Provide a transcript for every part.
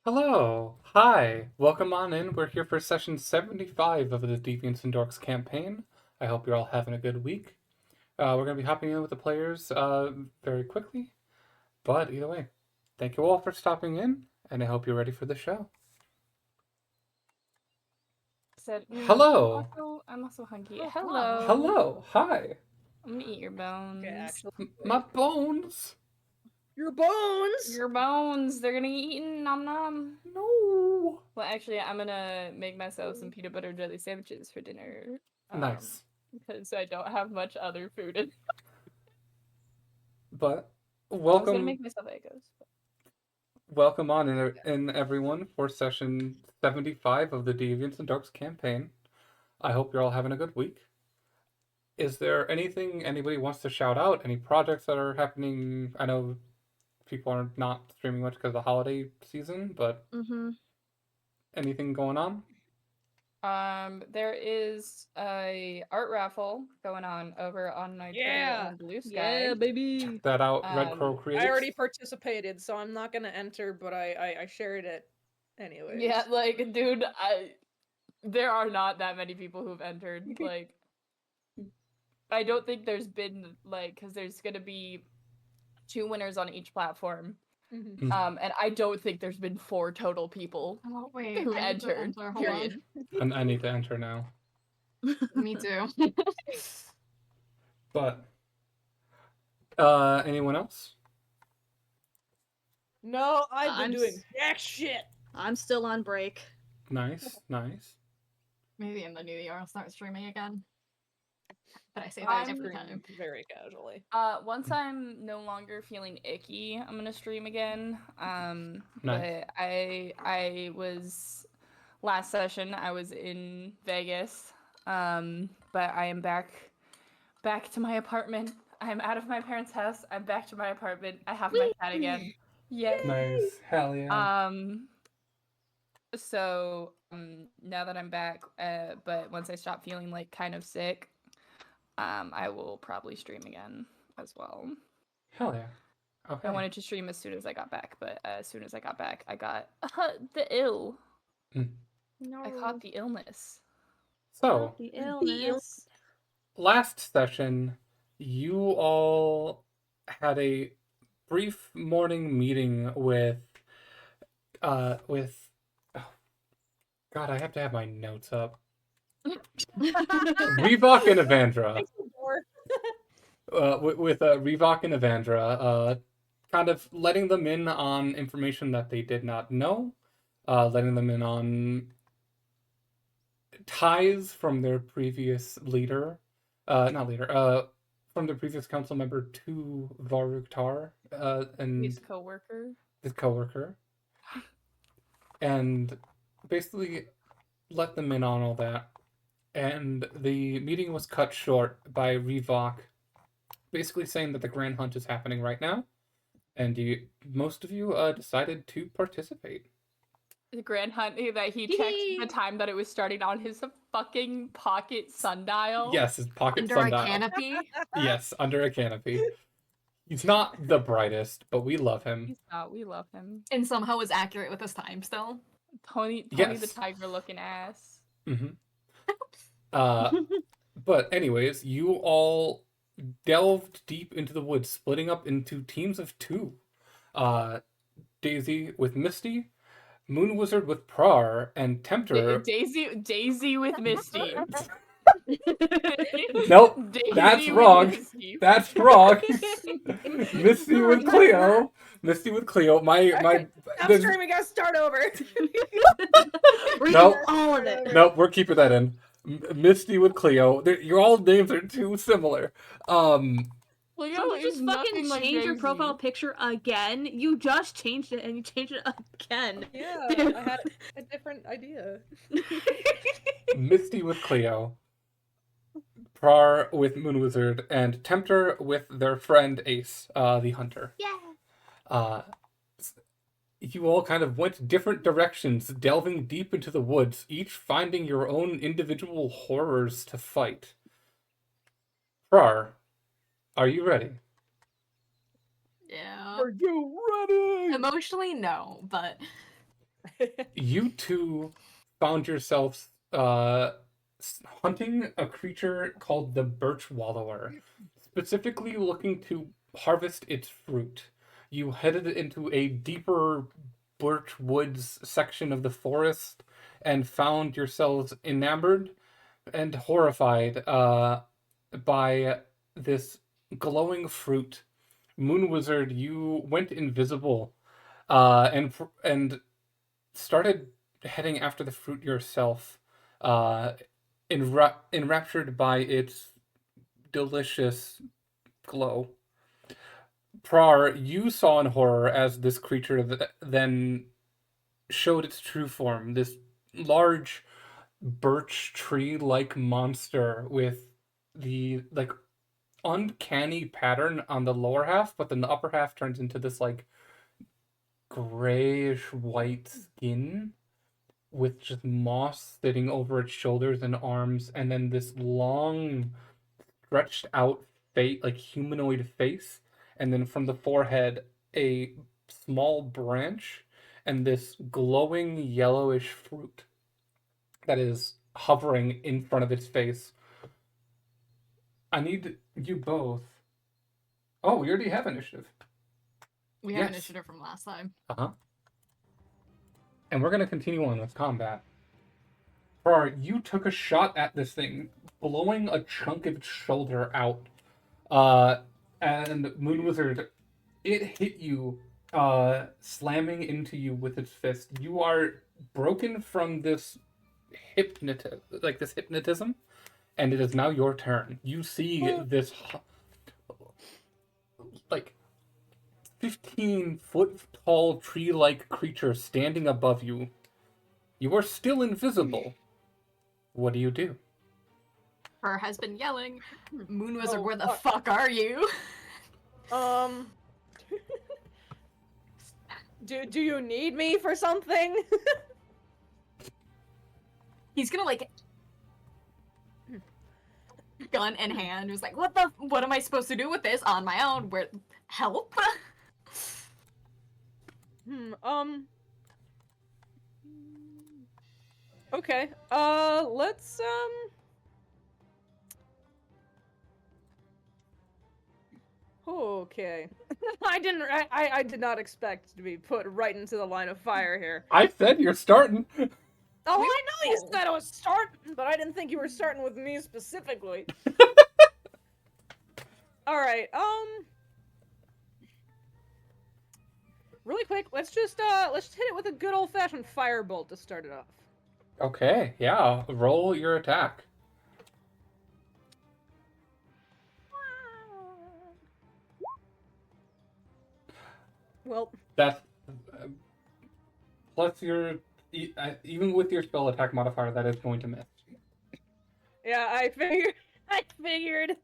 Hello, hi, welcome on in. We're here for session 75 of the Deviants and Dorks campaign. I hope you're all having a good week. We're going to be hopping in with the players very quickly, but either way, thank you all for stopping in, and I hope you're ready for the show. Said, Hello! I'm also hungry. Oh, Hello. Hello, hi! I'm gonna eat your bones. Okay, actually, My bones! your bones. Your bones. They're gonna get eaten. Nom nom. No! Well, actually, I'm gonna make myself some peanut butter jelly sandwiches for dinner. Nice. Because I don't have much other food. But I was gonna welcome, make myself Eggos. welcome on in everyone for session 75 of the Deviants and Dorks campaign. I hope you're all having a good week. Is there anything anybody wants to shout out? Any projects that are happening? I know people are not streaming much because of the holiday season, but anything going on? There is a art raffle going on over on my Twitter Yeah. on Blue Sky. Yeah, baby. Check that out, Red Crow Creates. I already participated, so I'm not gonna enter, but I shared it anyways. Yeah, like, dude, there are not that many people who've entered. Like, I don't think there's been, like, because there's gonna be 2 winners on each platform. Mhm. And I don't think there's been 4 total people Oh, wait, who I need to entered. enter. Hold Period. And I need to enter now. on. Me too. But anyone else? No, I've I'm been doing jack shit. I'm still on break. Nice, nice. Maybe in the new year I'll start streaming again. But I say that every Stream time. very casually. Once I'm no longer feeling icky, I'm gonna stream again. Nice. But I was last session I was in Vegas. But I am back to my apartment. I'm out of my parents' house. I'm back to my apartment. I have my cat again. Yes. Nice. Hell yeah. So now that I'm back, but once I stop feeling like kind of sick, I will probably stream again as well. Hell yeah. Okay. I wanted to stream as soon as I got back, but as soon as I got back, I got the ill. No. I caught the illness. So, the illness. last session, you all had a brief morning meeting with oh, God, I have to have my notes up. Revok and Evandra. With Revok and Evandra, kind of letting them in on information that they did not know, letting them in on ties from their previous leader, from their previous council member to Varuktar, and His coworker. his coworker, and basically let them in on all that. And the meeting was cut short by Revok basically saying that the Grand Hunt is happening right now, and most of you decided to participate. The Grand Hunt that he checked the time that it was starting on his fucking pocket sundial. Yes, his pocket Under sundial. a canopy? Yes, under a canopy. He's not the brightest, but we love him. He's not. We love him. And somehow is accurate with his time still. Tony Yes. the tiger looking ass. Mm-hmm. But anyways, you all delved deep into the woods, splitting up into teams of 2. Daisy with Misty, Moon Wizard with Prar, and Tempter. Daisy with Misty. Nope, Daisy that's with wrong. Misty. That's wrong. Misty with Cleo. Misty with Cleo. I'm streaming. Gotta start over. Nope. All of it. Nope, we're keeping that in. Misty with Cleo. Your all names are too similar. Leo So is just nothing fucking like change your Daisy. profile picture again. You just changed it and you changed it again. Yeah, I had a different idea. Misty with Cleo. Prar with Moon Wizard, and Tempter with their friend Ace, the hunter. Yeah. You all kind of went different directions, delving deep into the woods, each finding your own individual horrors to fight. Prar, are you ready? Yeah. Are you ready? Emotionally, no, but You two found yourselves hunting a creature called the Birch Wallower, specifically looking to harvest its fruit. You headed into a deeper birch woods section of the forest and found yourselves enamored and horrified by this glowing fruit. Moon Wizard, you went invisible and started heading after the fruit yourself, uh, enraptured by its delicious glow. Prar, you saw in horror as this creature then showed its true form. This large birch tree-like monster with the like uncanny pattern on the lower half, but then the upper half turns into this like grayish white skin with just moss sitting over its shoulders and arms, and then this long, stretched out face, like humanoid face, and then from the forehead, a small branch, and this glowing yellowish fruit that is hovering in front of its face. I need you both. Oh, we already have initiative. We have Yes. initiative from last time. Uh-huh. And we're going to continue on with combat. Prar, you took a shot at this thing, blowing a chunk of its shoulder out. And Moon Wizard, it hit you, slamming into you with its fist. You are broken from this hypnotism, and it is now your turn. You see this, like, 15-foot tall tree-like creature standing above you. You are still invisible. What do you do? Her has been yelling, Moon Wizard, Oh, where the fuck. fuck are you? Do you need me for something? He's gonna like gun in hand, was like, what am I supposed to do with this on my own? Where help? Okay. Let's Okay. I did not expect to be put right into the line of fire here. I said you're starting. Oh, I know you said I was starting, but I didn't think you were starting with me specifically. All right. Really quick, let's just hit it with a good old-fashioned firebolt to start it off. Okay, yeah. Roll your attack. Well, That's plus your even with your spell attack modifier, that is going to miss. yeah, I figured. I figured.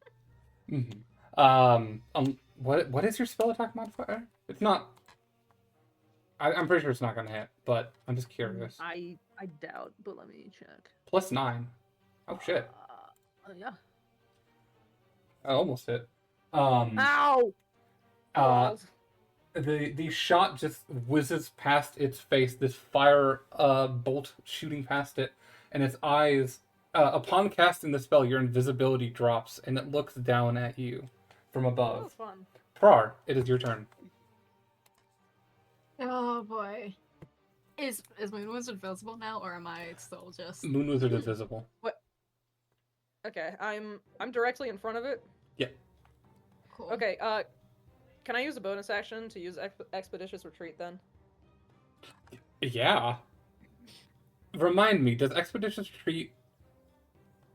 Mm-hmm. What is your spell attack modifier? It's not. I'm pretty sure it's not going to hit, but I'm just curious. I doubt, but let me check. +9. Oh shit! Yeah. I almost hit. Ow! The shot just whizzes past its face, this fire bolt shooting past it, and its eyes, upon casting the spell, your invisibility drops, and it looks down at you from That above. was fun. Prar, it is your turn. Oh boy. Is Moon Wizard visible now, or am I still just Moon Wizard is visible. Okay, I'm directly in front of it. cool? Okay, can I use a bonus action to use Expeditious Retreat then? Yeah. Remind me, does Expeditious Retreat...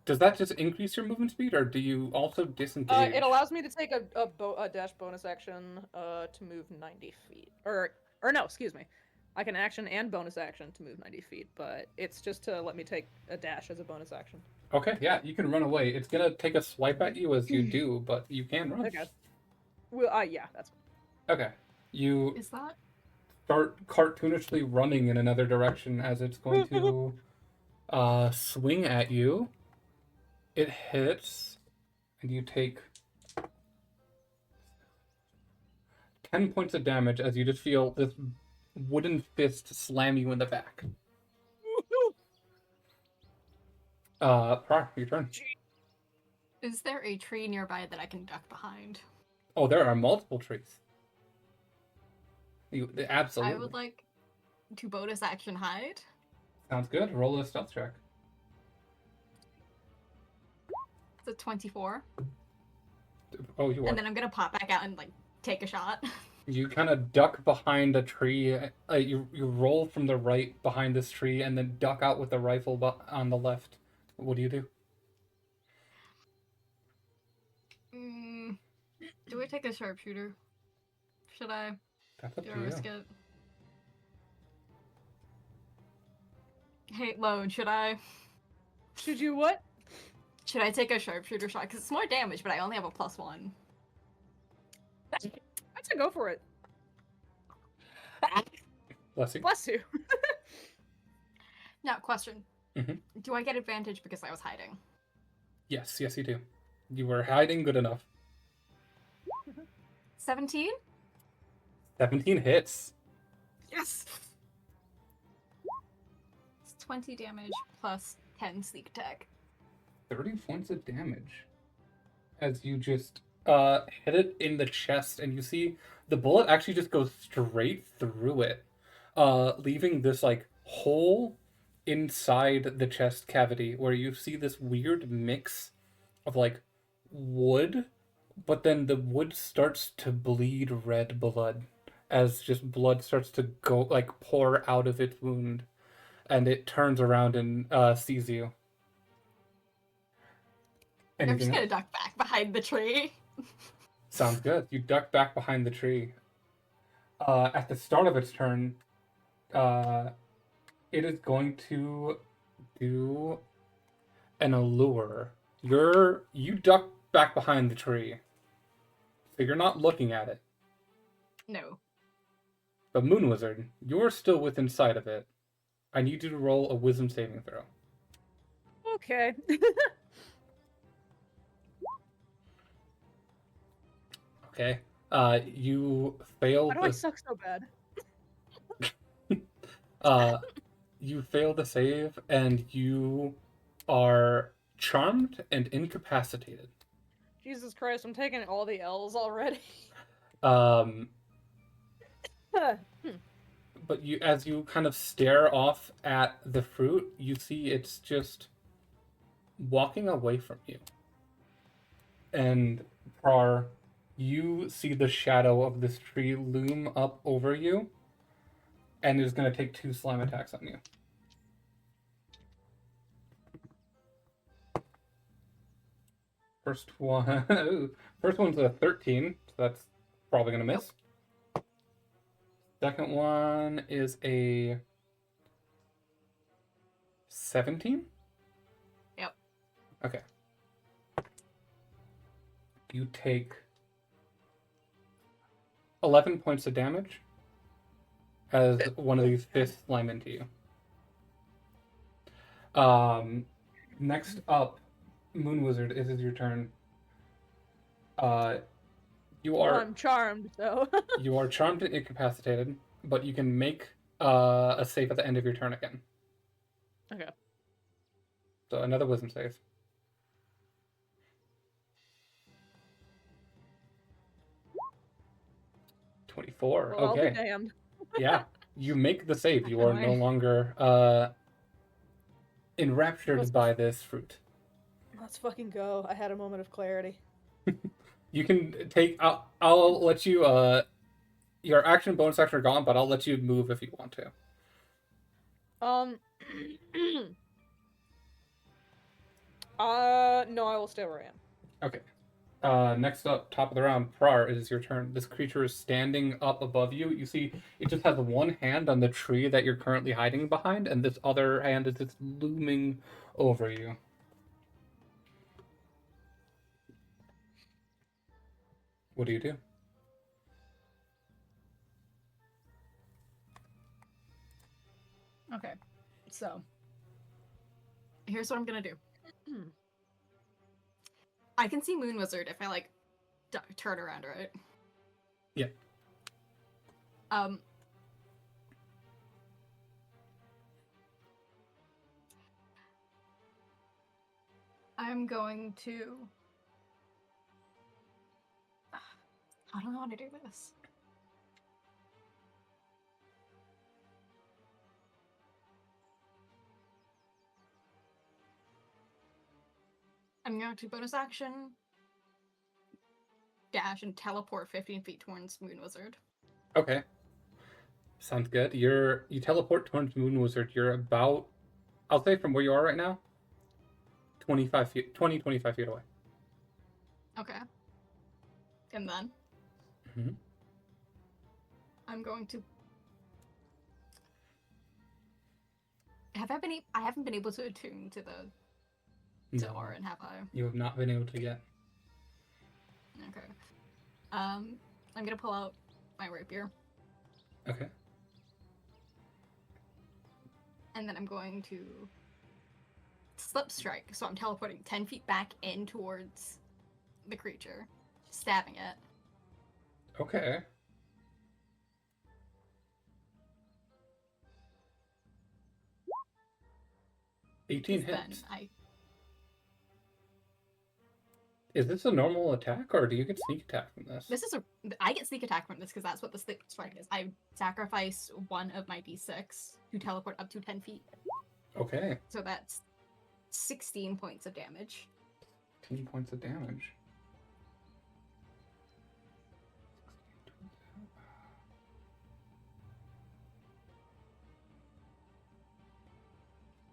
Does that just increase your movement speed, or do you also disengage? It allows me to take a dash bonus action to move 90 feet. Or no, excuse me. I can action and bonus action to move 90 feet, but it's just to let me take a dash as a bonus action. Okay, yeah, you can run away. It's gonna take a swipe at you as you do, but you can run. Okay. Well, yeah, that's Okay. You Is that start cartoonishly running in another direction as it's going to swing at you. It hits, and you take 10 points of damage as you just feel this wooden fist slam you in the back. Prior, your turn. Is there a tree nearby that I can duck behind? Oh, there are multiple trees. Absolutely. I would like to bonus action hide. Sounds good. Roll a stealth check. It's a 24. Oh, you are. And then I'm gonna pop back out and like take a shot. You kind of duck behind a tree. You roll from the right behind this tree, and then duck out with the rifle on the left. What do you do? Do I take a sharpshooter? Should I? That's up Do to I you. risk it? Hey, Lone, should I? Should you what? Should I take a sharpshooter shot? Because it's more damage, but I only have a +1. I'd say go for it. Bless you. Bless you. Now, question. Mhm. Do I get advantage because I was hiding? Yes, you do. You were hiding good enough. 17? 17 hits. Yes! It's 20 damage plus 10 sneak attack. 30 points of damage. As you just hit it in the chest, and you see the bullet actually just goes straight through it, leaving this like hole inside the chest cavity where you see this weird mix of like wood, but then the wood starts to bleed red blood as just blood starts to go like pour out of its wound, and it turns around and sees you. I'm just Anything gonna else? duck back behind the tree. Sounds good. You duck back behind the tree. At the start of its turn, it is going to do an allure. You duck back behind the tree, so you're not looking at it. No. But Moon Wizard, you're still within sight of it. I need you to roll a Wisdom saving throw. Okay. Okay. You fail. Why do I suck so bad? You fail the save, and you are charmed and incapacitated. Jesus Christ, I'm taking all the L's already. But as you kind of stare off at the fruit, you see it's just walking away from you. And Prar, you see the shadow of this tree loom up over you, and is going to take 2 slime attacks on you. First one's a 13, so that's probably going to miss. Second one is a 17? Yep. Okay. You take 11 points of damage as one of these fists slime into you. Next up, Moon Wizard, it is your turn. You are I'm charmed, so. you are charmed and incapacitated, but you can make a save at the end of your turn again. Okay. So another wisdom save. 24. Well, I'll be Okay. damned. Yeah. You make the save. You are no longer enraptured by this fruit. Let's fucking go. I had a moment of clarity. You can take. I'll let you. Your action bonus action are gone, but I'll let you move if you want to. No, I will stay where I am. Okay. Next up, top of the round, Prar, it is your turn. This creature is standing up above you. You see, it just has one hand on the tree that you're currently hiding behind, and this other hand is just looming over you. What do you do? Okay. So, here's what I'm gonna do. I can see Moon Wizard if I like turn around, right? Yeah. I'm going to. I don't know how to do this. I'm going to bonus action, dash, and teleport 15 feet towards Moon Wizard. Okay. Sounds good. You teleport towards Moon Wizard. You're about, I'll say from where you are right now, 25 feet, 25 feet away. Okay. And then Mhm. I'm going to. I haven't been able to attune to the No, Orin, have I? you have not been able to get. Okay. I'm gonna pull out my rapier, Okay. and then I'm going to slip strike. So I'm teleporting 10 feet back in towards the creature, stabbing it. Okay. Eighteen Then hits. Is this a normal attack, or do you get sneak attack from this? I get sneak attack from this because that's what the slip strike is. I sacrifice one of my d6 to teleport up to 10 feet. Okay. So that's 16 points of damage. 10 points of damage.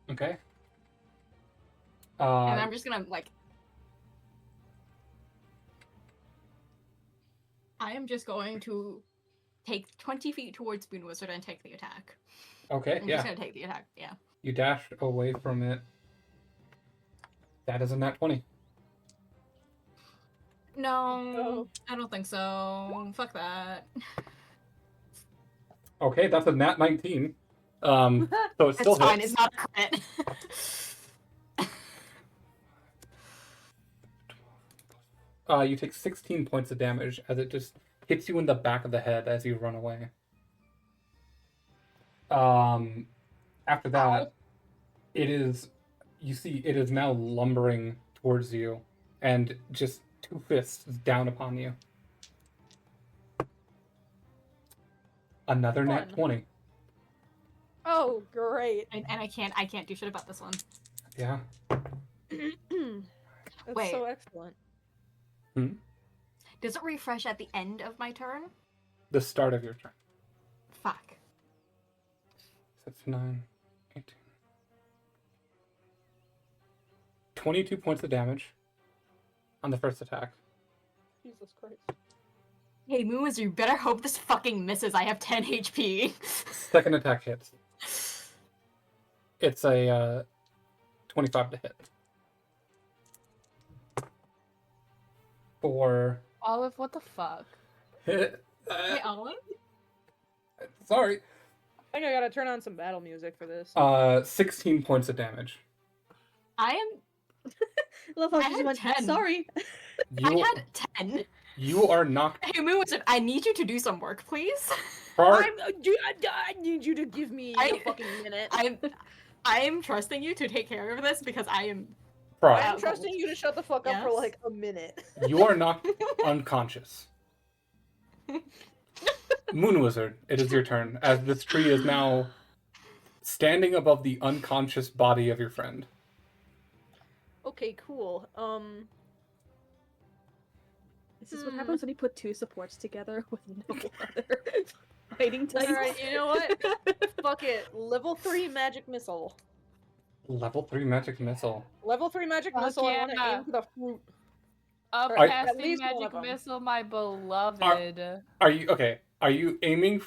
Okay. And I'm just gonna I am just going to take 20 feet towards Moon Wizard and take the attack. Okay, I'm yeah. just gonna take the attack, yeah. You dash away from it. That is a nat 20. No, I don't think so. Fuck that. Okay, that's a nat 19. So it still It's fine, hits. it's not a crit. You take 16 points of damage as it just hits you in the back of the head as you run away. After that, you see it is now lumbering towards you and just two fists down upon you. Another nat Fun. 20. Oh, great. And I can't do shit about this one. Yeah. That's Wait. so excellent. Does it refresh at the end of my turn? The start of your turn. Fuck. That's 9, 18. 22 points of damage on the first attack. Jesus Christ. Hey, Moon Wizard, you better hope this fucking misses. I have 10 HP. Second attack hits. It's a 25 to hit. For Olive, what the fuck? hit. Hey, Olive? Sorry. I think I gotta turn on some battle music for this. 16 points of damage. I am. Love how I she just had went, 10. sorry. You, I had 10. you are knocked. Hey, Moon Wizard, I need you to do some work, please. Part, I need you to give me a fucking minute. I'm trusting you to take care of this because I am. Prod, I'm trusting you to shut the fuck up for Yes. like a minute. you are knocked unconscious. Moon Wizard, it is your turn, as this tree is now standing above the unconscious body of your friend. Okay, cool. This is what happens when you put two supports together with no other fighting type. Alright, you know what? Fuck it. Level 3 magic missile. Level 3 magic missile. Level 3 magic Fuck missile, I wanna yeah. aim for the fruit. Up At casting least one of magic them. missile, my beloved. Are you okay? Are you aiming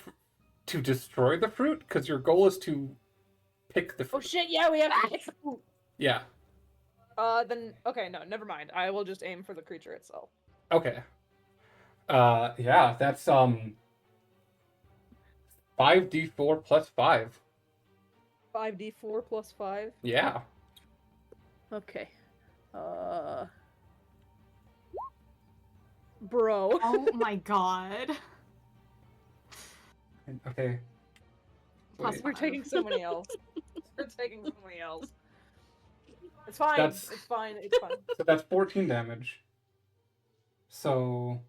to destroy the fruit? Because your goal is to pick the fruit. Oh shit, yeah, we have to pick the fruit. Yeah. Then, okay, no, never mind. I will just aim for the creature itself. Okay. Yeah, that's 5d4 plus 5. 5d4 plus 5. Yeah. Okay. Bro. Oh my god. Okay. Plus Wait. We're taking somebody else. We're taking somebody else. It's fine. That's- It's fine. It's fine. So that's 14 damage. So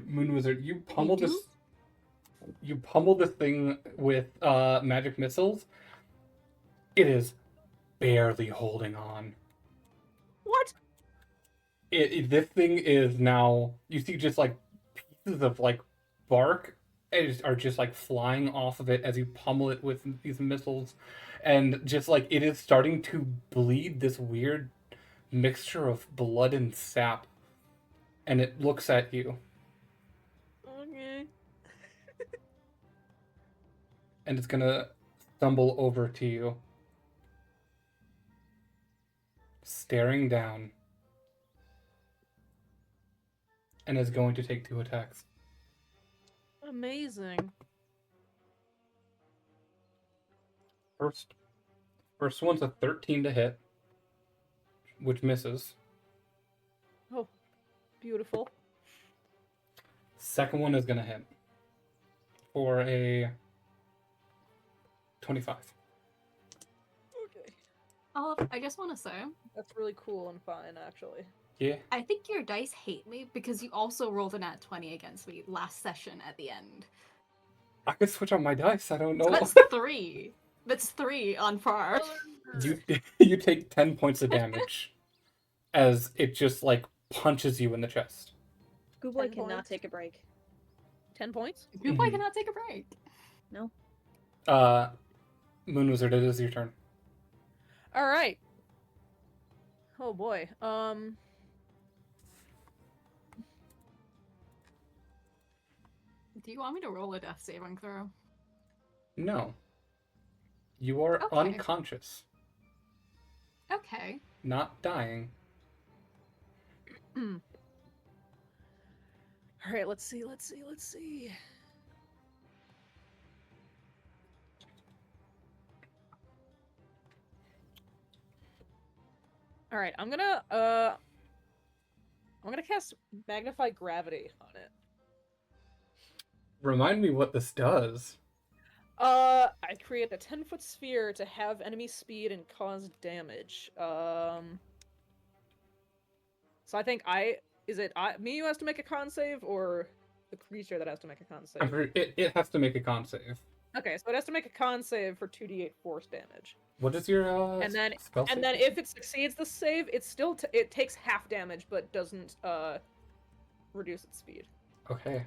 Moon Wizard, you pummel do? this. You pummel this thing with magic missiles. It is barely holding on. What? This thing is now. You see just like pieces of like bark are just like flying off of it as you pummel it with these missiles, and just like it is starting to bleed this weird mixture of blood and sap, and it looks at you. Okay. And it's gonna stumble over to you, staring down, and is going to take 2 attacks. Amazing. First one's a 13 to hit, which misses. Oh, beautiful. Second one is gonna hit for a 25. Okay. I just want to say, That's really cool and fine, actually. Yeah. I think your dice hate me because you also rolled a nat 20 against me last session at the end. I could switch out my dice. I don't know. That's 3. That's 3 on par. You take 10 points of damage as it just like punches you in the chest. Good boy 10 cannot points. take a break. 10 points? Good boy Mhm. cannot take a break. No. Moon Wizard, it is your turn. All right. Oh boy. Do you want me to roll a death saving throw? No. You are Okay. unconscious, Okay. not dying. All right, let's see. All right, I'm gonna cast Magnify Gravity on it. Remind me what this does. I create a 10-foot sphere to have enemy speed and cause damage. So I think me who has to make a con save, or the creature that has to make a con save? It has to make a con save. Okay, so it has to make a con save for 2d8 force damage. What is your And then- spell And save? then if it succeeds the save, it still it takes half damage, but doesn't reduce its speed. Okay.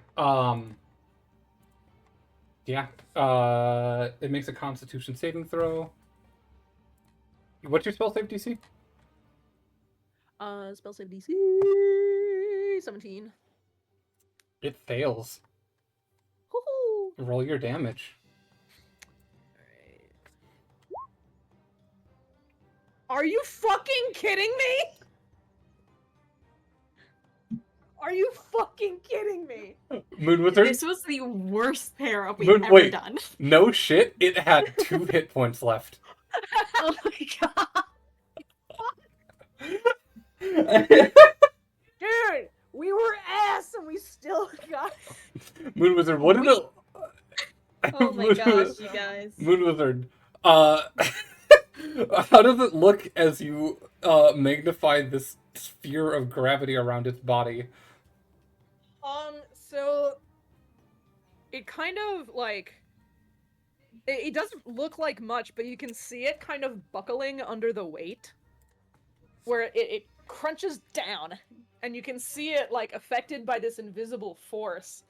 Yeah. It makes a Constitution saving throw. What's your spell save DC? Spell save DC 17. It fails. Woohoo! Roll your damage. Alright. Are you fucking kidding me? Are you fucking kidding me? Moon Wizard? This was the worst pair up we've Moon- ever wait. done. No shit. It had 2 hit points left. Oh my god. Dude, we were ass and we still got. Moon Wizard, what did it? Oh my Moon gosh, Wiz- you guys. Moon Wizard, how does it look as you magnify this sphere of gravity around its body? So it kind of like it doesn't look like much, but you can see it kind of buckling under the weight, where it crunches down, and you can see it like affected by this invisible force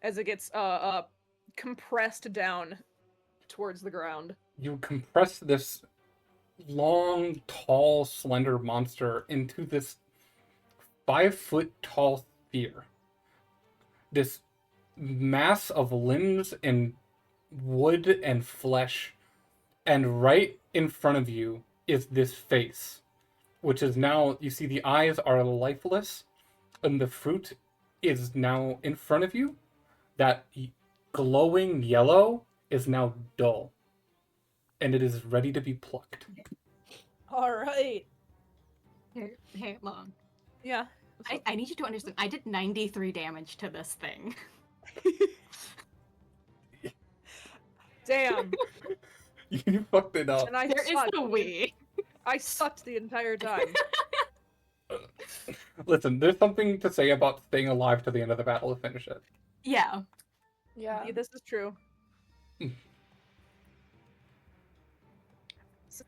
as it gets compressed down towards the ground. You compress this long, tall, slender monster into this 5-foot tall sphere. This mass of limbs and wood and flesh, and right in front of you is this face, which is now, you see the eyes are lifeless, and the fruit is now in front of you. That glowing yellow is now dull, and it is ready to be plucked. All right. Hey, long. Yeah. I need you to understand. I did 93 damage to this thing. Damn. You fucked it up. And I There is sucked. a we. I sucked the entire time. Listen, there's something to say about staying alive to the end of the battle to finish it. Yeah. Yeah. This is true.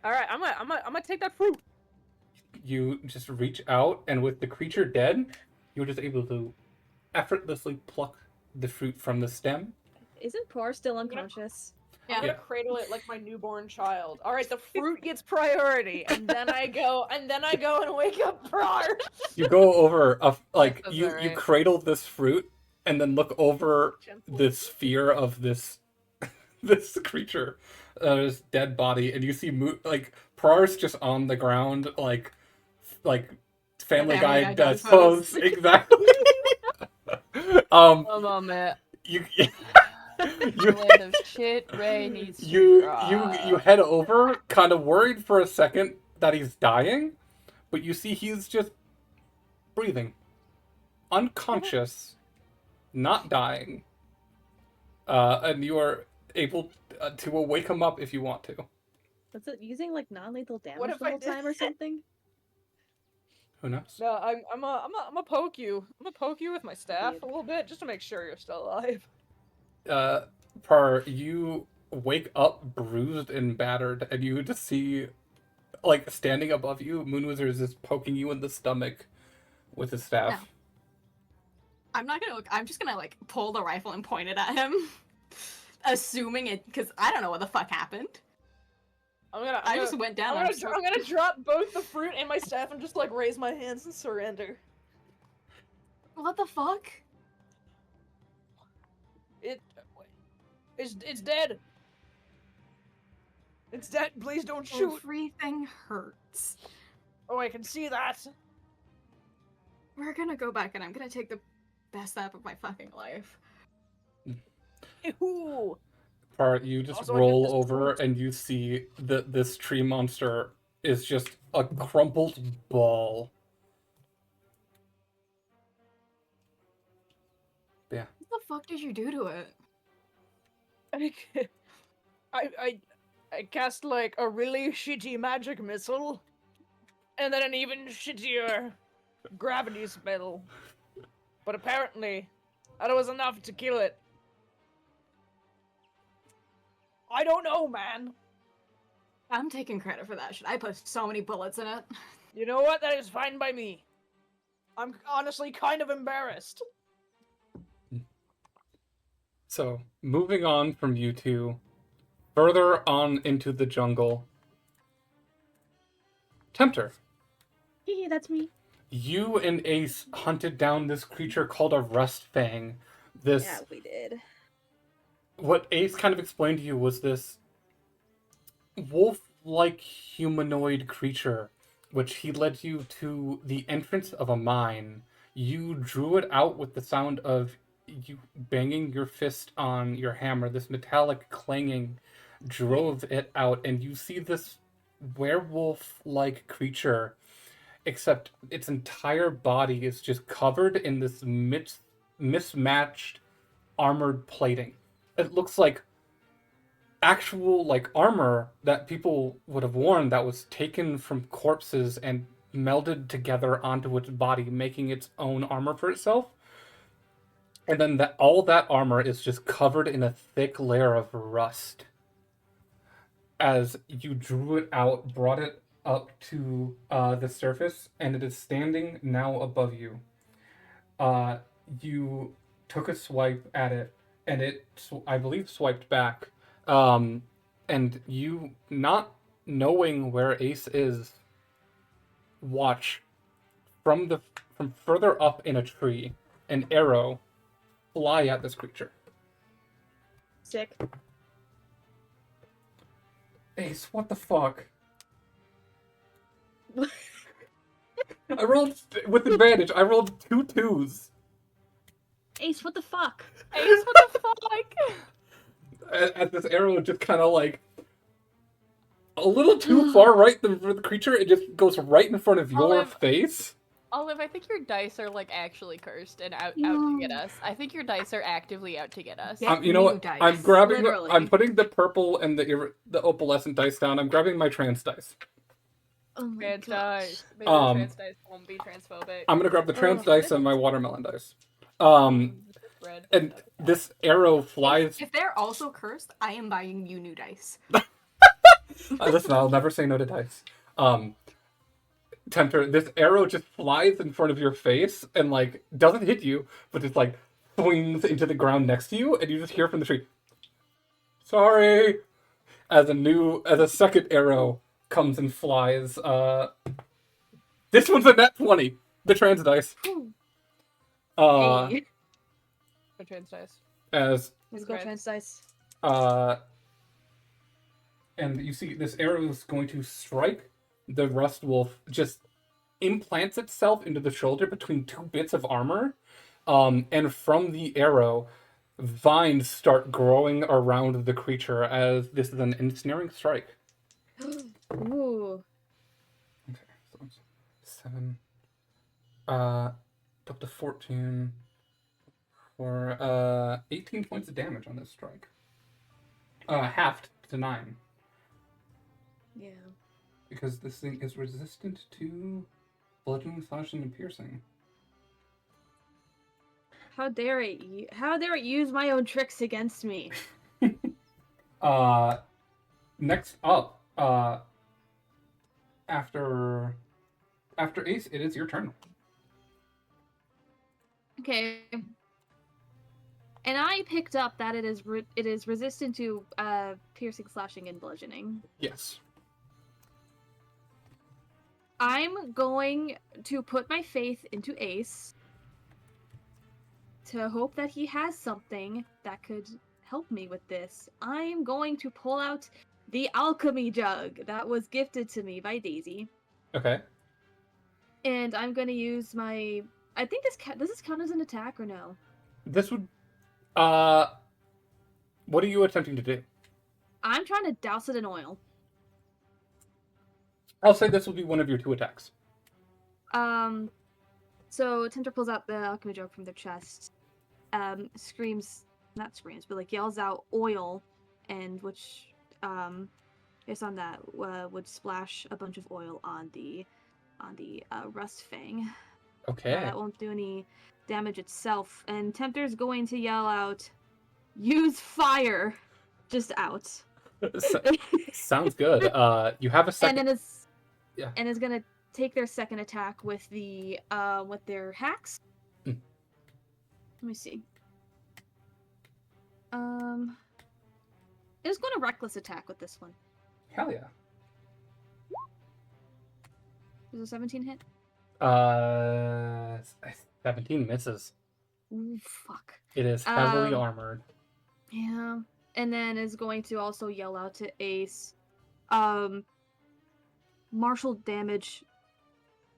All right, I'm gonna take that fruit. You just reach out, and with the creature dead, you're just able to effortlessly pluck the fruit from the stem. Isn't Poor still unconscious? I'm Yeah. gonna cradle it like my newborn child. All right, the fruit gets priority, and then I go and wake up Prar. You go over, like That's you alright. cradle this fruit, and then look over the sphere of this this creature, this dead body, and you see like Prar's just on the ground, like Family Guy does pose exactly. A moment. You The land of shit Ray needs to you drop. head over, kind of worried for a second that he's dying, but you see he's just breathing, unconscious, not dying, and you are able to wake him up if you want to. Was it using like non-lethal damage What if the I whole did- time or something? Who knows? No, I'm gonna poke you. I'm gonna poke you with my staff a little bit just to make sure you're still alive. Par, you wake up bruised and battered, and you just see, like, standing above you, Moonwizard is just poking you in the stomach with his staff. No. I'm not gonna look. I'm just gonna like pull the rifle and point it at him, assuming it because I don't know what the fuck happened. I just went down. I'm gonna drop both the fruit and my staff and just like raise my hands and surrender. What the fuck? It's dead. It's dead. Please don't shoot. Everything hurts. Oh, I can see that. We're gonna go back and I'm gonna take the best nap of my fucking life. Ooh. Par, you just Also, I get roll this over, fruit. and you see that this tree monster is just a crumpled ball. Yeah. What the fuck did you do to it? I cast like a really shitty magic missile, and then an even shittier gravity spell. But apparently, that was enough to kill it. I don't know, man. I'm taking credit for that shit. I put so many bullets in it. You know what? That is fine by me. I'm honestly kind of embarrassed. So, moving on from you two, further on into the jungle. Tempter, Hee, that's me. you and Ace hunted down this creature called a Rust Fang. This, Yeah, we did. what Ace kind of explained to you was this wolf-like humanoid creature, which he led you to the entrance of a mine. You drew it out with the sound of you banging your fist on your hammer. This metallic clanging drove it out, and you see this werewolf-like creature, except its entire body is just covered in this mismatched armored plating. It looks like actual like armor that people would have worn that was taken from corpses and melded together onto its body, making its own armor for itself. And then all that armor is just covered in a thick layer of rust. As you drew it out, brought it up to the surface, and it is standing now above you. You took a swipe at it, and it, I believe, swiped back. And you, not knowing where Ace is, watch from further up in a tree, an arrow fly at this creature. Sick. Ace, what the fuck? I rolled with advantage. I rolled 2 2s. Ace, what the fuck? Ace, what the fuck? As this arrow just kind of like a little too far right for the creature, it just goes right in front of your Olive. face. Olive, I think your dice are like actually cursed and out to get No. us. I think your dice are actively out to get us. Yeah. You know New what? dice. I'm grabbing. Literally. I'm putting the purple and the opalescent dice down. I'm grabbing my trans dice. Oh my Trans gosh. dice. Maybe the Um, trans dice won't be transphobic. I'm gonna grab the trans Oh, dice and my watermelon dice. Red. And this arrow flies. If they're also cursed, I am buying you new dice. Listen, I'll never say no to dice. Tempter, this arrow just flies in front of your face and like doesn't hit you, but just like swings into the ground next to you, and you just hear from the tree, "Sorry," as a second arrow comes and flies. This one's a net 20. The trans dice. Whew. The Hey. trans dice. As Let's go Red. trans dice. and you see this arrow is going to strike the rust wolf, just implants itself into the shoulder between two bits of armor, and from the arrow, vines start growing around the creature as this is an ensnaring strike. Ooh. Okay, so it's 7, up to 14, for 18 points of damage on this strike. Halved to 9. Yeah. Because this thing is resistant to bludgeoning, slashing, and piercing. How dare it? How dare it use my own tricks against me? Next up, after Ace, it is your turn. Okay. And I picked up that it is resistant to piercing, slashing, and bludgeoning. Yes. I'm going to put my faith into Ace to hope that he has something that could help me with this. I'm going to pull out the alchemy jug that was gifted to me by Daisy, Okay. and I'm going to use my. I think does this count as an attack or no? This would. What are you attempting to do? I'm trying to douse it in oil. I'll say this will be one of your 2 attacks. So Tinder pulls out the alchemy jug from their chest, not screams, but like yells out oil, and which, based on that, would splash a bunch of oil on the rust fang. Okay. That won't do any damage itself, and Tempter's going to yell out, "Use fire!" Just out. Sounds good. You have a second. And then Yeah. and it's gonna take their second attack with their hacks. Mm. Let me see. It's going to reckless attack with this one. Hell yeah. Does a 17 hit? 17 misses. Ooh, fuck. It is heavily Um, armored. Yeah. And then is going to also yell out to Ace, martial damage.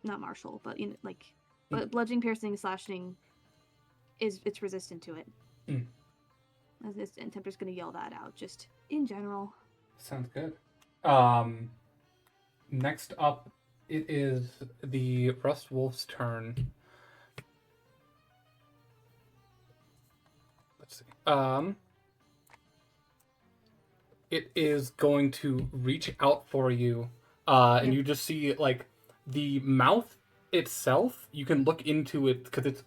Not martial, but but bludgeoning, piercing, slashing it's resistant to it. Mm. And Tempter's gonna yell that out, just in general. Sounds good. Next up, it is the Rust Wolf's turn. Let's see. It is going to reach out for you, and you just see like the mouth itself. You can look into it because it's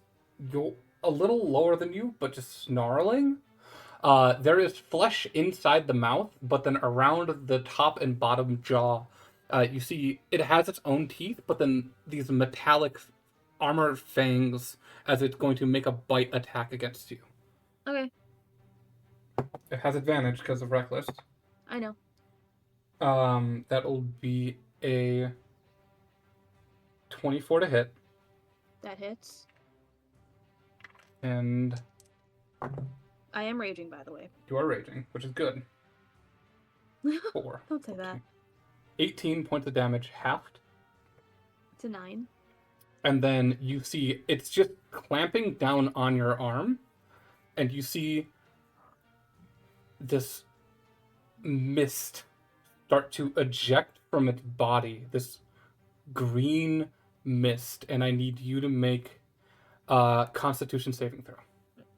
a little lower than you, but just snarling. There is flesh inside the mouth, but then around the top and bottom jaw, you see it has its own teeth, but then these metallic armored fangs as it's going to make a bite attack against you. Okay, It has advantage because of Reckless. I know. That'll be a 24 to hit, That hits. and I am raging, by the way. you are raging, which is good. 4. Don't say that. 18 points of damage, halved. It's a 9. And then you see it's just clamping down on your arm, and you see this mist start to eject from its body. This green mist, and I need you to make Constitution saving throw.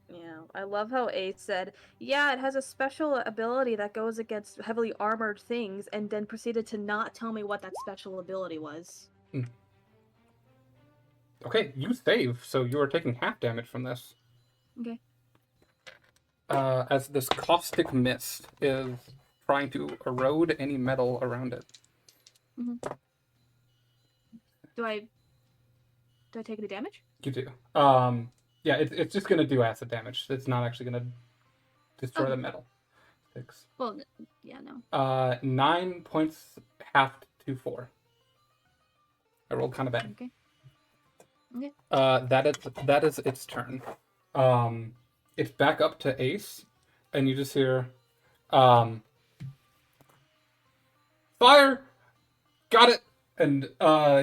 Yeah, I love how Ace said, yeah, it has a special ability that goes against heavily armored things, and then proceeded to not tell me what that special ability was. Okay, you save, so you are taking half damage from this. Okay. As this caustic mist is trying to erode any metal around it. Do I take any damage? You do. Yeah, it's just gonna do acid damage. It's not actually gonna destroy the metal. 6. Well, yeah, no. 9 points halved to 4. I rolled kind of bad. Okay. Okay. That is its turn. It's back up to Ace, and you just hear, fire! Got it! And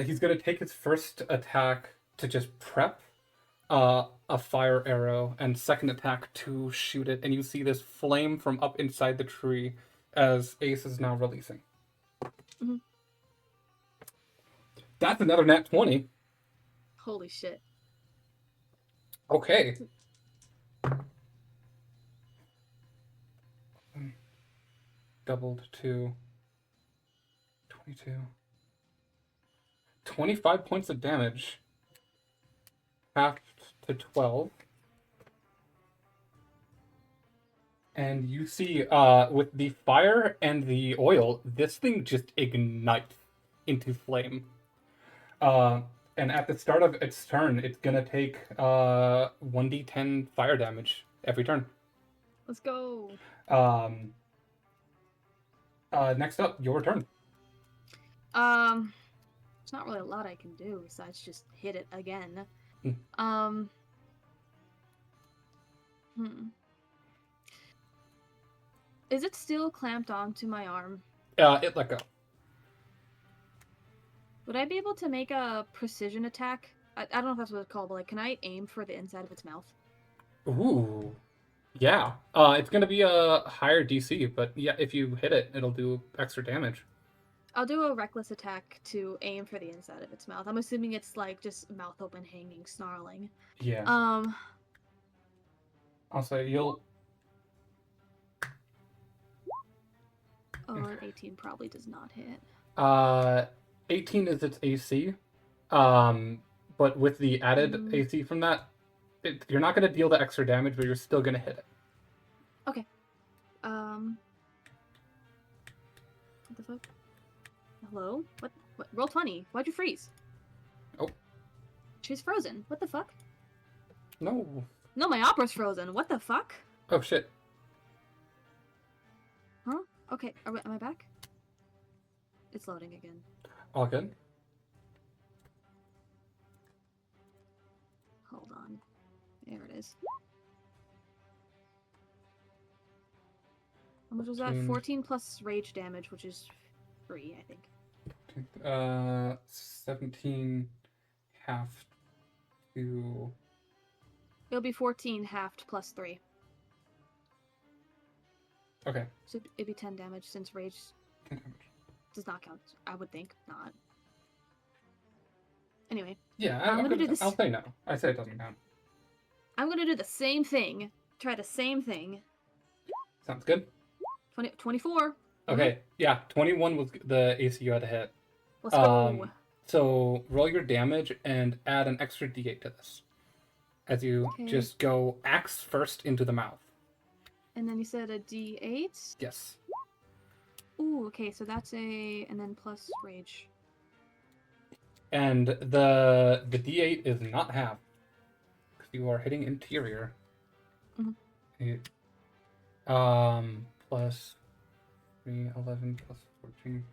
he's gonna take his first attack to just prep a fire arrow, and second attack to shoot it, and you see this flame from up inside the tree as Ace is now releasing. Mm-hmm. That's another nat 20. Holy shit. Okay. Doubled to 22. 25 points of damage. Halved to 12. And you see, with the fire and the oil, this thing just ignites into flame. And at the start of its turn, it's gonna take 1d10 fire damage every turn. Let's go. Next up, your turn. There's not really a lot I can do besides just hit it again. Is it still clamped onto my arm? It let go. Would I be able to make a precision attack? I don't know if that's what it's called, but like, can I aim for the inside of its mouth? Ooh. Yeah. It's gonna be a higher DC, but yeah, if you hit it, it'll do extra damage. I'll do a reckless attack to aim for the inside of its mouth. I'm assuming it's like just mouth open, hanging, snarling. Yeah. I'll say you'll. Oh, an 18 probably does not hit. 18 is its AC. But with the added AC from that, you're not gonna deal the extra damage, but you're still gonna hit it. Okay. What the fuck? Hello? What? Roll 20. Why'd you freeze? Oh. She's frozen. What the fuck? No. No, my opera's frozen. What the fuck? Oh shit. Huh? Okay, am I back? It's loading again. All good. Hold on. There it is. How much was that? 14 plus rage damage, which is 3, I think. 17 half to. It'll be 14 halved plus 3. Okay. So it'd be 10 damage since rage 10 damage. does not count. I would think not. Anyway. Yeah, I'm gonna do this. I'll say no. I say it doesn't count. I'm gonna do the same thing. Try the same thing. Sounds good. 24. Okay. Yeah, 21 was the AC you had to hit. Let's go. So roll your damage and add an extra d8 to this. As you just go axe first into the mouth. And then you said a d8? Yes. Ooh, okay, so that's and then plus rage. And the d8 is not half. Because you are hitting interior. Plus 3, 11, plus 14.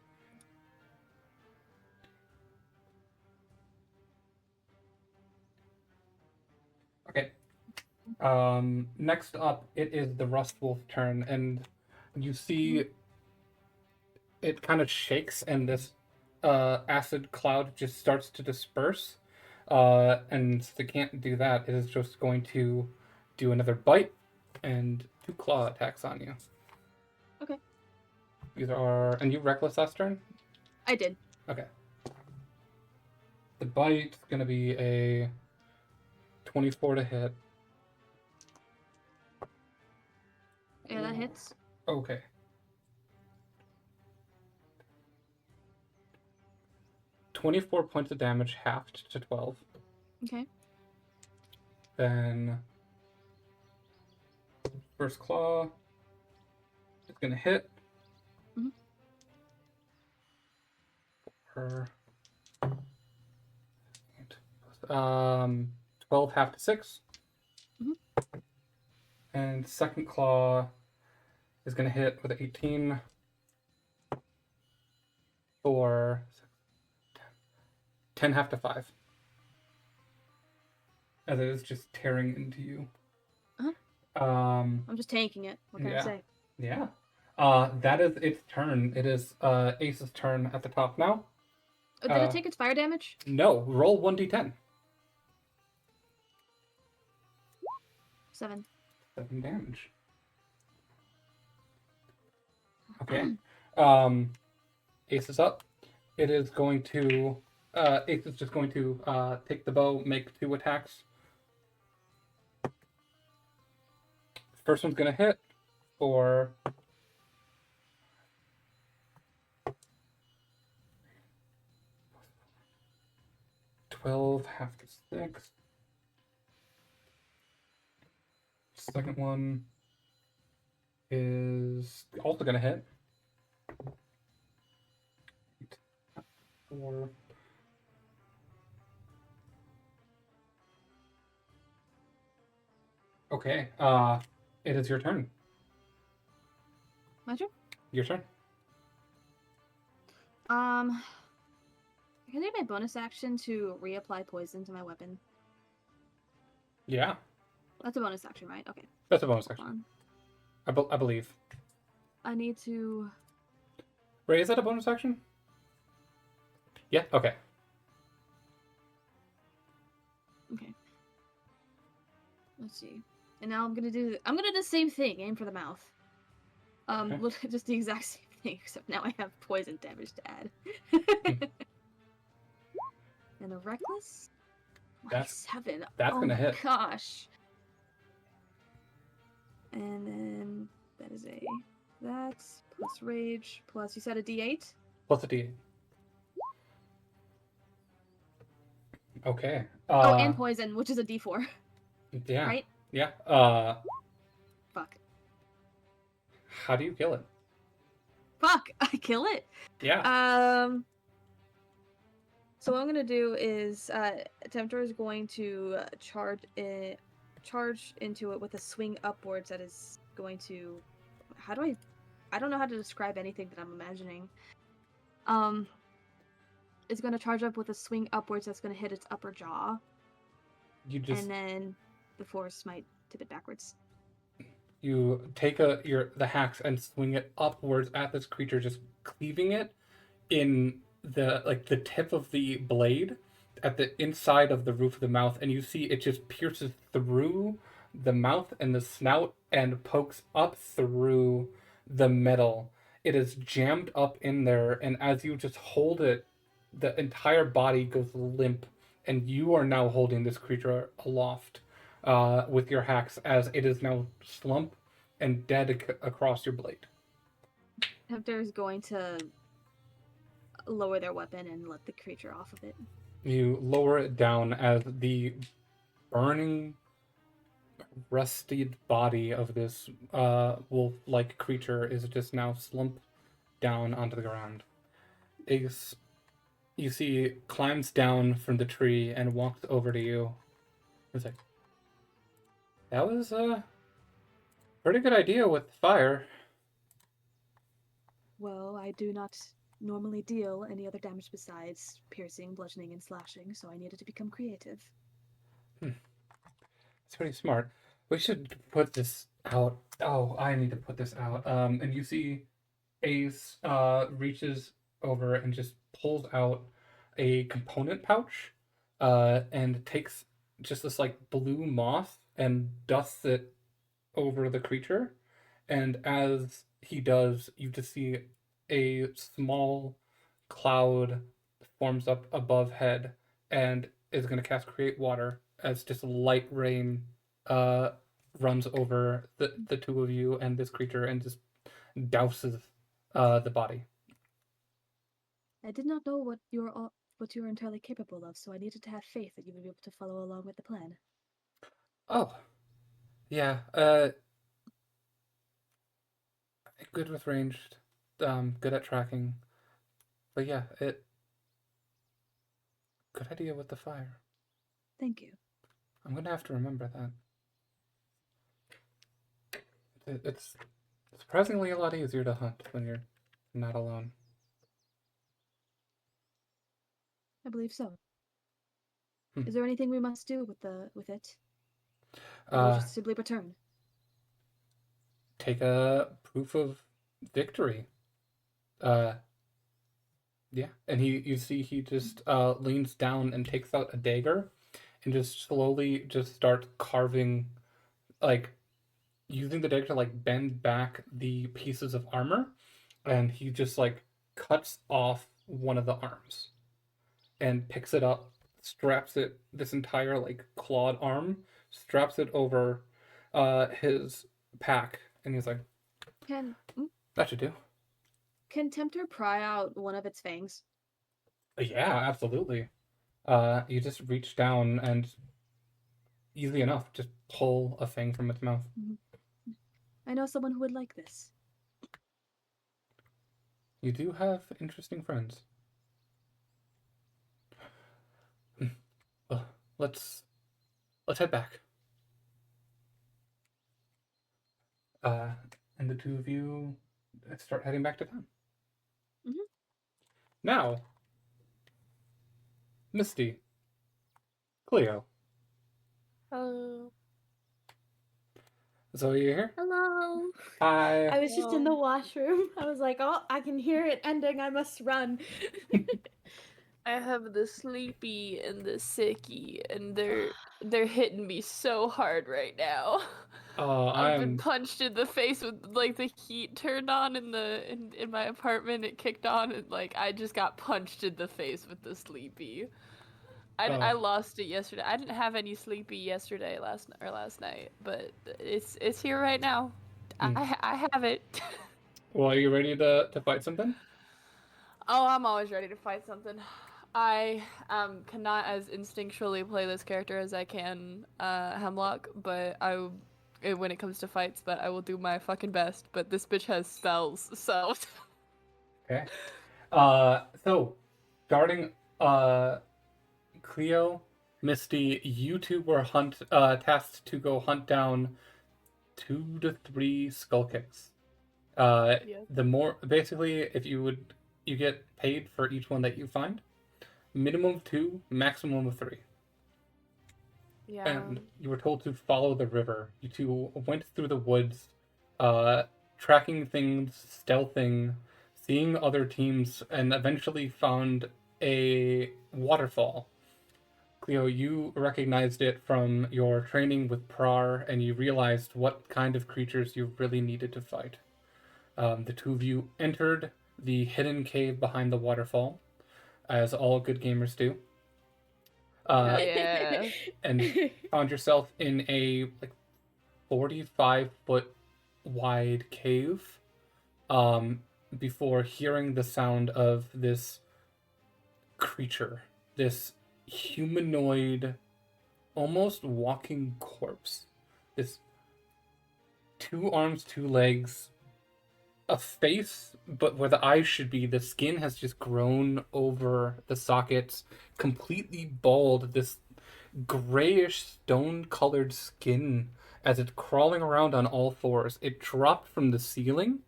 Okay. Next up, it is the Rust Wolf turn, and you see it kind of shakes, and this acid cloud just starts to disperse. And since it can't do that, it is just going to do another bite and 2 claw attacks on you. Okay. These are, and you reckless last turn? I did. Okay. The bite's gonna be a 24 to hit. Yeah, that hits. Okay. $24 points of damage, halved to 12. Okay. Then first claw is gonna hit. Mhm. For 12 half to 6. Mhm. And second claw is gonna hit with 18 for 10 half to 5. As it is just tearing into you. I'm just tanking it. What can I Yeah. say? Yeah. That is its turn. It is Ace's turn at the top now. Oh, did it take its fire damage? No, roll 1d10. 7. 7 damage. Okay. Ace is up. It is going to Ace is just going to take the bow, make 2 attacks. First one's gonna hit for 12 half to 6. Second one is also gonna hit. 4. Okay. It is your turn. My turn? Your turn. Can I take my bonus action to reapply poison to my weapon? Yeah. That's a bonus action, right? Okay. That's a bonus Hold action. on. I believe. I need to. Ray, is that a bonus action? Yeah. Okay. Okay. Let's see. And now I'm gonna do the same thing. Aim for the mouth. Okay. Just the exact same thing, except now I have poison damage to add. And a reckless. That's 7. that's Oh gonna my hit. gosh. And then that is that plus rage plus you said a D8. Plus a d8. Okay. Oh, and poison, which is a D4. Yeah. Right? Yeah. Fuck. How do you kill it? Fuck! I kill it. Yeah. So what I'm gonna do is Tempter is going to charge into it with a swing upwards that is going to. I don't know how to describe anything that I'm imagining. It's gonna charge up with a swing upwards that's gonna hit its upper jaw, and then the force might tip it backwards. You take the hacks and swing it upwards at this creature, just cleaving it in the tip of the blade at the inside of the roof of the mouth, and you see it just pierces through the mouth and the snout and pokes up through the metal. It is jammed up in there, and as you just hold it, the entire body goes limp, and you are now holding this creature aloft with your hacks as it is now slump and dead across your blade. Tempter is going to lower their weapon and let the creature off of it. You lower it down as the burning, rusted body of this wolf-like creature is just now slumped down onto the ground. Ace, you see, climbs down from the tree and walks over to you. He's like, that was a pretty good idea with fire. Well, I do not normally deal any other damage besides piercing, bludgeoning, and slashing, so I needed to become creative. It's pretty smart. We should put this out. Oh, I need to put this out. And you see Ace reaches over and just pulls out a component pouch and takes just this like blue moth and dusts it over the creature. And as he does, you just see a small cloud forms up above head and is going to cast Create Water as just light rain runs over the two of you and this creature and just douses the body. I did not know what you were entirely capable of, so I needed to have faith that you would be able to follow along with the plan. Oh, yeah. Good with ranged. Good at tracking. But yeah, good idea with the fire. Thank you. I'm gonna have to remember that. It's surprisingly a lot easier to hunt when you're not alone. I believe so. Hmm. Is there anything we must do with it? Or will we just simply return? Take a proof of victory. Yeah, and you see he just leans down and takes out a dagger, and just slowly just starts carving, like using the dagger to like bend back the pieces of armor, and he just like cuts off one of the arms and picks it up, straps it, this entire like clawed arm, straps it over his pack, and he's like, Can that should do. Can Tempter pry out one of its fangs? Yeah, absolutely. You just reach down and easily enough just pull a thing from its mouth. I know someone who would like this. You do have interesting friends. Well, let's head back. And the two of you start heading back to town. Mhm. Now, Misty, Cleo, Hello. Zoe, you here? Hello. Hi. I was just in the washroom. I was like, oh, I can hear it ending. I must run. I have the sleepy and the sicky, and they're hitting me so hard right now. I've been I'm punched in the face with like the heat turned on in my apartment. It kicked on and like I just got punched in the face with the sleepy. I Oh. lost it yesterday. I didn't have any sleepy yesterday last night, but it's here right now. Hmm. I have it. Well, are you ready to fight something? Oh, I'm always ready to fight something. I cannot as instinctually play this character as I can Hemlock, but when it comes to fights, but I will do my fucking best. But this bitch has spells, so Okay. So starting Cleo, Misty, you two were tasked to go hunt down 2 to 3 skull kicks. yeah. The more basically, if you get paid for each one that you find. Minimum of 2, maximum of 3. Yeah. And you were told to follow the river. You two went through the woods, tracking things, stealthing, seeing other teams, and eventually found a waterfall. Cleo, you recognized it from your training with Prar, and you realized what kind of creatures you really needed to fight. The two of you entered the hidden cave behind the waterfall, as all good gamers do. Yeah. And found yourself in a like 45-foot wide cave before hearing the sound of this creature, this humanoid, almost walking corpse. This 2 arms, 2 legs, a face, but where the eyes should be, the skin has just grown over the sockets, completely bald. This grayish stone-colored skin as it's crawling around on all fours. It dropped from the ceiling,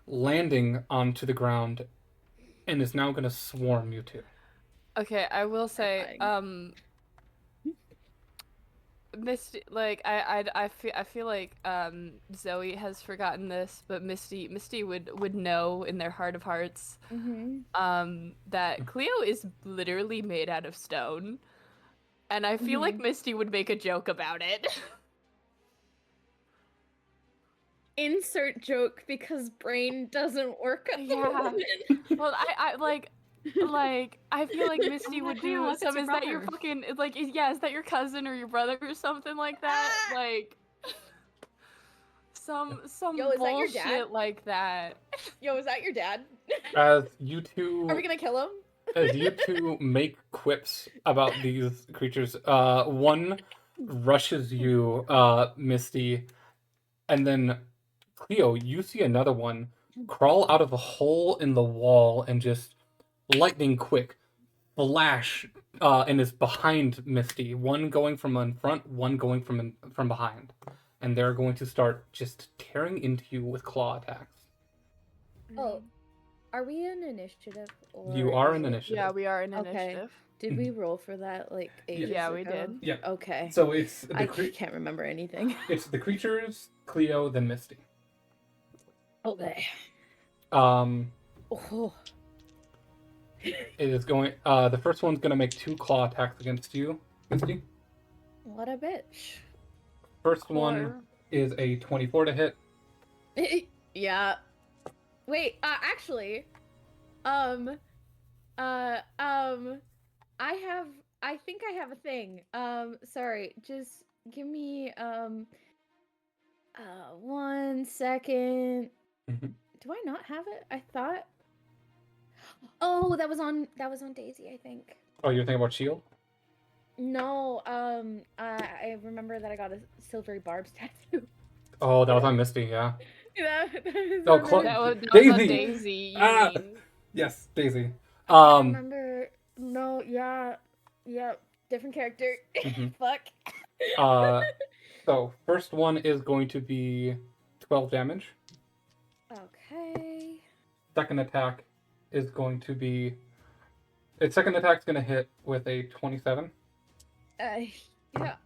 landing onto the ground, and is now going to swarm you two. Okay, I will say, Misty, like I feel like Zoe has forgotten this, but Misty would know in their heart of hearts that Cleo is literally made out of stone, and I feel like Misty would make a joke about it. Insert joke because brain doesn't work at the Yeah. moment. Well, I like Like, I feel like Misty Oh, would Cleo, do look, it's some. your Is that your brother. fucking? It's like, is that your cousin or your brother or something like that? Like, some Yo, is that your bullshit dad? like that. Yo, is that your dad? As you Are we two gonna kill him? as you two make quips about these creatures, one rushes you, Misty, and then Cleo, you see another one crawl out of a hole in the wall and just lightning quick flash, and is behind Misty. One going from in front, one going from behind, and they're going to start just tearing into you with claw attacks. Oh, are we in initiative? Or You are is in it- initiative. Yeah, we are in Okay. initiative. Did we roll for that like ages Yeah, we ago? did. Yeah. Okay. So it's I can't remember anything. it's the creatures, Cleo, then Misty. Okay. Um, Oh. it is going. The first one's gonna make 2 claw attacks against you, Misty. What a bitch. First one is a 24 to hit. Yeah. Wait, actually, I think I have a thing. Sorry, just give me, 1 second. Mhm. Do I not have it? I thought. Oh, that was on Daisy, I think. Oh, you're thinking about shield? No, I remember that I got a silvery barbs tattoo. Oh, that was on Misty. Yeah. That is Oh, on Chloe- That was Daisy! on Daisy. You Ah! mean? Yes, Daisy. I remember. No, yeah, different character. Mhm. Fuck. So first one is going to be 12 damage. Okay. Second attack is going to be. Its second attack's going to hit with a 27 Yeah.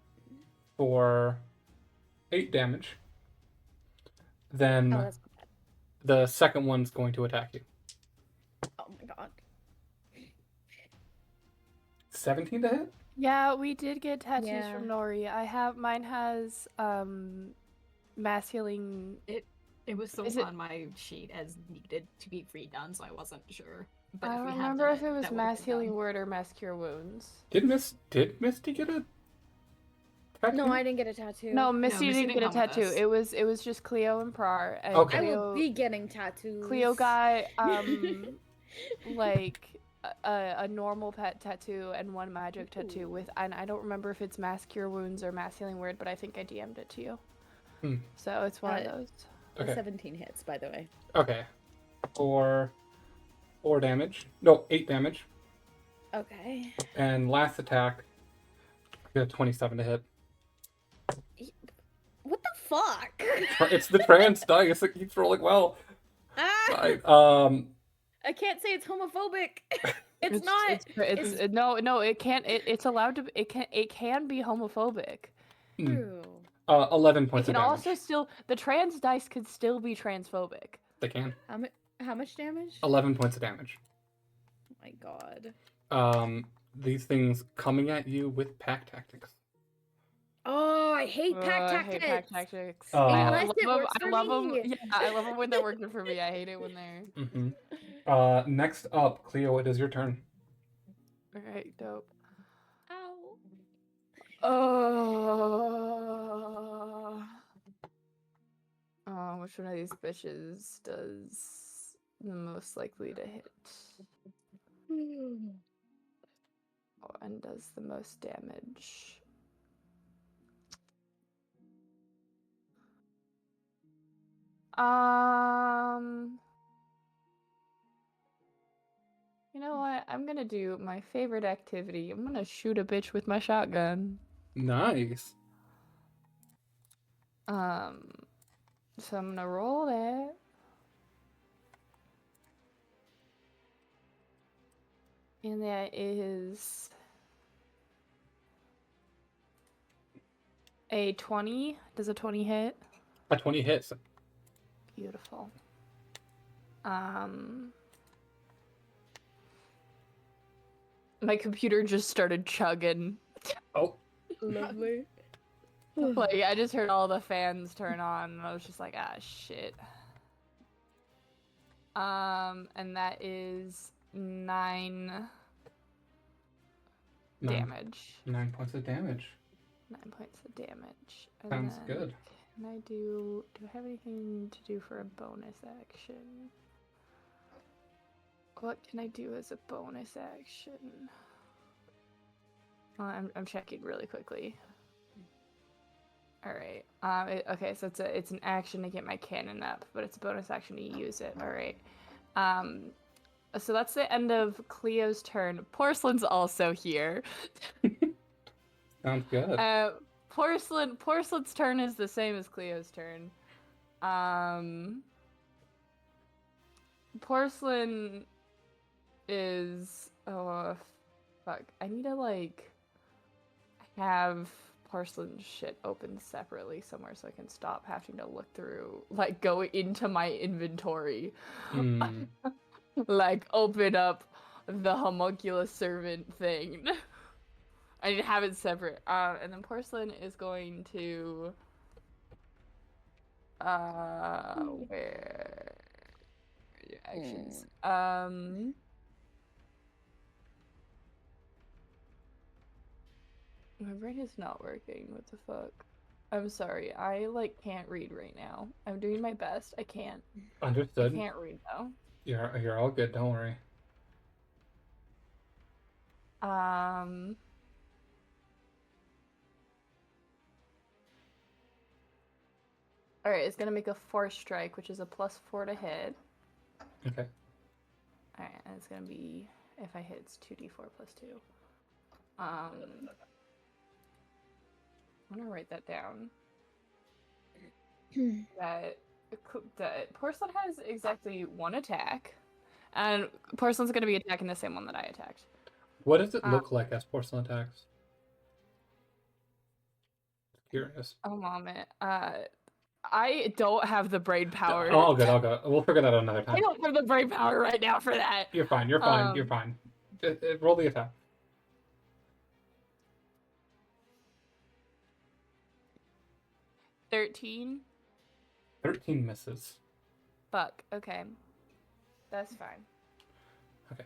for 8 damage. Then Oh, that's not bad. the second one's going to attack you. Oh my god. 17 to hit? Yeah, we did get tattoos Yeah. from Nori. Mine has mass healing. It was still Is it- on my sheet as needed to be redone, so I wasn't sure. But I if don't we had remember done if it was that would've mass been healing done. word or mass cure wounds. Did Misty get a tattoo? No, I didn't get a tattoo. No, Misty Misty didn't get a didn't come with tattoo. us. It was just Cleo and Prar. And Okay. I Cleo, will be getting tattoos. Cleo got like a normal pet tattoo and one magic tattoo with, and I don't remember if it's mass cure wounds or mass healing word, but I think I DM'd it to you. So it's one of those. Okay. 17 hits, by the way. Okay. For 4 damage. No, 8 damage. Okay. And last attack, we got 27 to hit. What the fuck? It's the trans dice that keeps rolling well. Ah! I, I can't say it's homophobic. It's not. It's no. It can't. It's allowed to. It can be homophobic. True. 11 It points of can damage. also still. The trans dice could still be transphobic. They can. How much damage? 11 points of damage. Oh my god. These things coming at you with pack tactics. Oh, I hate pack I tactics. hate pack tactics. Unless love it 'em- works I for love 'em- me. Yeah, I love them when they're working for me. I hate it when they're. Next up, Cleo, it is your turn. Alright, dope. Ow. Which one of these bitches does the most likely to hit? Oh, and does the most damage? You know what? I'm gonna do my favorite activity. I'm gonna shoot a bitch with my shotgun. Nice. So I'm gonna roll that. And that is a 20. Does a 20 hit? A 20 hits. Beautiful. My computer just started chugging. Oh. Lovely. Like, I just heard all the fans turn on, and I was just like, ah, shit. And that is 9 9 damage. 9 points of damage. 9 points of damage. And Sounds then good. Can I do I have anything to do for a bonus action? What can I do as a bonus action? I'm checking really quickly. All right. Okay, so it's an action to get my cannon up, but it's a bonus action to use it. All right. So that's the end of Cleo's turn. Porcelain's also here. Sounds good. Porcelain's turn is the same as Cleo's turn. Porcelain is fuck. I need to have Porcelain shit open separately somewhere so I can stop having to look through go into my inventory. Hmm. Open up the homunculus servant thing. I need to have it separate. And then Porcelain is going to where are your actions? My brain is not working. What the fuck? I'm sorry. I can't read right now. I'm doing my best. I can't. Understood. I can't read though. You're all good. Don't worry. Alright, it's gonna make a 4 strike, which is a +4 to hit. Okay. Alright, and it's gonna be, if I hit, it's 2d4 + 2. I'm gonna write that down. that Porcelain has exactly 1 attack, and Porcelain's gonna be attacking the same one that I attacked. What does it look like as porcelain attacks? Curious. A moment. I don't have the brain power. Oh, all good. We'll figure that out another time. I don't have the brain power right now for that. You're fine. You're fine. Roll the attack. 13. 13 misses. Fuck. Okay. That's fine. Okay.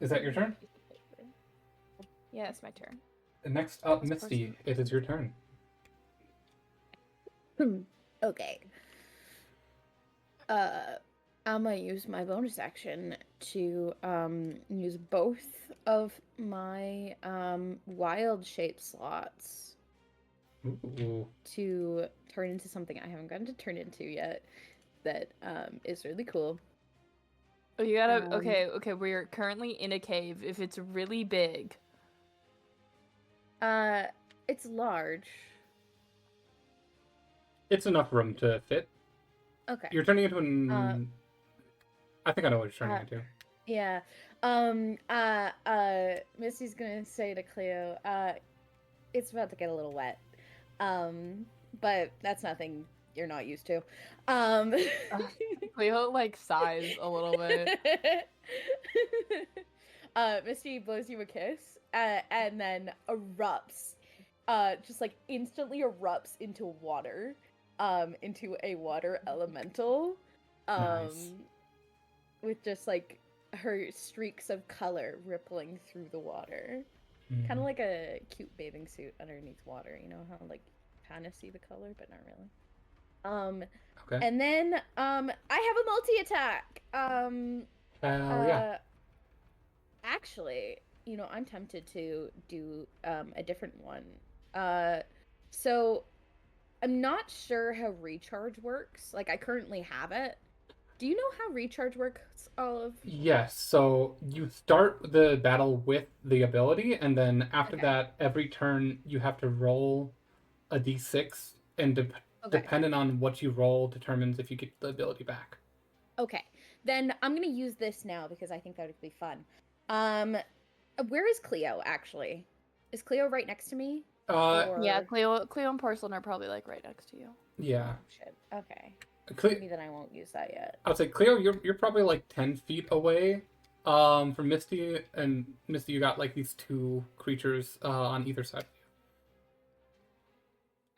Is that your turn? Yeah, it's my turn. Next up, Misty. It is your turn. Okay. I'm gonna use my bonus action to use both of my wild shape slots Ooh. to turn into something I haven't gotten to turn into yet. That is really cool. Oh, you gotta. Okay. We're currently in a cave. If it's really big. It's large. It's enough room to fit. Okay. You're turning into an. I think I know what you're turning into. Yeah. Missy's gonna say to Cleo, it's about to get a little wet. But that's nothing you're not used to. Cleo sighs a little bit. Misty blows you a kiss, and then erupts, just instantly erupts into water, into a water elemental, Nice. with just her streaks of color rippling through the water, kind of like a cute bathing suit underneath water. You know how kind of see the color, but not really. Okay. And then I have a multi-attack. Yeah. Actually, I'm tempted to do a different one. So I'm not sure how recharge works. I currently have it. Do you know how recharge works, Olive? Yes. So you start the battle with the ability, and then after that, every turn you have to roll a d6, and depending on what you roll determines if you get the ability back. Okay. Then I'm gonna use this now because I think that would be fun. Where is Cleo actually? Is Cleo right next to me? Yeah, Cleo and Porcelain are probably right next to you. Yeah. Oh, shit. Okay. Maybe then I won't use that yet. I would say, Cleo, you're probably 10 feet away from Misty, and Misty, you got these 2 creatures on either side of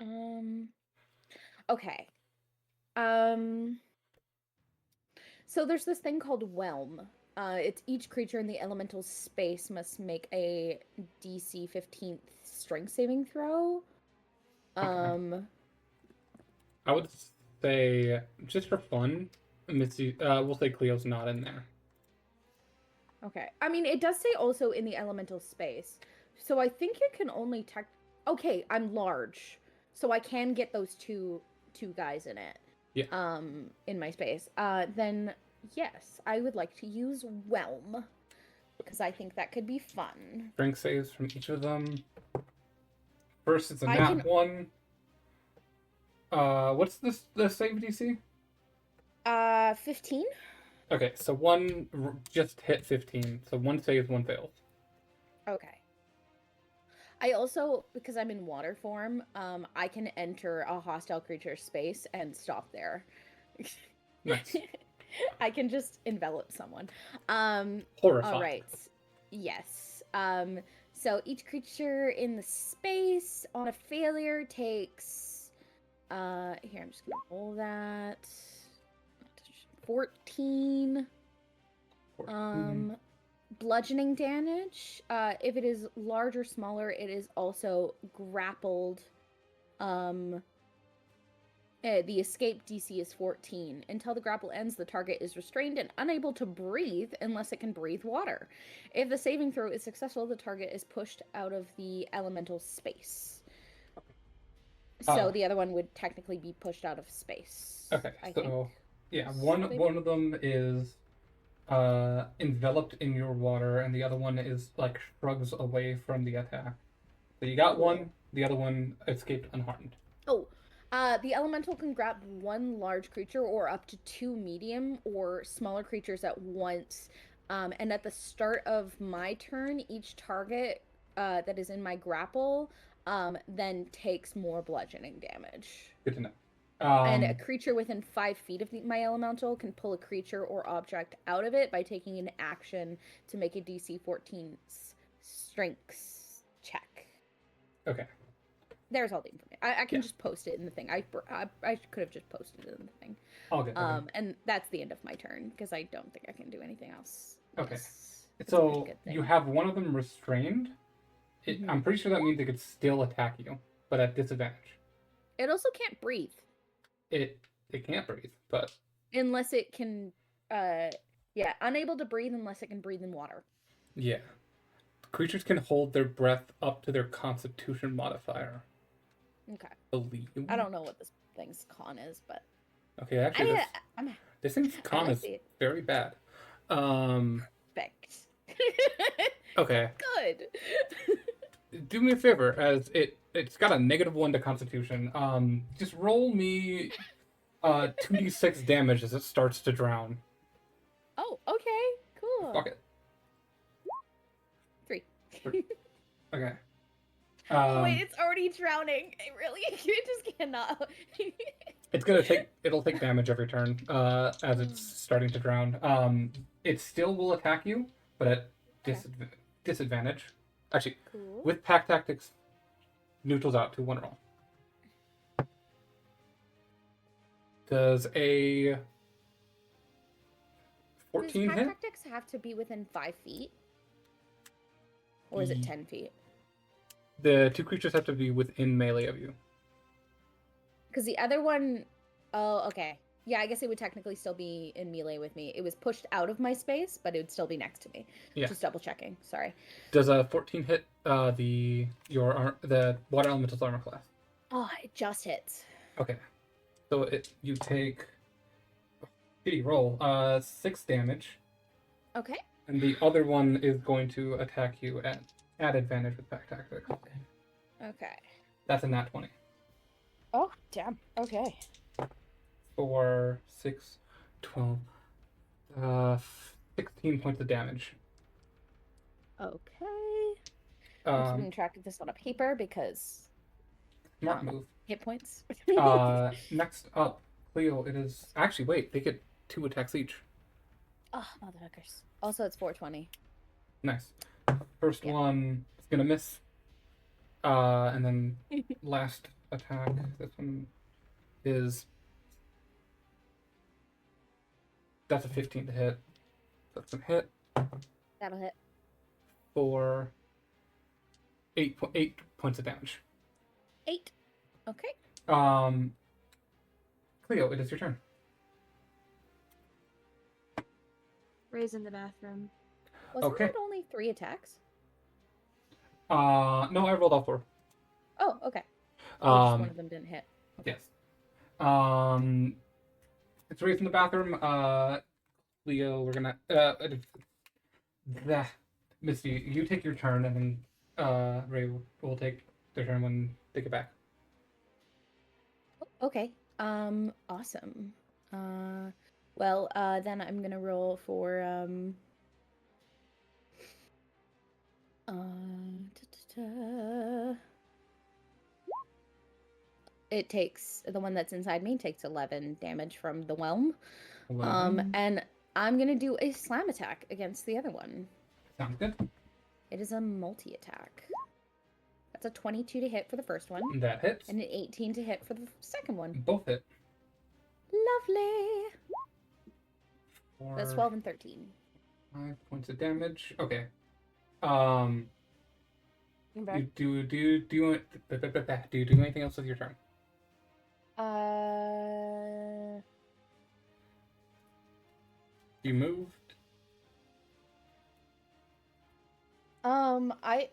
you. Okay. So there's this thing called Whelm. It's each creature in the elemental space must make a DC 15th strength saving throw. I would say, just for fun, Mitzi, we'll say Cleo's not in there. Okay. I mean, it does say also in the elemental space. So I think you can only Okay, I'm large. So I can get those two guys in it. Yeah. In my space. Then yes, I would like to use Whelm. Because I think that could be fun. Strength saves from each of them. First, it's a I nat can- 1. What's the save DC? 15? Okay, so one just hit 15. So one saves, one fails. Okay. I also, because I'm in water form, I can enter a hostile creature's space and stop there. Nice. I can just envelop someone. Horrifying. All right. Yes. So each creature in the space on a failure takes here I'm just gonna roll that. 14 14. bludgeoning damage. If it is large or smaller, it is also grappled. The escape DC is 14. Until the grapple ends, the target is restrained and unable to breathe unless it can breathe water. If the saving throw is successful, the target is pushed out of the elemental space. So the other one would technically be pushed out of space. Okay, I so think. yeah, So one of them is enveloped in your water, and the other one is like shrugs away from the attack. So you got one, the other one escaped unharmed. Oh, the elemental can grab one large creature or up to 2 medium or smaller creatures at once. And at the start of my turn, each target that is in my grapple then takes more bludgeoning damage. Good to know. And a creature within 5 feet of my elemental can pull a creature or object out of it by taking an action to make a DC 14 strength check. Okay. There's all the information. I can Yeah. just post it in the thing. I could have just posted it in the thing. All good. Okay. And that's the end of my turn because I don't think I can do anything else. Okay. It's a pretty So good thing. you have one of them restrained. Mhm. I'm pretty sure that means it could still attack you, but at disadvantage. It also can't breathe It can't breathe, but unless it can. Unable to breathe unless it can breathe in water. yeah. Creatures can hold their breath up to their Constitution modifier. Okay. Believe. I don't know what this thing's con is, but Okay, actually, I'm this thing's con like is it. very bad. Respect. Okay. Good. Do me a favor, as it's got a -1 to Constitution. Just roll me 2d6 damage as it starts to drown. Oh, okay. Cool. Fuck it. 3. Okay. Oh, wait, it's already drowning. It really, you just cannot. It'll take damage every turn, as it's starting to drown. It still will attack you, but at disadvantage. Actually, Cool. with pack tactics, neutrals out to 1 roll. Does a 14 Does hit? pack tactics have to be within 5 feet? Or is it 10 feet? The 2 creatures have to be within melee of you. Because the other one... Oh, okay. Yeah, I guess it would technically still be in melee with me. It was pushed out of my space, but it would still be next to me. Yeah. Just double checking. Sorry. Does a 14 hit the water elemental's armor class? Oh, it just hits. Okay. So you take shitty roll, 6 damage, Okay. and the other one is going to attack you at advantage with pack tactics. Okay. That's a nat 20. Oh, damn. Okay. 4, 6, 12, 16 points of damage. Okay. I'm keeping track of this on a paper because Smart move. hit points. Next up, Cleo, it is... Actually, wait, they get 2 attacks each. Oh, motherfuckers. Also, it's 420. Nice. First one is gonna miss. And then last attack, this one is... That's a 15 to hit. That's gonna hit That'll hit. for 8 points of damage. 8. Okay. Cleo, it is your turn. Ray's in the bathroom. Wasn't Okay. that only 3 attacks? No, I rolled all 4. Oh, okay. Just one Um, of them didn't hit. yes. It's Ray's in the bathroom. Leo, we're gonna Misty, you take your turn, and then Ray will take their turn when they get back. Okay. Awesome. Well, then I'm gonna roll for It takes the one that's inside me takes 11 damage from the whelm. 11. And I'm gonna do a slam attack against the other one. Sounds good. It is a multi-attack. That's a 22 to hit for the first one, That hits. and an 18 to hit for the second one. Both hit. Lovely. That's For 12 and 13. 5 points of damage. Okay. I'm back. You do you do anything else with your turn? You moved. I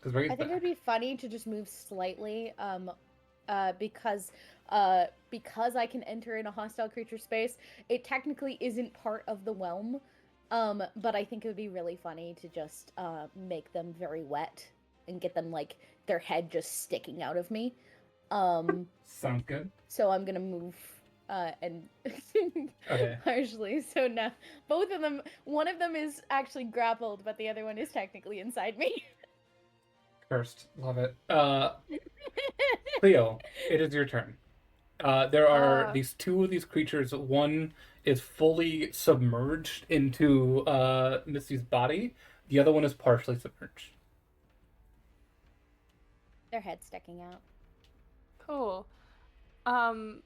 think it would be funny to just move slightly, because I can enter in a hostile creature space. It technically isn't part of the whelm, but I think it would be really funny to just make them very wet and get them like their head just sticking out of me. Sounds good. So I'm gonna move and Okay. partially. So now both of them, one of them is actually grappled, but the other one is technically inside me. Cursed. Love it. Cleo, it is your turn. There are these 2 of these creatures. One is fully submerged into Misty's body. The other one is partially submerged. Their head sticking out. Cool. I've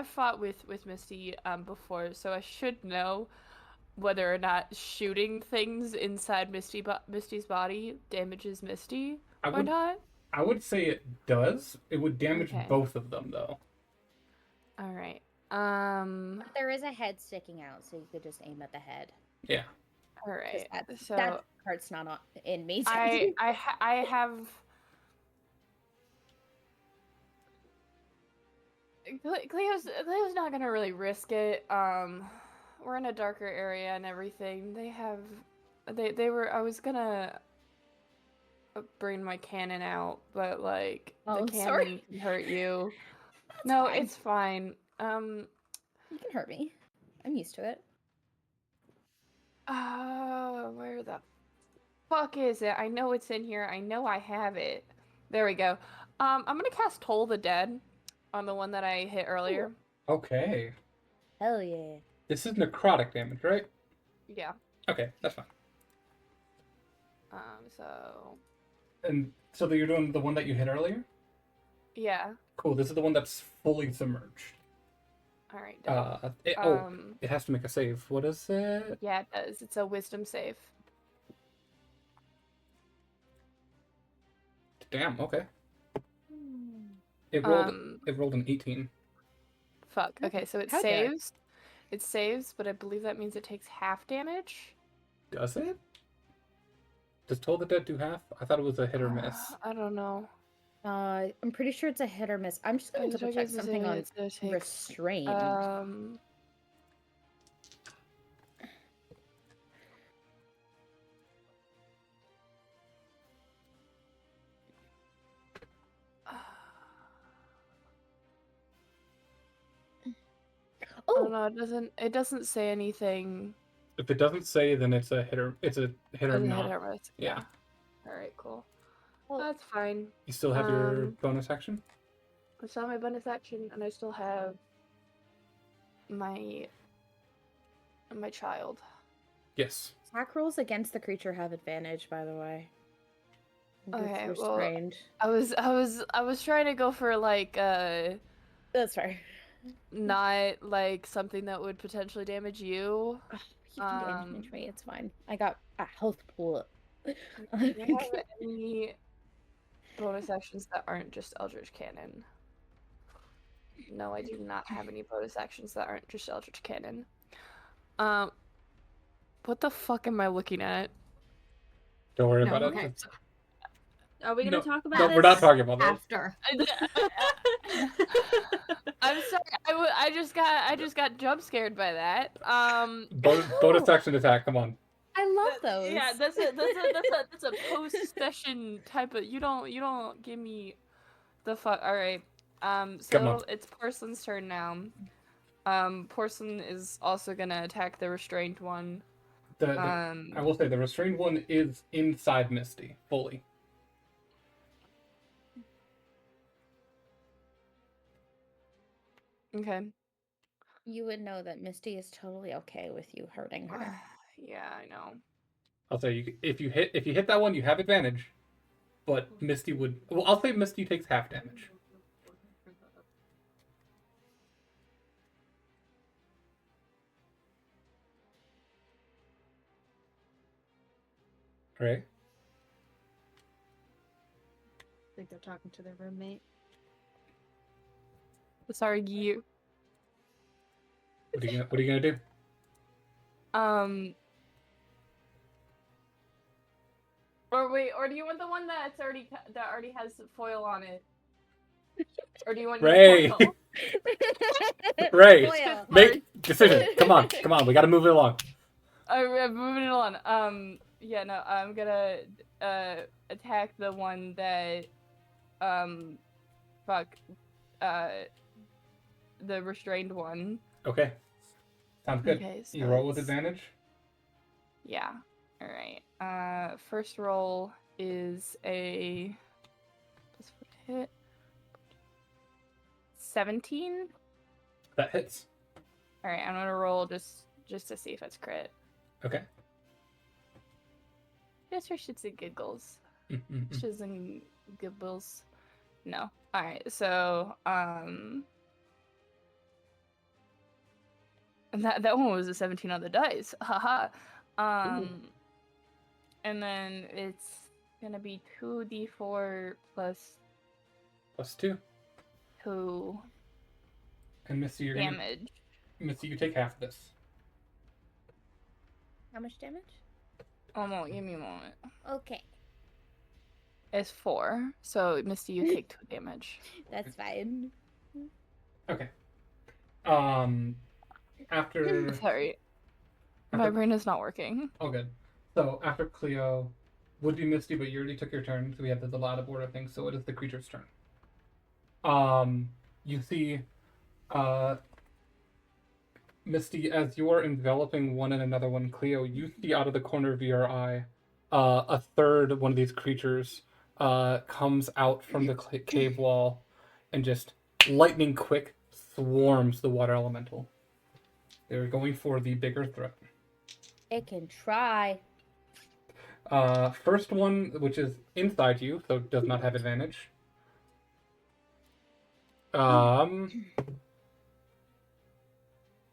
fought with Misty before, so I should know whether or not shooting things inside Misty's body damages Misty or not. I would say it does. It would damage Okay. both of them, though. All right. But there is a head sticking out, so you could just aim at the head. Yeah. All right. So that part's not in me. I have. Cleo's not gonna really risk it. We're in a darker area and everything. They were. I was gonna bring my cannon out, but like the cannon sorry. can hurt you. That's No, fine. it's fine. You can hurt me. I'm used to it. Where the fuck is it? I know it's in here. I know I have it. There we go. I'm gonna cast Toll the Dead on the one that I hit earlier. Okay. Hell yeah. This is necrotic damage, right? Yeah. Okay, that's fine. So And so you're doing the one that you hit earlier? yeah. Cool. This is the one that's fully submerged. All right. Done. It has to make a save. What is it? Yeah, it does. It's a Wisdom save. Damn. Okay. It rolled an 18. Fuck. Okay, so it Okay. saves. It saves, but I believe that means it takes half damage. Does it? Does Toll the Dead do half? I thought it was a hit or miss. I don't know. I'm pretty sure it's a hit or miss. I'm just gonna double check something on restrained. Oh no, it doesn't say anything. If it doesn't say, then it's a hit or not. Hit or miss. Yeah. All right, cool. Well, That's fine. You still have your bonus action? I still have my bonus action, and I still have my child. Yes. attack rolls against the creature have advantage, by the way. Okay, It's well, restrained. I was trying to go for like That's fair. not like something that would potentially damage you. You can damage me. It's fine. I got a health pool. Do you have any bonus actions that aren't just Eldritch Cannon? No, I do not have any bonus actions that aren't just Eldritch Cannon. What the fuck am I looking at? Don't worry No, about okay. it. Are we gonna No, talk about no, this? we're not talking about that. After. I'm sorry. I just got jump scared by that. Bonus action attack. Come on. I love those. Yeah, that's a post session type of. You don't give me the fuck. All right. Come So on. it's Porcelain's turn now. Porcelain is also gonna attack the restrained one. I will say the restrained one is inside Misty fully. Okay. You would know that Misty is totally okay with you hurting her. Yeah, I know. I'll say if you hit that one, you have advantage. But Misty would. Well, I'll say Misty takes half damage. Right? I think they're talking to their roommate. Sorry, you. What are you gonna do? Or wait, or do you want the one that already has foil on it? Or do you want Ray. your portal? Ray, Foil. make decision. Come on. We gotta move it along. I'm moving it on. Yeah, no, I'm gonna attack the one that the restrained one. Okay. Sounds good. Okay, so You roll with it's- advantage. Yeah. All right. First roll is a plus 4 to hit. 17. That hits. All right, I'm gonna roll just to see if it's crit. Okay. Just for shits and giggles. Mm-mm-mm. Shits and giggles. No. All right. So and that one was a 17 on the dice. Haha. And then it's gonna be 2d4 plus +2. 2 And Misty, you're gonna. damage. Misty, you take half of this. How much damage? Oh, no, give me a moment. Okay. It's 4. So Misty, you take 2 damage. That's fine. Okay. After. Sorry, my brain is not working. Oh, good. So after Cleo, would be Misty, but you already took your turn, so we have the out of order thing. So it is the creature's turn. You see, Misty, as you're enveloping one and another one, Cleo, you see out of the corner of your eye, a third one of these creatures comes out from the cave wall, and just lightning quick swarms the water elemental. They're going for the bigger threat. It can try. First one, which is inside you, so does not have advantage.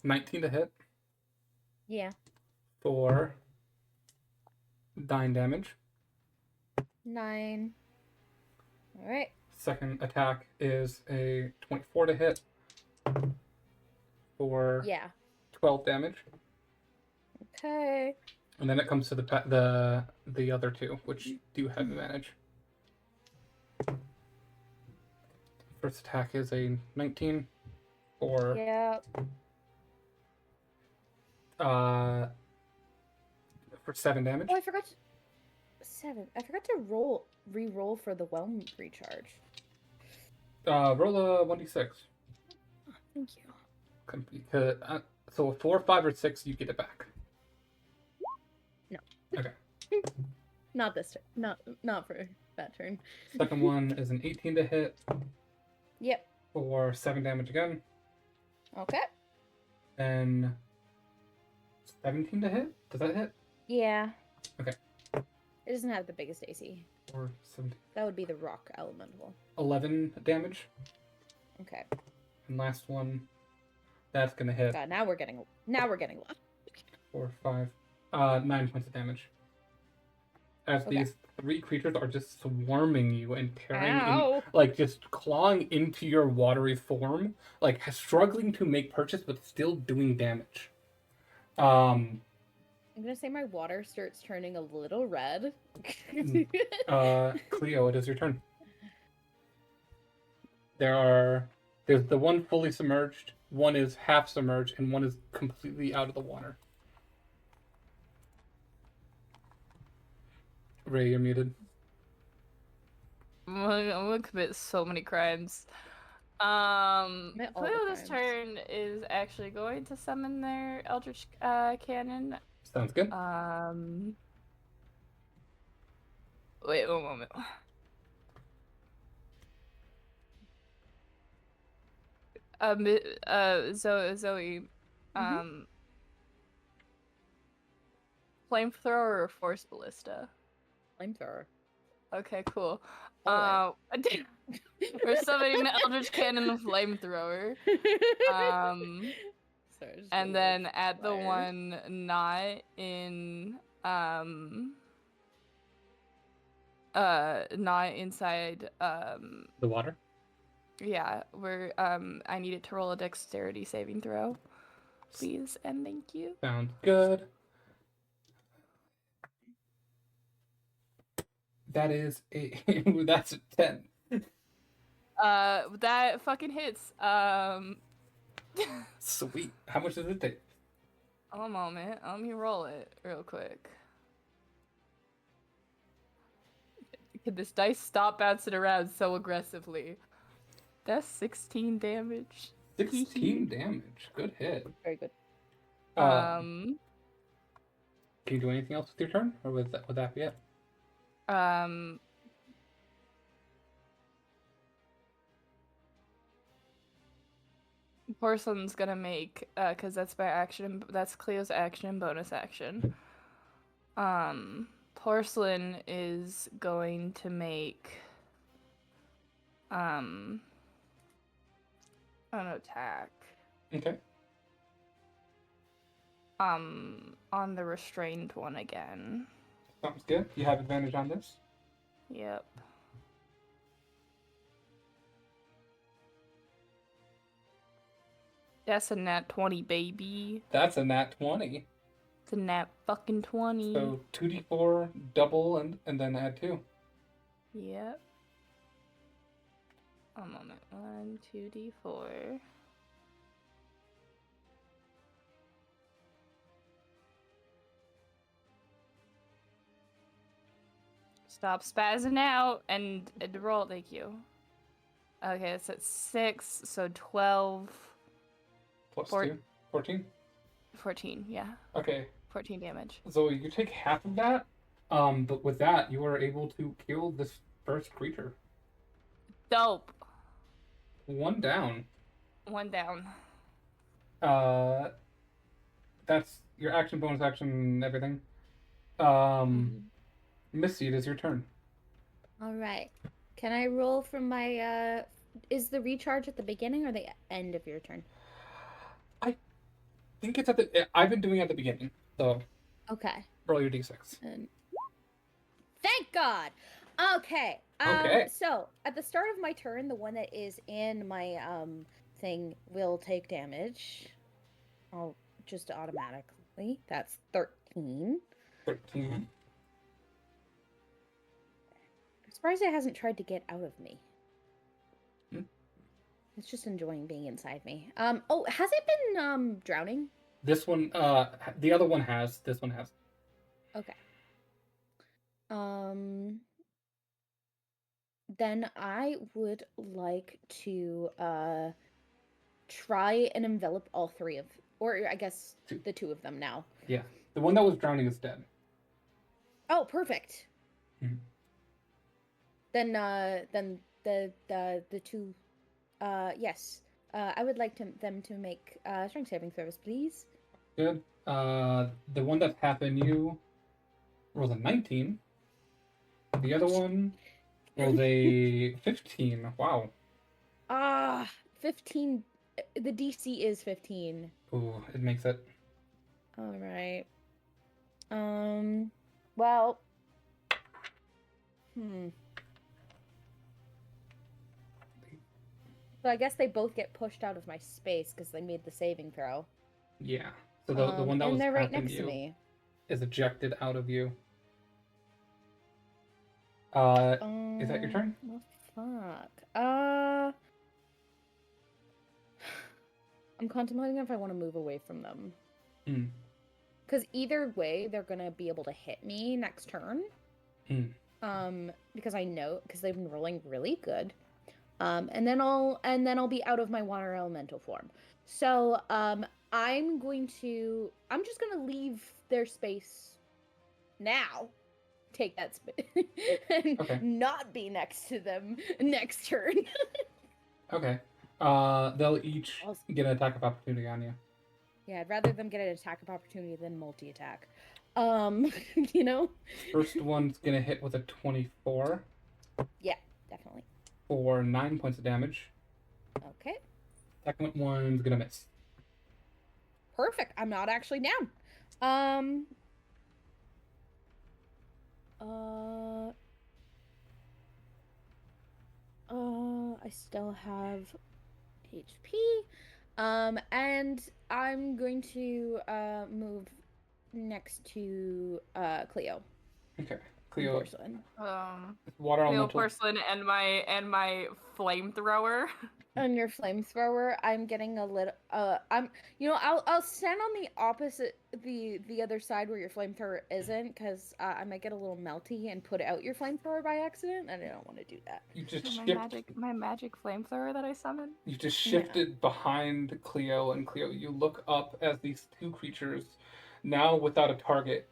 19 to hit Yeah. for 9 damage. 9. Alright. Second attack is a 24 to hit for Yeah. 12 damage. Okay. And then it comes to the other two, which do have advantage. First attack is a 19 for Yeah. for 7 damage. Oh, I forgot to... 7. I forgot to re-roll for the whelm recharge. Roll a 1d6. Oh, thank you. So a 4, 5, or 6, you get it back. No. Okay. Not this turn. Not for that turn. Second one is an 18 to hit Yep. for 7 damage again. Okay. And 17 to hit? Does that hit? Yeah. Okay. It doesn't have the biggest AC. 4, 7, That would be the rock elemental. 11 damage. Okay. And last one, that's gonna hit. God, now we're getting low. 4, 5, 9 points of damage. As Okay. these 3 creatures are just swarming you and tearing, Ow. like just clawing into your watery form, like struggling to make purchase but still doing damage. I'm gonna say my water starts turning a little red. Cleo, it is your turn. There's the one fully submerged, one is half submerged, and one is completely out of the water. Ray, you're muted. I'm gonna commit so many crimes. Commit all the Cleo this crimes. turn is actually going to summon their Eldritch Cannon. Sounds good. Wait one moment. Zoe, flamethrower or force ballista? Flamethrower. Okay, cool. Oh, We're summoning the Eldritch Cannon and flamethrower. Sorry, just And a then little at the fire. one not inside The water. yeah, we're I need it to roll a dexterity saving throw. Please and thank you. Sounds good. That is a that's a 10. That fucking hits. Sweet. How much does it take? A moment. Let me roll it real quick. Can this dice stop bouncing around so aggressively? That's 16 damage. 16 damage. Good hit. Very good. Can you do anything else with your turn, or would that be it? Porcelain's gonna make, cause that's my action, that's Cleo's action and bonus action. Porcelain is going to make, an attack. Okay. On the restrained one again. Sounds good. You have advantage on this. Yep. That's a nat 20, baby. That's a nat 20. It's a nat fucking 20. So 2d4 double and then add 2. Yep. A moment. 1, 2d4. Stop spazzing out and roll. Thank you. Okay, it's at 6, so 12. Plus Four- 2. 14. 14, yeah. Okay. 14 damage. Zoe, you take half of that. But with that, you are able to kill this first creature. Dope. 1 down. 1 down. That's your action, bonus action, everything. Missy, it is your turn. All right. Can I roll from my is the recharge at the beginning or the end of your turn? I think it's at the. I've been doing it at the beginning, so Okay. roll your d6. Thank God. Okay. Okay. So at the start of my turn, the one that is in my thing will take damage. I'll just automatically. That's 13. 13. I'm surprised it hasn't tried to get out of me. Hmm. It's just enjoying being inside me. Oh, has it been drowning? This one, the other one has. This one has. Okay. Then I would like to try and envelop all 3 of, or I guess 2. the 2 of them now. Yeah, the one that was drowning is dead. Oh, perfect. Mhm. Then the 2, yes. I would like them to make strength saving throws, please. Good. The one that's half in you rolls a 19. The other one rolled a 15. Wow. 15. The DC is 15. Ooh, it makes it. All right. Well. So I guess they both get pushed out of my space because they made the saving throw. Yeah. So the one that and was they're right attacking next you to me. is ejected out of you. Is that your turn? Well, fuck. I'm contemplating if I want to move away from them. Because either way, they're gonna be able to hit me next turn. Because I know, because they've been rolling really good. And then I'll be out of my water elemental form. So, I'm just gonna leave their space now. Take that space and not be next to them next turn. Okay. They'll each get an attack of opportunity on you. Yeah, I'd rather them get an attack of opportunity than multi-attack. You know? First one's gonna hit with a 24. Yeah, definitely. For 9 points of damage. Okay. Second one's gonna miss. Perfect. I'm not actually down. I still have HP. And I'm going to move next to Cleo. Okay. Cleo. Porcelain. Water Cleo, elemental. porcelain, and my flamethrower. On your flamethrower, I'm getting a little. I'll stand on the opposite, the other side where your flamethrower isn't, because I might get a little melty and put out your flamethrower by accident, and I don't want to do that. You just my magic flamethrower that I summoned. You just shifted behind Cleo, and Cleo, you look up as these two creatures, now without a target,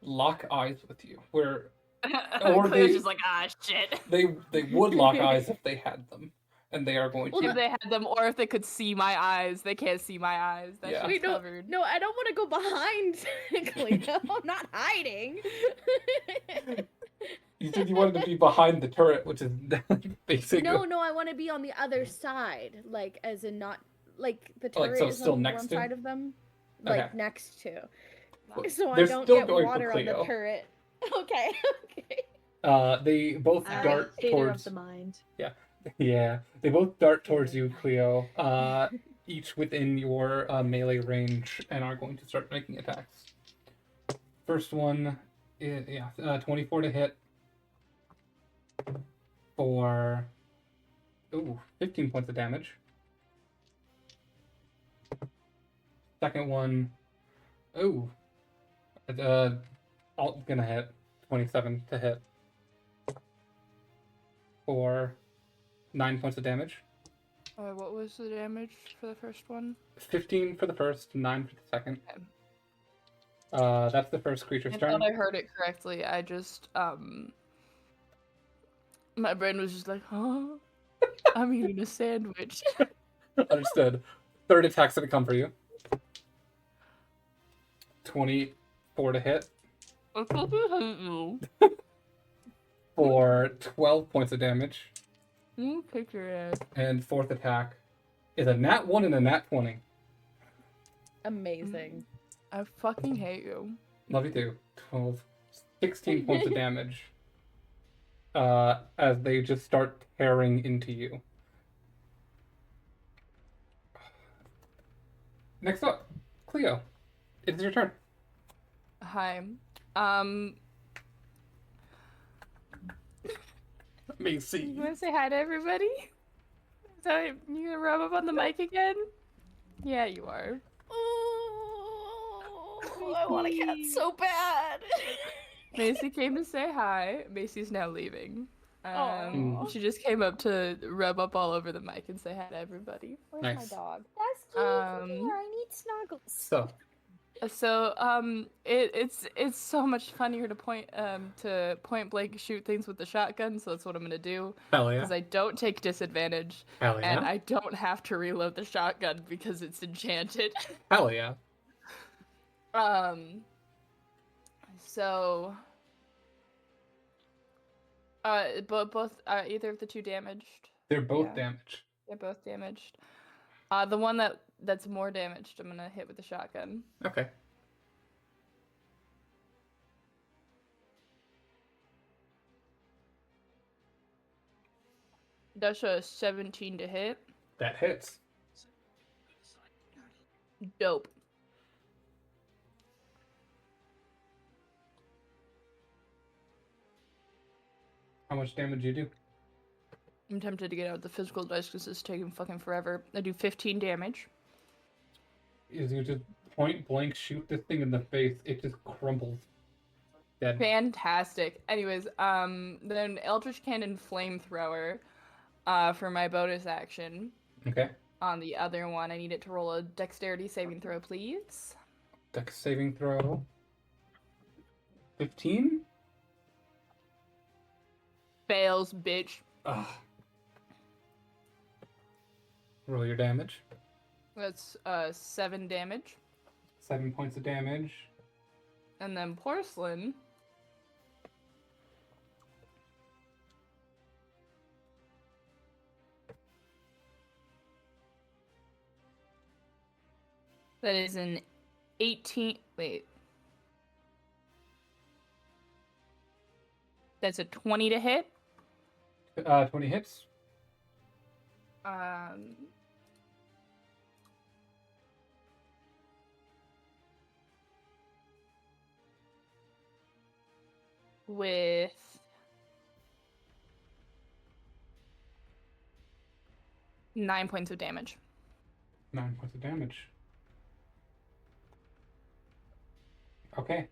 lock eyes with you. Or Cleo's just like, shit. They would lock eyes if they had them. And they are going to. If they had them, or if they could see my eyes. They can't see my eyes. That shit's covered. No, I don't want to go behind Cleo. I'm not hiding. You said you wanted to be behind the turret, which is basically. No, I want to be on the other side, like as in not like the turret is still on next one to? side of them, Okay. like next to, Well, so I they're don't still get going for water on the Cleo. turret. Okay. They both dart Theater towards. of the mind. Yeah, they both dart towards you, Cleo. Each within your melee range, and are going to start making attacks. First one, 24 to hit for 15 points of damage. Second one, alt gonna hit 27 to hit for 9 points of damage. What was the damage for the first one? 15 for the first, 9 for the second. Okay. That's the first creature's I turn. thought I heard it correctly. I just, my brain was just like, huh? I'm eating a sandwich. Understood. Third attack's gonna come for you. 24 to hit I fucking hate you. for 12 points of damage. You kick your ass. And fourth attack is a nat 1 and a nat 20. Amazing. I fucking hate you. Love you too. 16 points of damage. As they just start tearing into you. Next up, Cleo. It's your turn. Hi. Macy. You wanna say hi to everybody? So you gonna rub up on the mic again? Yeah, you are. Oh, I want a cat so bad. Macy came to say hi. Macy's now leaving. She just came up to rub up all over the mic and say hi to everybody. Where's Nice. my dog? That's cute. Come here, I need snuggles. So, it's so much funnier to point blank shoot things with the shotgun, so that's what I'm gonna do. hell yeah. Because I don't take disadvantage, Hell yeah. and I don't have to reload the shotgun because it's enchanted. Hell yeah. So Both either of the two damaged. They're both Yeah. damaged. They're both damaged. The one that's more damaged, I'm gonna hit with the shotgun. Okay. That's a 17 to hit. That hits. Dope. How much damage do you do? I'm tempted to get out the physical dice because it's taking fucking forever. I do 15 damage. Is you just point blank shoot this thing in the face, it just crumbles. Dead. Fantastic. Anyways, then Eldritch Cannon Flamethrower, for my bonus action. Okay. On the other one, I need it to roll a dexterity saving throw, please. Dex saving throw. 15? Fails, bitch. Ugh. Roll your damage. That's 7 damage. 7 points of damage. And then Porcelain. That is an 18. Wait. That's a 20 to hit. 20 hits. With 9 points of damage. 9 points of damage. Okay.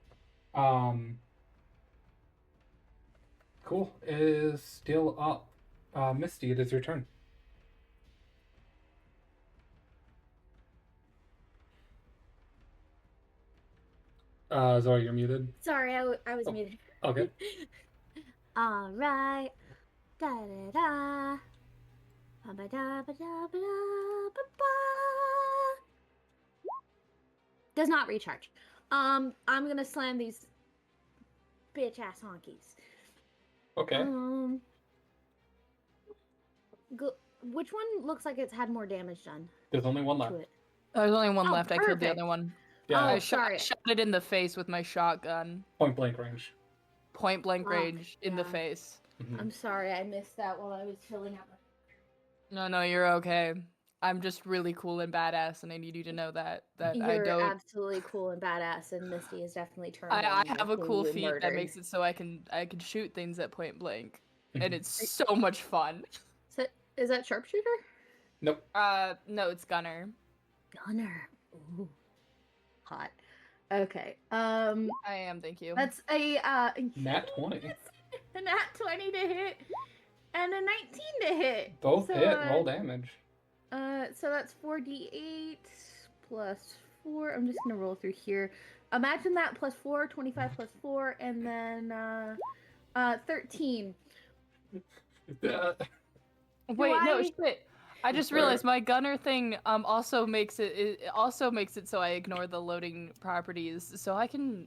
Cool. It is still up. Misty, it is your turn. Zoe, you're muted. Sorry, I was Oh. muted. Okay. All right. Da da da. Ba ba da ba da ba da ba ba. Does not recharge. I'm gonna slam these bitch ass honkies. Okay. Which one looks like it's had more damage done There's only one to left. it? There's only one Oh, left. I killed the perfect. other one. Yeah. Oh, I sorry. shot it in the face with my shotgun. Point blank range. Point blank Oh, range in the yeah. face. Mhm. I'm sorry, I missed that while I was filling up. No, you're okay. I'm just really cool and badass, and I need you to know that I You're don't. absolutely cool and badass, and Misty is definitely turned I on have a who cool you feat that murdered. makes it so I can shoot things at point blank, and Mhm. it's so much fun. Is that sharpshooter? Nope. No, it's gunner. Gunner. Ooh. Hot. Okay. I am, thank you. That's a Nat 20. a nat 20 to hit and a 19 to hit. Both So, hit. Roll damage. So that's 4d8 plus 4. I'm just gonna roll through here. Imagine that plus 4, 25 plus 4, and then 13. Wait, no I- shit. I just Where? realized my gunner thing also makes it so I ignore the loading properties, so I can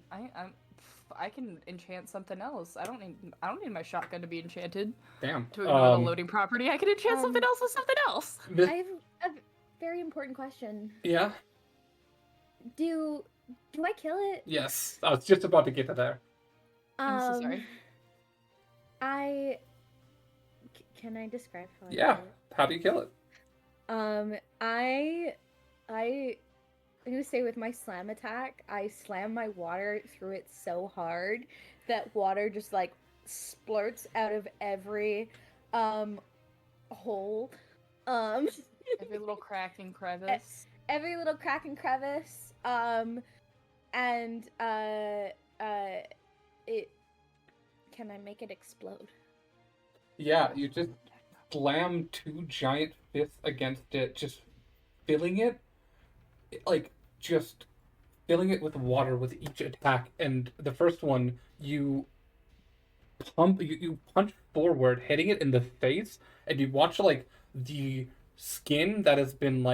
enchant something else. I don't need my shotgun to be enchanted Damn. to ignore the loading property. I can enchant something else with something else. I have a very important question. Yeah. Do I kill it? Yes. I was just about to get to there. I'm so sorry. Can I describe how I Yeah. kill it? How do you kill it? I'm gonna say with my slam attack, I slam my water through it so hard that water just like splurts out of every hole. Every little crack and crevice. Every little crack and crevice. And it can I make it explode? Yeah, you just slam 2 giant fists against it, just filling it, just filling it with water with each attack. And the first one, you punch forward, hitting it in the face, and you watch the skin that has been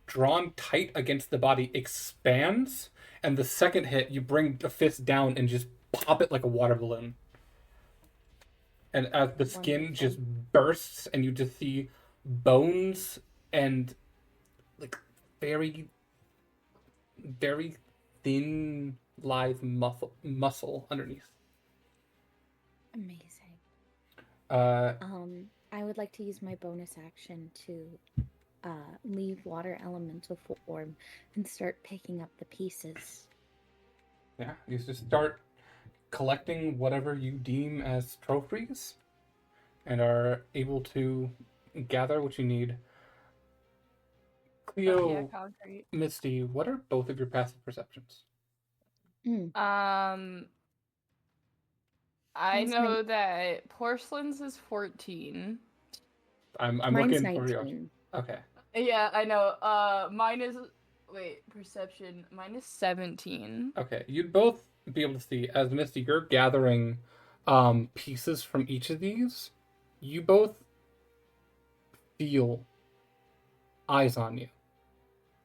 drawn tight against the body expands. And the second hit, you bring the fist down and just pop it like a water balloon. and as the skin Wonderful. just bursts, and you just see bones and like very, very thin, lithe muscle underneath. Amazing. Uh, I would like to use my bonus action to leave water elemental form and start picking up the pieces. yeah, you just start collecting whatever you deem as trophies, and are able to gather what you need. Cleo, Yeah, concrete. Misty, what are both of your passive perceptions? I Mine's know that porcelain's is 14. I'm Mine's looking for you. 19. Okay. Yeah, I know. Mine is perception. Mine is 17. Okay. You'd both be able to see, as Misty, you're gathering pieces from each of these. You both feel eyes on you.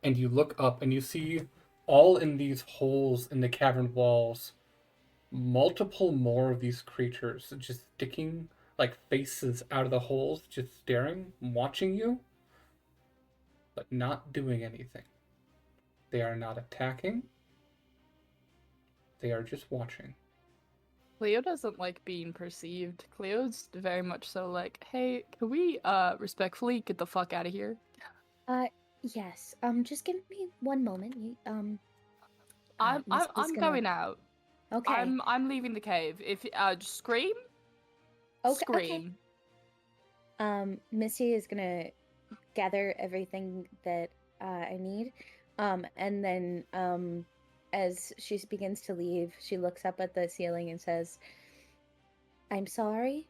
And you look up and you see all in these holes in the cavern walls multiple more of these creatures just sticking like faces out of the holes, just staring, watching you, but not doing anything. They are not attacking. They are just watching. Cleo doesn't like being perceived. Cleo's very much so like, hey, can we respectfully get the fuck out of here? Yes. Just give me one moment. I'm Misty's gonna- going out. Okay. I'm leaving the cave. If just scream, Okay. scream. Misty is gonna gather everything that I need, and then as she begins to leave, she looks up at the ceiling and says, "I'm sorry,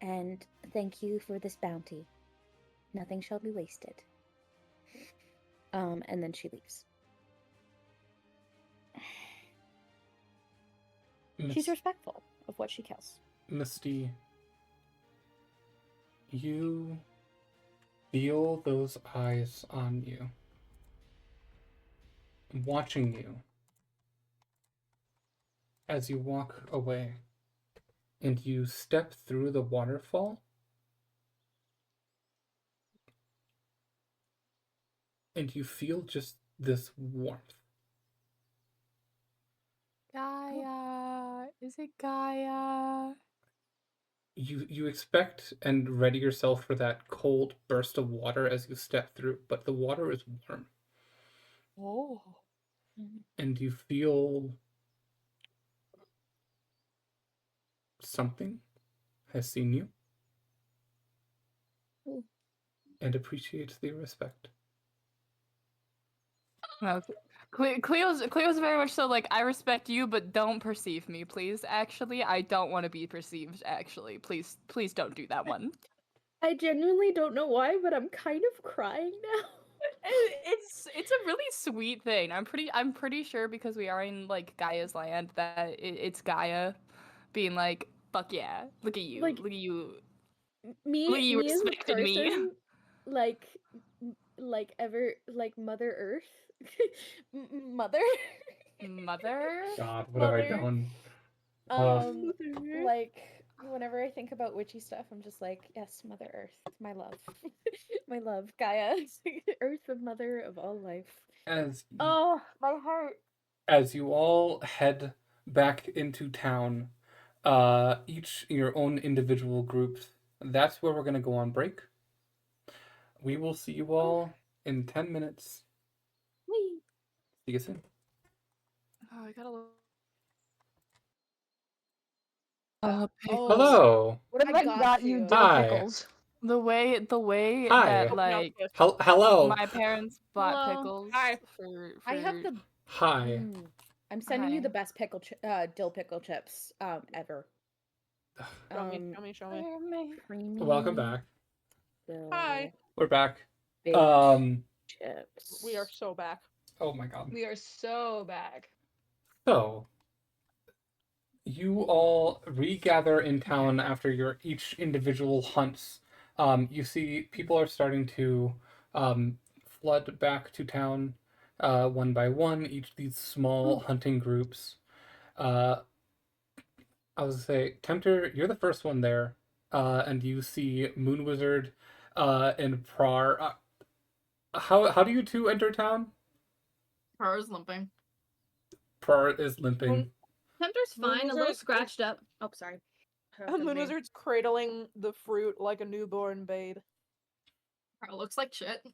and thank you for this bounty. Nothing shall be wasted." And then she leaves. She's respectful of what she kills. Misty, you feel those eyes on you, watching you as you walk away, and you step through the waterfall, and you feel just this warmth. Gaia, is it Gaia? You expect and ready yourself for that cold burst of water as you step through, but the water is warm. Oh. And you feel something has seen you Ooh. and appreciates the respect. No, Cleo's very much so like, I respect you, but don't perceive me, please. Actually, I don't want to be perceived. Actually, please don't do that one. I genuinely don't know why, but I'm kind of crying now. It's a really sweet thing. I'm pretty sure, because we are in like Gaia's land, that it's Gaia being like, fuck yeah, look at you, Like, look at you, Me, look at you me as a respecting me. person, like ever, like Mother Earth, Mother, Mother. God, what have I Mother. done? Like whenever I think about witchy stuff, I'm just like, yes, Mother Earth, my love, my love, Gaia, Earth of Mother of all life. Oh, my heart. As you all head back into town, each in your own individual groups, that's where we're going to go on break. We will see you all in 10 minutes. Whee. See you soon. Oh, I gotta look. Oh, Hello. What have I got you, dill Hi. pickles? The way Hi. that Open up like this. Hello. my parents bought Hello. pickles Hi. for I have the. Hi. I'm sending you the Hi. best dill pickle chips ever. Show me. Creamy Welcome back. dill Hi. We're back. baked chips. We are so back. Oh my god. We are so back. So, you all regather in town after your each individual hunts. You see people are starting to flood back to town one by one, each of these small hunting groups. I was gonna say, Tempter, you're the first one there. and you see Moon Wizard, and Prar. How do you two enter town? Hers limping. Prar is limping. Tempter's Moon fine, a little Wizard- scratched up. Oh, sorry. Moon Wizard's cradling the fruit like a newborn babe. Her looks like shit.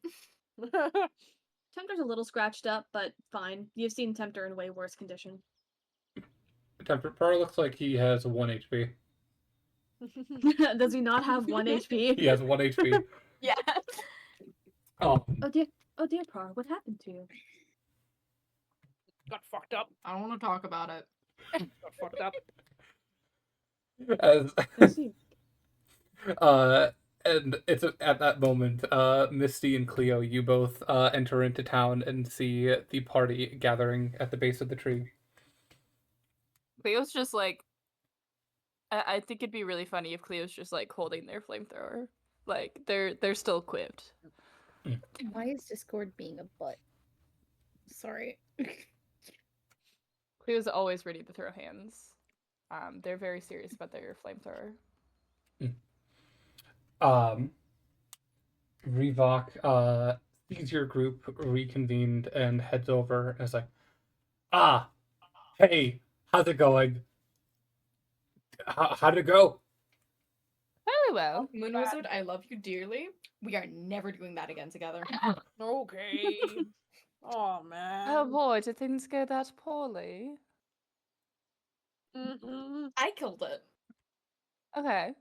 Tempter's a little scratched up, but fine. You've seen Tempter in way worse condition. Prar looks like he has 1 HP. Does he not have 1 HP? He has 1 HP. Yeah. Um, Oh dear, Prar, what happened to you? Got fucked up. I don't want to talk about it. Got fucked up. as I see. and it's at that moment, Misty and Cleo, you both enter into town and see the party gathering at the base of the tree. Cleo's just like, I think it'd be really funny if Cleo's just like holding their flamethrower. Like they're still equipped. Why is Discord being a butt? Sorry. Cleo's always ready to throw hands. They're very serious about their flamethrower. Revok sees your group reconvened and heads over and is like, hey, how's it going? How'd it go? Very well. Moon Wizard, I love you dearly. We are never doing that again together. Okay. Oh man. Oh boy, did things go that poorly? I killed it. Okay.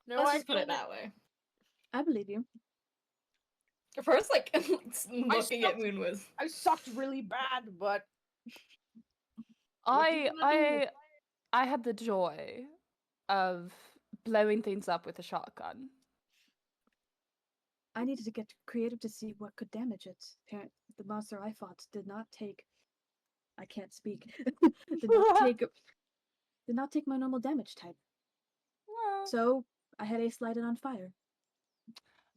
No, Let's I just put it killed that way. I believe you. First, like, looking at stopped- Moon was. I sucked really bad, but I had the joy of blowing things up with a shotgun. I needed to get creative to see what could damage it. The monster I fought did not take. I can't speak. did not take my normal damage type. So I had Ace light it on fire.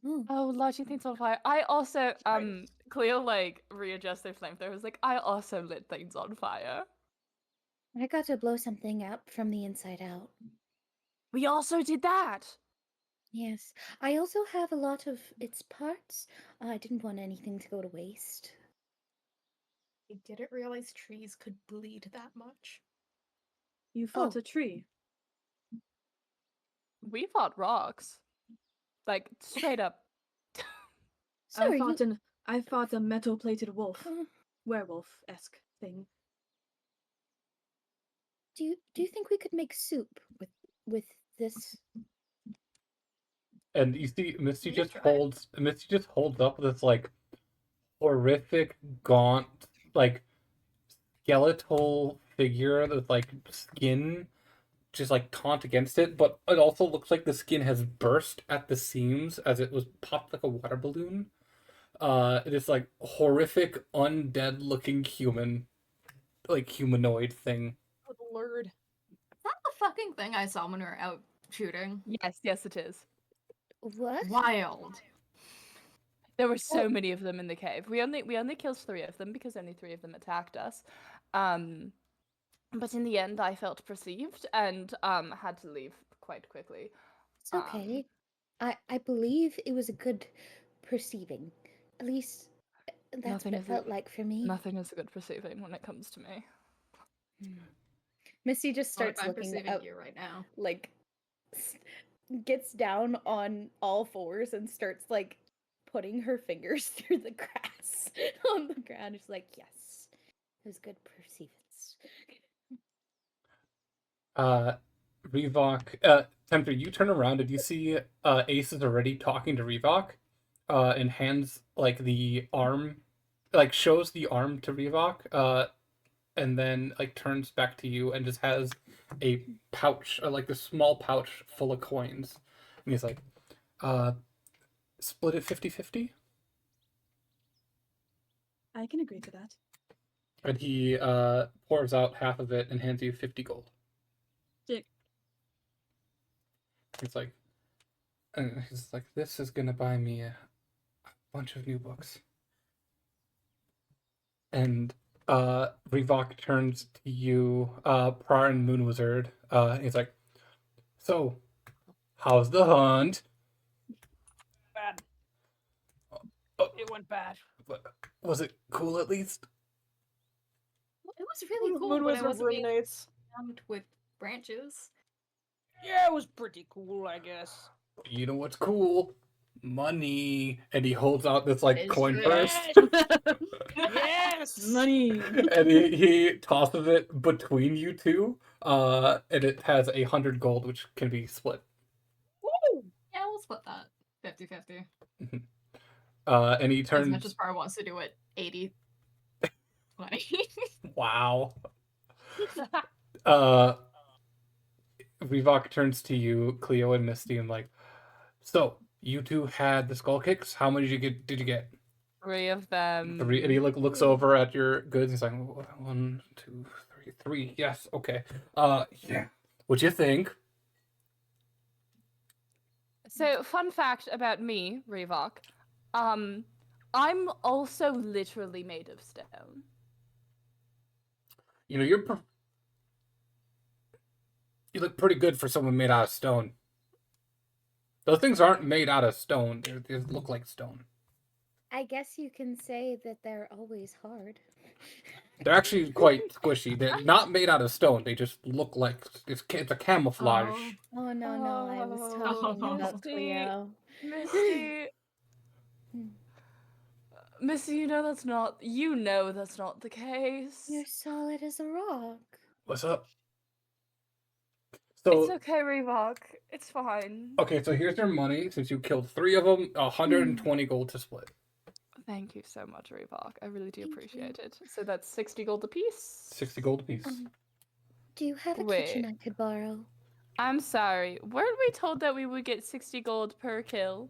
Oh, lighting things on fire. I also Cleo like readjusts their flamethrower. Was like, I also lit things on fire. I got to blow something up from the inside out. We also did that. Yes. I also have a lot of its parts. I didn't want anything to go to waste. I didn't realize trees could bleed that much. You fought Oh. a tree. We fought rocks. Like straight up. Sorry, I fought a metal-plated wolf, Uh, werewolf-esque thing. do you think we could make soup with this? And you see Misty You can just try. holds up this like horrific gaunt like skeletal figure with like skin just like taut against it, but it also looks like the skin has burst at the seams as it was popped like a water balloon. It is like horrific undead looking human, like humanoid thing. good lord. Is that the fucking thing I saw when we were out shooting? Yes, it is. What? Wild. There were so many of them in the cave. We only killed 3 of them because only 3 of them attacked us. But in the end, I felt perceived and had to leave quite quickly. It's okay. I believe it was a good perceiving. At least that's Nothing what it is felt like for me. Nothing is a good perceiving when it comes to me. Missy just What if starts I'm looking perceiving out, you right now. like gets down on all fours and starts like putting her fingers through the grass on the ground. She's like, yes, it was good perceivance. Revok, Tempter, you turn around and you see Ace is already talking to Revok, and hands like the arm, like shows the arm to Revok, and then like turns back to you and just has a pouch, or like a small pouch full of coins. And he's like, split it 50-50? I can agree to that. And he pours out half of it and hands you 50 gold. Dick. He's like, this is gonna buy me a bunch of new books. And Revok turns to you, Prar and Moon Wizard. He's like, so, How's the hunt? Bad. Oh, It went bad. was it cool at least? It was really cool, Moon but it Wizard wasn't being ruminates. armed with branches. Yeah, it was pretty cool, I guess. You know what's cool? Money. And he holds out this like It's coin true. purse. Yes! Money. And he tosses it between you two. And it has 100 gold, which can be split. Woo! Yeah, we'll split that 50-50. And he As turns. much as Par wants to do it 80-20. Wow. Revok turns to you, Cleo and Misty, and like, so you two had the skull kicks. How many did you get? 3 of them. 3. And he looks over at your goods. And he's like, 1, 2, 3, 3. Yes, okay. Yeah. What'd you think? So, fun fact about me, Revok. I'm also literally made of stone. You know, you look pretty good for someone made out of stone. Those things aren't made out of stone. They look like stone. I guess you can say that they're always hard. They're actually quite squishy. They're not made out of stone. They just look like it's a camouflage. Oh no, I was Oh, talking about Misty. Cleo. Misty. Hmm. Misty, you know that's not the case. You're solid as a rock. What's up? It's So okay, Revok. It's fine. okay, so here's your money. Since you killed 3 of them, 120 gold to split. Thank you so much, Revok. I really do Thank appreciate it. So that's 60 gold apiece. 60 gold apiece. Do you have a kitchen I could borrow? I'm sorry. Weren't we told that we would get 60 gold per kill?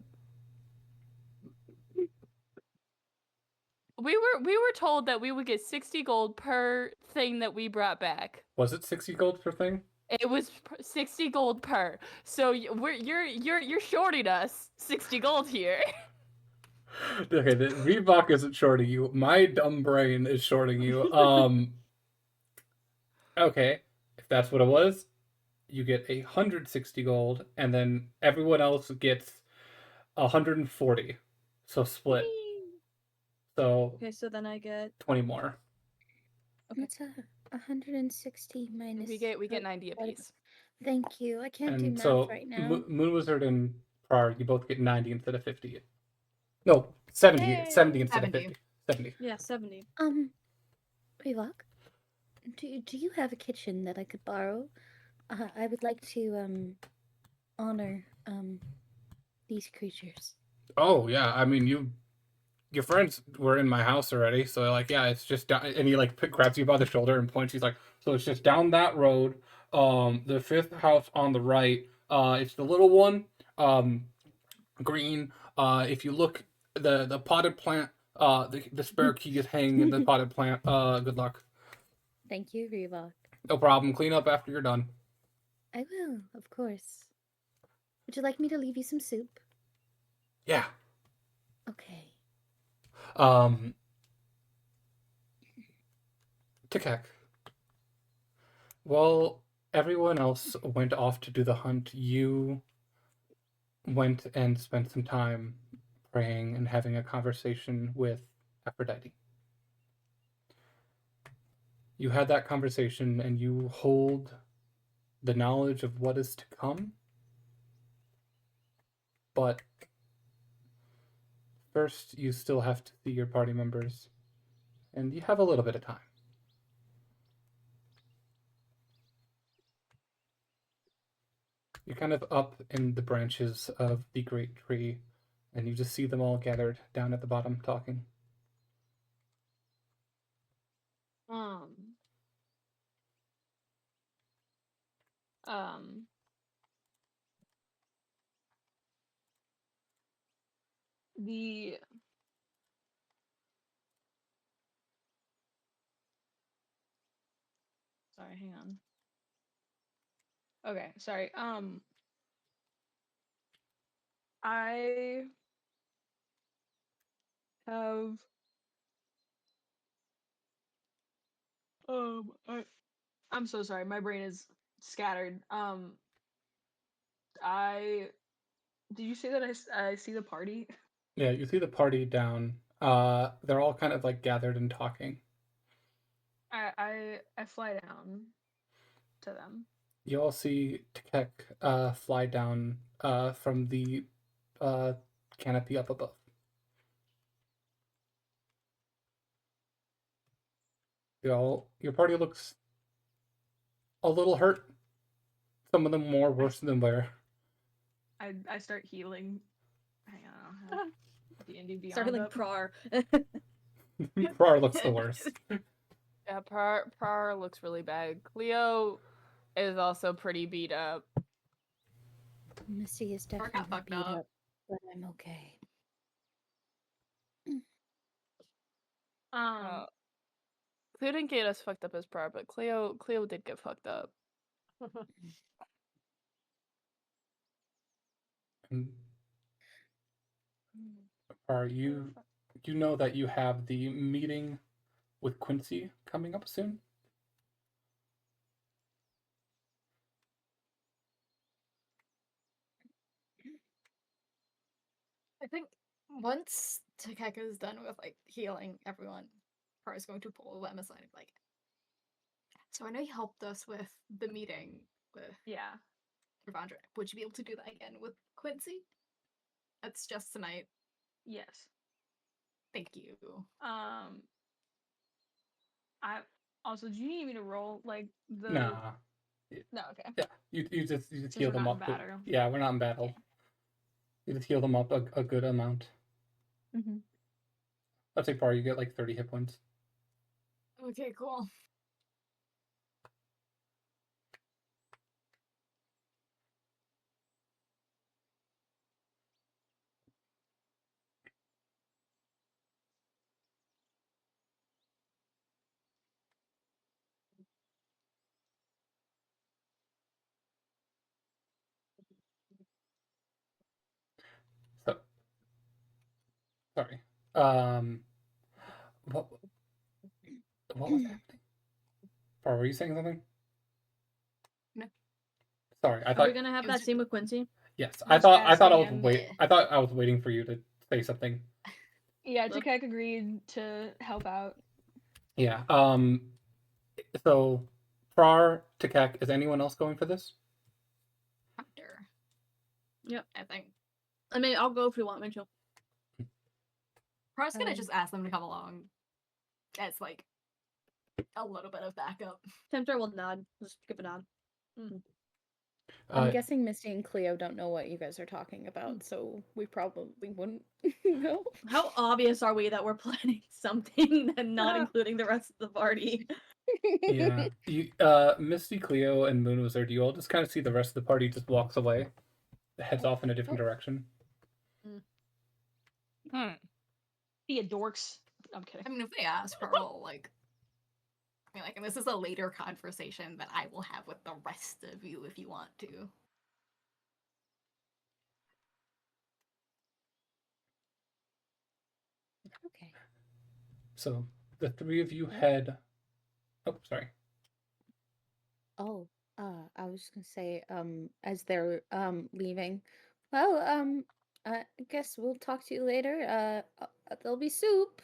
We were told that we would get 60 gold per thing that we brought back. Was it 60 gold per thing? It was 60 gold per. So you're shorting us 60 gold here. Okay, the Reebok isn't shorting you. My dumb brain is shorting you. Okay, if that's what it was, you get 160 gold, and then everyone else gets 140. So split. So Okay, so then I get 20 more. What's 160 minus? We get 90 apiece. Thank you. I can't do And math so right now. Moon Wizard and Prar, you both get 90 instead of 50. No, 70. Yay. 70 instead of 70. 50. 70. yeah 70. Revok, do you have a kitchen that I could borrow? I would like to honor these creatures. Oh, yeah. I mean, your friends were in my house already, so like, yeah, it's just down, and he like grabs you by the shoulder and points. He's like, so it's just down that road. The 5th house on the right. It's the little one. Green. If you look, the potted plant. The spare key is hanging in the potted plant. Good luck. Thank you, Revok. No problem. Clean up after you're done. I will, of course. Would you like me to leave you some soup? Yeah. Okay. Tikak. While everyone else went off to do the hunt, you went and spent some time praying and having a conversation with Aphrodite. You had that conversation and you hold the knowledge of what is to come. But first, you still have to see your party members, and you have a little bit of time. You're kind of up in the branches of the great tree, and you just see them all gathered down at the bottom talking. The Sorry, hang on. Okay, sorry. I have I'm so sorry. My brain is scattered. Did you say that I see the party? Yeah, you see the party down. They're all kind of like gathered and talking. I fly down to them. You all see Tekek fly down from the canopy up above. Your party looks a little hurt. Some of them more worse than wear. I start healing. Hang on. D&D Beyond Starting like up. Prar. Prar looks the worst. Yeah, Prar looks really bad. Cleo is also pretty beat up. Missy is Or got definitely fucked beat up. up, but I'm okay. Cleo didn't get as fucked up as Prar, but Cleo did get fucked up. And Prar, you know that you have the meeting with Quincy coming up soon? I think once Takeka is done with like healing everyone, Par is going to pull them aside and be like, so I know you helped us with the meeting with Yeah. Devondra. Would you be able to do that again with Quincy? That's just tonight. Yes. Thank you. I also, do you need me to roll like the? Nah. No. Okay. Yeah, you just Since heal we're them not in up. battle. Yeah, we're not in battle. You just heal them up a good amount. Mm-hmm. Let's say Prar, you get like 30 hit points. Okay, cool. So, sorry. What was happening? Prar, were you saying something? No. Sorry, I Are thought. we gonna have It was that just- scene with Quincy? Yes, I was I thought asking him. I thought I was waiting for you to say something. Yeah, Look. Takek agreed to help out. Yeah. So, Prar, Tekek, is anyone else going for this? After. Yep. I think. I mean, I'll go if you want me to. Par's gonna just ask them to come along as like a little bit of backup. Tempter will nod. Just give a nod. I'm guessing Misty and Cleo don't know what you guys are talking about, so we probably wouldn't know. How obvious are we that we're planning something and not including the rest of the party? Yeah. You, Misty, Cleo, and Moon Wizard, you all just kind of see the rest of the party just walks away, heads off in a different direction. Be a dorks. I'm kidding. I mean, if they ask for all like, I mean, like, and this is a later conversation that I will have with the rest of you if you want to. Okay. So the three of you head. Oh, sorry. Oh, I was gonna say, as they're leaving, well, I guess we'll talk to you later. There'll be soup.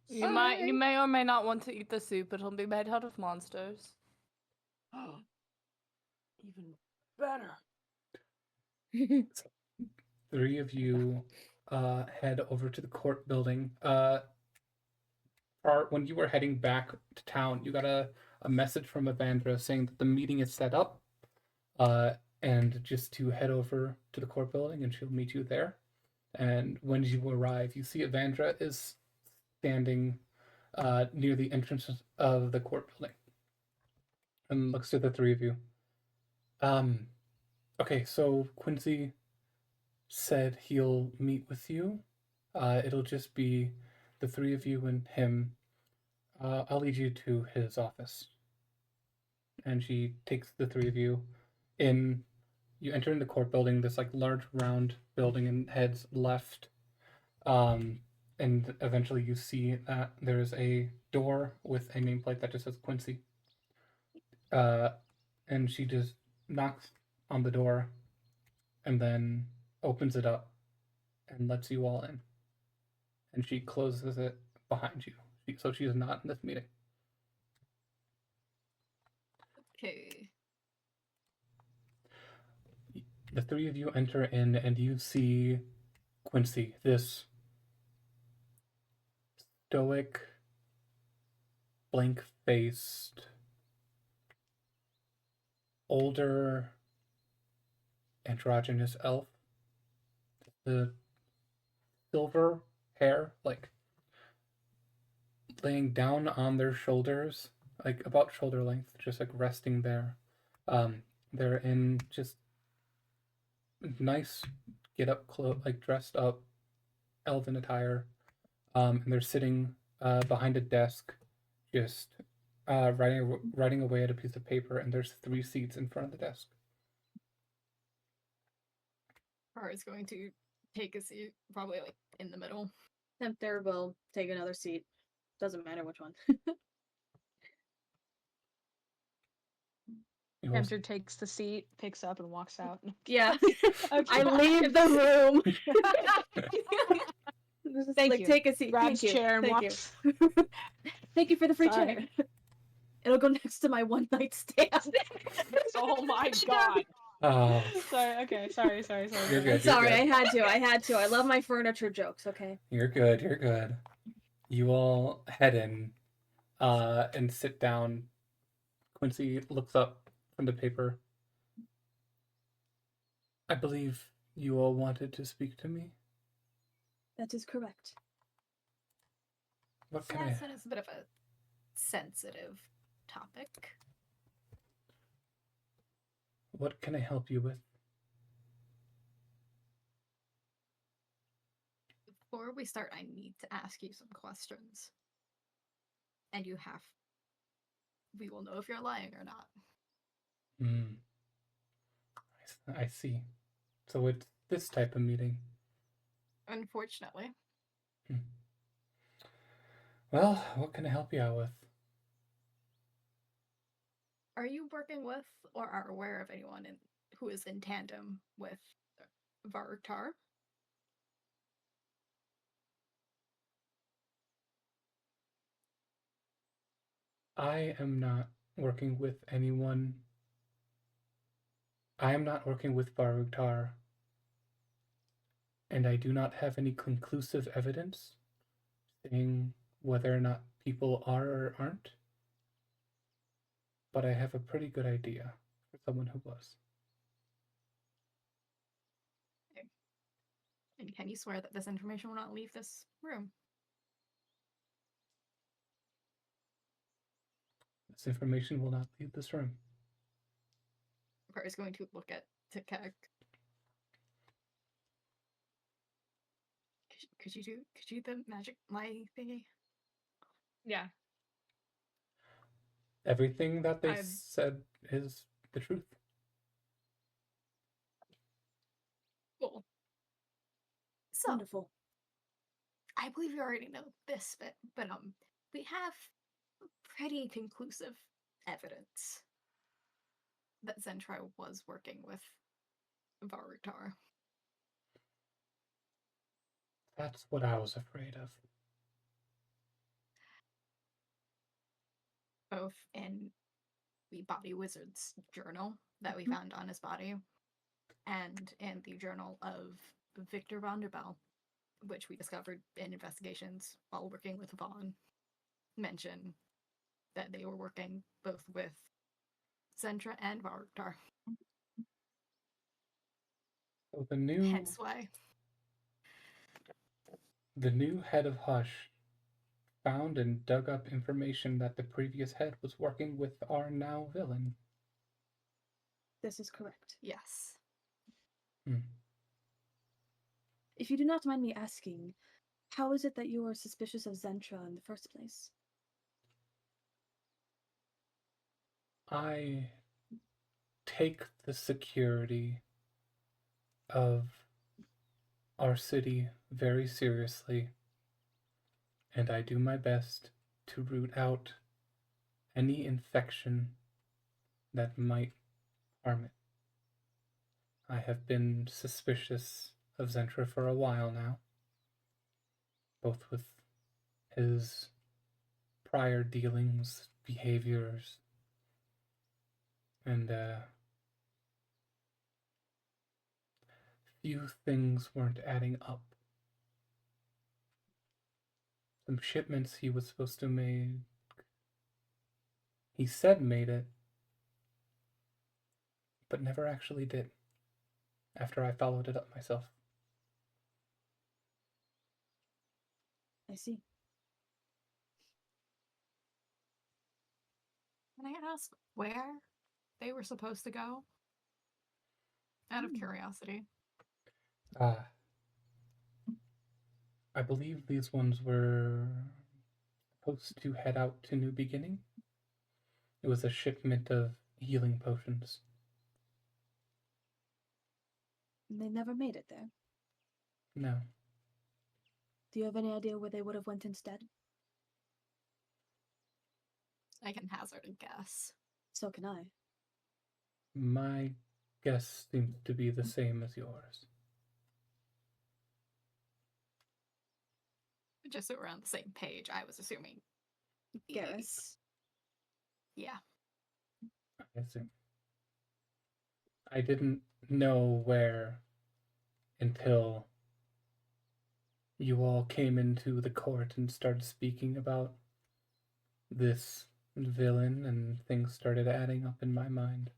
You Bye. may or may not want to eat the soup. It'll be made out of monsters. Even better. Three of you head over to the court building. When you were heading back to town, you got a message from Evandra saying that the meeting is set up, and just to head over to the court building and she'll meet you there. And when you arrive, you see Evandra is standing near the entrance of the court building and looks to the three of you. Okay, so Quincy said he'll meet with you. It'll just be the three of you and him. I'll lead you to his office. And she takes the three of you in. You enter in the court building, this like large round building, and heads left. And eventually you see that there's a door with a nameplate that just says Quincy. And she just knocks on the door and then opens it up and lets you all in. And she closes it behind you. So she is not in this meeting. Okay. The three of you enter in and you see Quincy, this stoic, blank-faced, older, androgynous elf. The silver hair, like, laying down on their shoulders, like about shoulder length, just like resting there. They're in just nice get up clothes, like dressed up elven attire. And they're sitting behind a desk, just writing away at a piece of paper. And there's 3 seats in front of the desk. Par is going to take a seat, probably like in the middle. Tempter will take another seat. Doesn't matter which one. Tempter takes the seat, picks up, and walks out. Yeah. Okay. I leave the room. Just, Thank like, you. take a seat. Grabs Thank you. chair and Thank walks. you. Thank you for the free Sorry. chair. It'll go next to my one night stand. Oh my god. Oh, Sorry. Okay. Sorry. You're good. Sorry, good. I had to. I love my furniture jokes, okay? You're good. You're good. You all head in and sit down. Quincy looks up from the paper. I believe you all wanted to speak to me. That is correct. What can Yes, I? it is a bit of a sensitive topic. What can I help you with? Before we start, I need to ask you some questions. And you have. We will know if you're lying or not. Hmm. I see. So it's this type of meeting. Unfortunately. Well, what can I help you out with? Are you working with or are aware of anyone who is in tandem with Vartar? I am not working with anyone. I am not working with Barugtar. And I do not have any conclusive evidence saying whether or not people are or aren't. But I have a pretty good idea for someone who was. Okay. And can you swear that this information will not leave this room? This information will not leave this room. Var is going to look at Tikek. Could you do the magic lie thingy? Yeah. Everything that they I'm- said is the truth. Cool. So Wonderful. I believe you already know this bit, but we have pretty conclusive evidence that Zentra was working with Varutar. That's what I was afraid of. Both in the Body Wizard's journal that we found on his body, and in the journal of Victor Vonderbell, which we discovered in investigations while working with Vaughn, mention that they were working both with Zentra and Varutar. So Hence why. the new head of Hush found and dug up information that the previous head was working with our now villain. This is correct. Yes. If you do not mind me asking, how is it that you are suspicious of Zentra in the first place? I take the security of our city very seriously, and I do my best to root out any infection that might harm it. I have been suspicious of Zentra for a while now, both with his prior dealings, behaviors, and few things weren't adding up. Some shipments he was supposed to make, he said made it, but never actually did, after I followed it up myself. I see. Can I ask where they were supposed to go? Out of curiosity. I believe these ones were supposed to head out to New Beginning. It was a shipment of healing potions. And they never made it there. No. Do you have any idea where they would have went instead? I can hazard a guess. So can I. My guess seems to be the same as yours. Just so we're on the same page, I was assuming. Garrus. Yeah. I assume. I didn't know where until you all came into the court and started speaking about this villain, and things started adding up in my mind.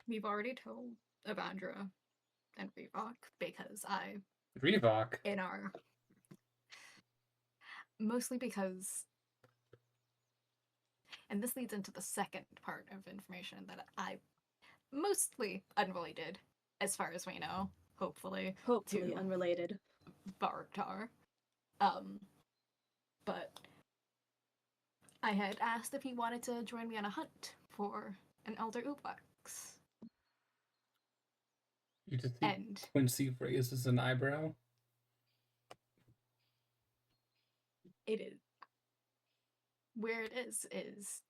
We've already told Evandra and Revok because Revok? in our mostly because, and this leads into the second part of information that I mostly unrelated, as far as we know, hopefully Hopefully to unrelated. Vartar. But I had asked if he wanted to join me on a hunt for an Elder Ublex. You just see And Quincy raises an eyebrow. it is where it is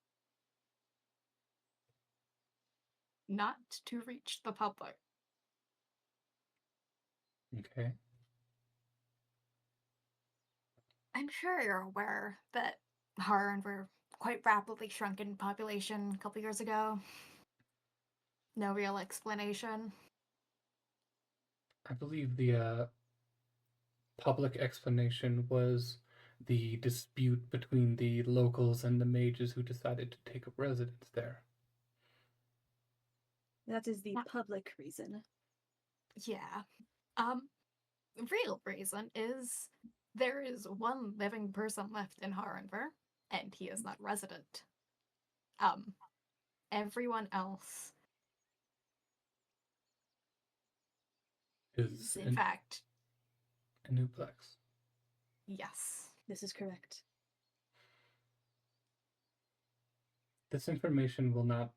not to reach the public. Okay. I'm sure you're aware that Harn were quite rapidly shrunk in population a couple years ago. No real explanation. I believe the public explanation was the dispute between the locals and the mages who decided to take up residence there. That is the Yeah. public reason. Yeah. The real reason is there is one living person left in Harenver, and he is not resident. Everyone else is, in fact, a newplex. yes. This is correct. This information will not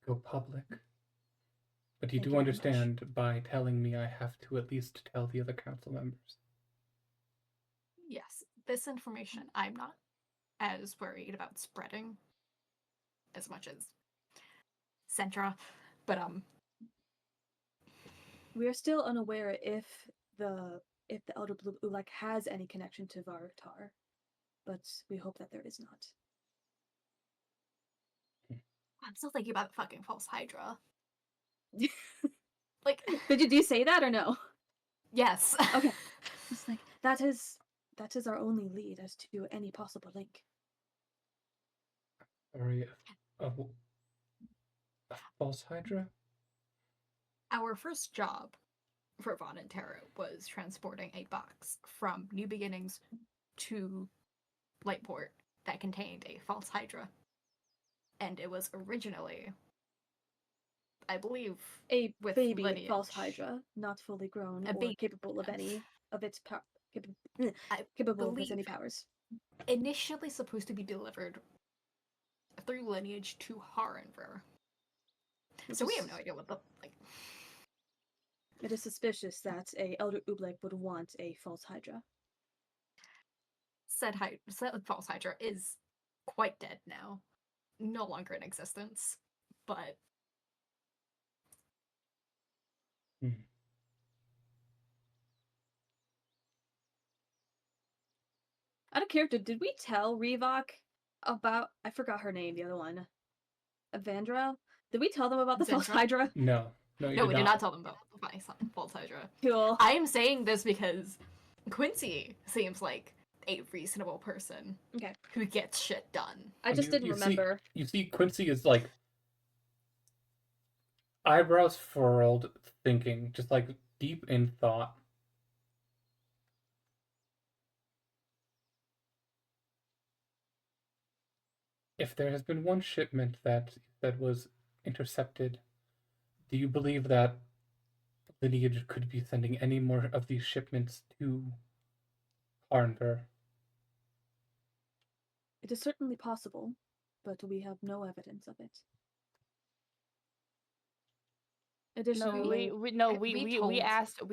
go public. But you Thank do you very much. understand by telling me I have to at least tell the other council members. Yes. This information I'm not as worried about spreading as much as Centra, but We are still unaware if the Elder Blue Ulak has any connection to Vartar, but we hope that there is not. I'm still thinking about the fucking false Hydra. Like, Did you say that or no? yes. Okay. It's like that is our only lead as to any possible link. Sorry, a false Hydra? Our first job for Vaughn and Terra was transporting a box from New Beginnings to Lightport that contained a false Hydra. And it was originally, I believe, A with baby lineage. false Hydra, not fully grown A or baby. capable of any of its I capable of its any believe powers. initially supposed to be delivered through lineage to Harenver. So we have no idea what the like. It is suspicious that a Elder Ublek would want a false Hydra. Said false Hydra is quite dead now, no longer in existence. But Hmm. Out of character, did we tell Revok about? I forgot her name. The other one, Evandra. Did we tell them about the false Evandra? Hydra? No, you no, we did did not tell them about False Hydra. Cool. I am saying this because Quincy seems like a reasonable person Okay. who gets shit done. I just didn't remember. You see, Quincy is like eyebrows furrowed, thinking, just like deep in thought. If there has been one shipment that was intercepted, do you believe that Lineage could be sending any more of these shipments to Harnver? It is certainly possible, but we have no evidence of it. No, Additionally, we literally asked Did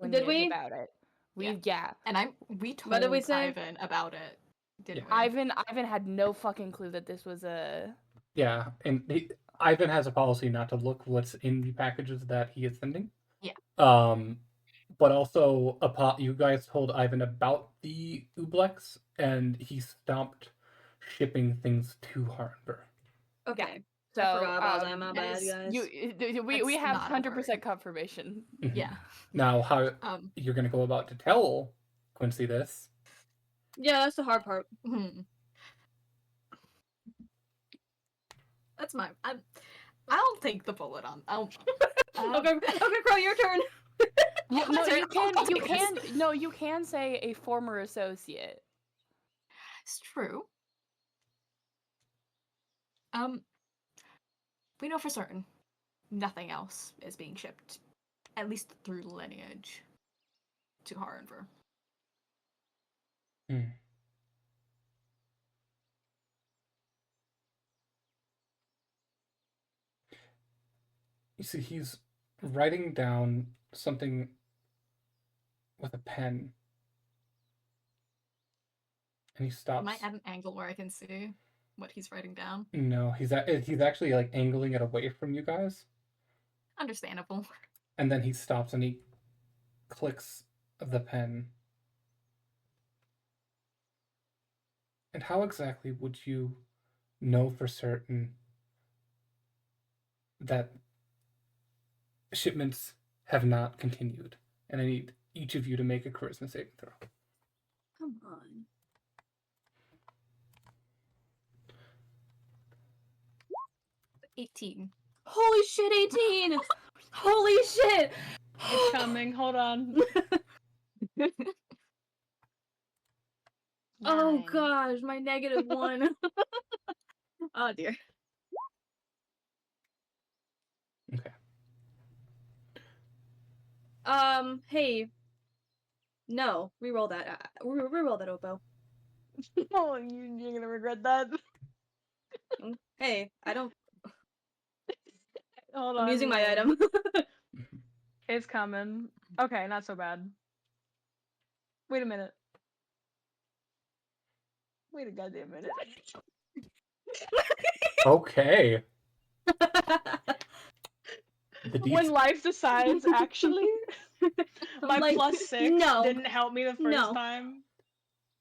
Lineage we? about it. Yeah. Yeah. And we told What did we say? Ivan about it, didn't Yeah. we? Ivan had no fucking clue that this was a. Yeah, and Ivan has a policy not to look what's in the packages that he is sending. Yeah. But also, you guys told Ivan about the Ublex, and he stopped shipping things to Harnver. Okay. So I forgot about that. My that bad, is- guys. We That's have not a 100% word. confirmation. Mhm. Yeah. Now, how Um. you're going to go about to tell Quincy this? Yeah, that's the hard part. That's my. I'll take the bullet on. Okay, Crow, your turn. No, Sorry, you can say a former associate. It's true. We know for certain nothing else is being shipped, at least through Lineage, to Harrenver. Hmm. You see, he's writing down something with a pen, and he stops. Am I at an angle where I can see what he's writing down? No, he's actually like angling it away from you guys, Understandable. and then he stops and he clicks the pen. And how exactly would you know for certain that shipments have not continued? And I need each of you to make a charisma saving throw. Come on. 18. Holy shit, 18! Holy shit! It's coming. Hold on. Oh 9. gosh, my -1. Oh dear. Okay. Hey. No, reroll that. Reroll that, Oppo. Oh, you're gonna regret that. Hey, I don't. Hold I'm on. using my rolling. item. It's coming. Okay, not so bad. Wait a minute. Wait a goddamn minute. Okay. The When life decides, actually, my like, +6 no, didn't help me the first no. time.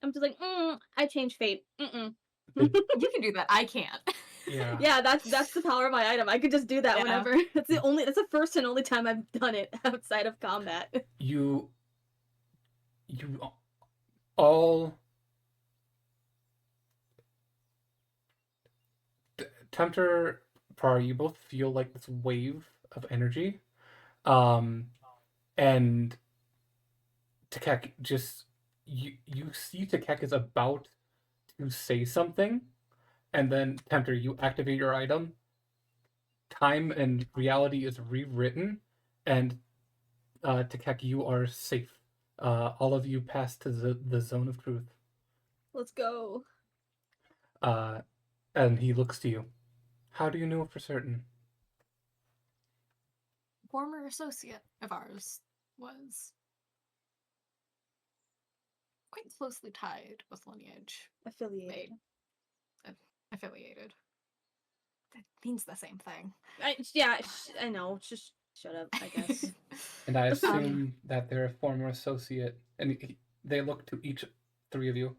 I'm just like, I changed fate. the, You can do that. I can't. yeah. Yeah, that's the power of my item. I could just do that Yeah. whenever. That's the first and only time I've done it outside of combat. You all Tempter, Par, you both feel like this wave of energy. And Takek just you see Takek is about to say something, and then Tempter, you activate your item. Time and reality is rewritten, and Takek, you are safe. All of you pass to the zone of truth. Let's go. And he looks to you. How do you know for certain? Former associate of ours was. quite closely tied with lineage. Affiliated. Affiliated. That means the same thing. I know. Just shut up, I guess. And I assume that they're a former associate, and they look to each three of you.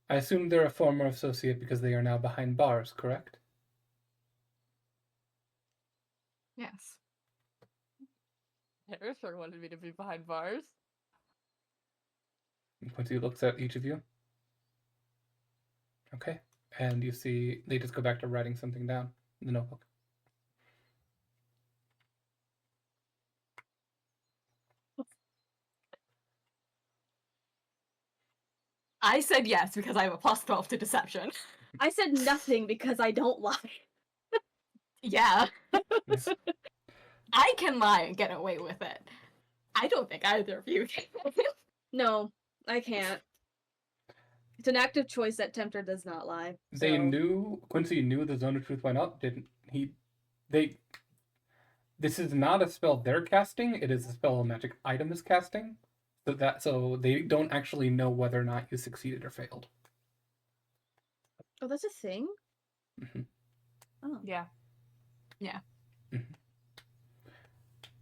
I assume they're a former associate because they are now behind bars, correct? Yes. Harris sure wanted me to be behind bars. And Quincy looks at each of you. Okay. And you see they just go back to writing something down in the notebook. I said yes because I have a +12 to deception. I said nothing because I don't lie. Yeah. Yes. I can lie and get away with it. I don't think either of you can. No, I can't. It's an active choice that Tempter does not lie. They so- knew Quincy knew the zone of truth went up, didn't he? This is not a spell they're casting, it is a spell a magic item is casting. So they don't actually know whether or not you succeeded or failed. Oh, that's a thing? Mhm. Oh. Yeah.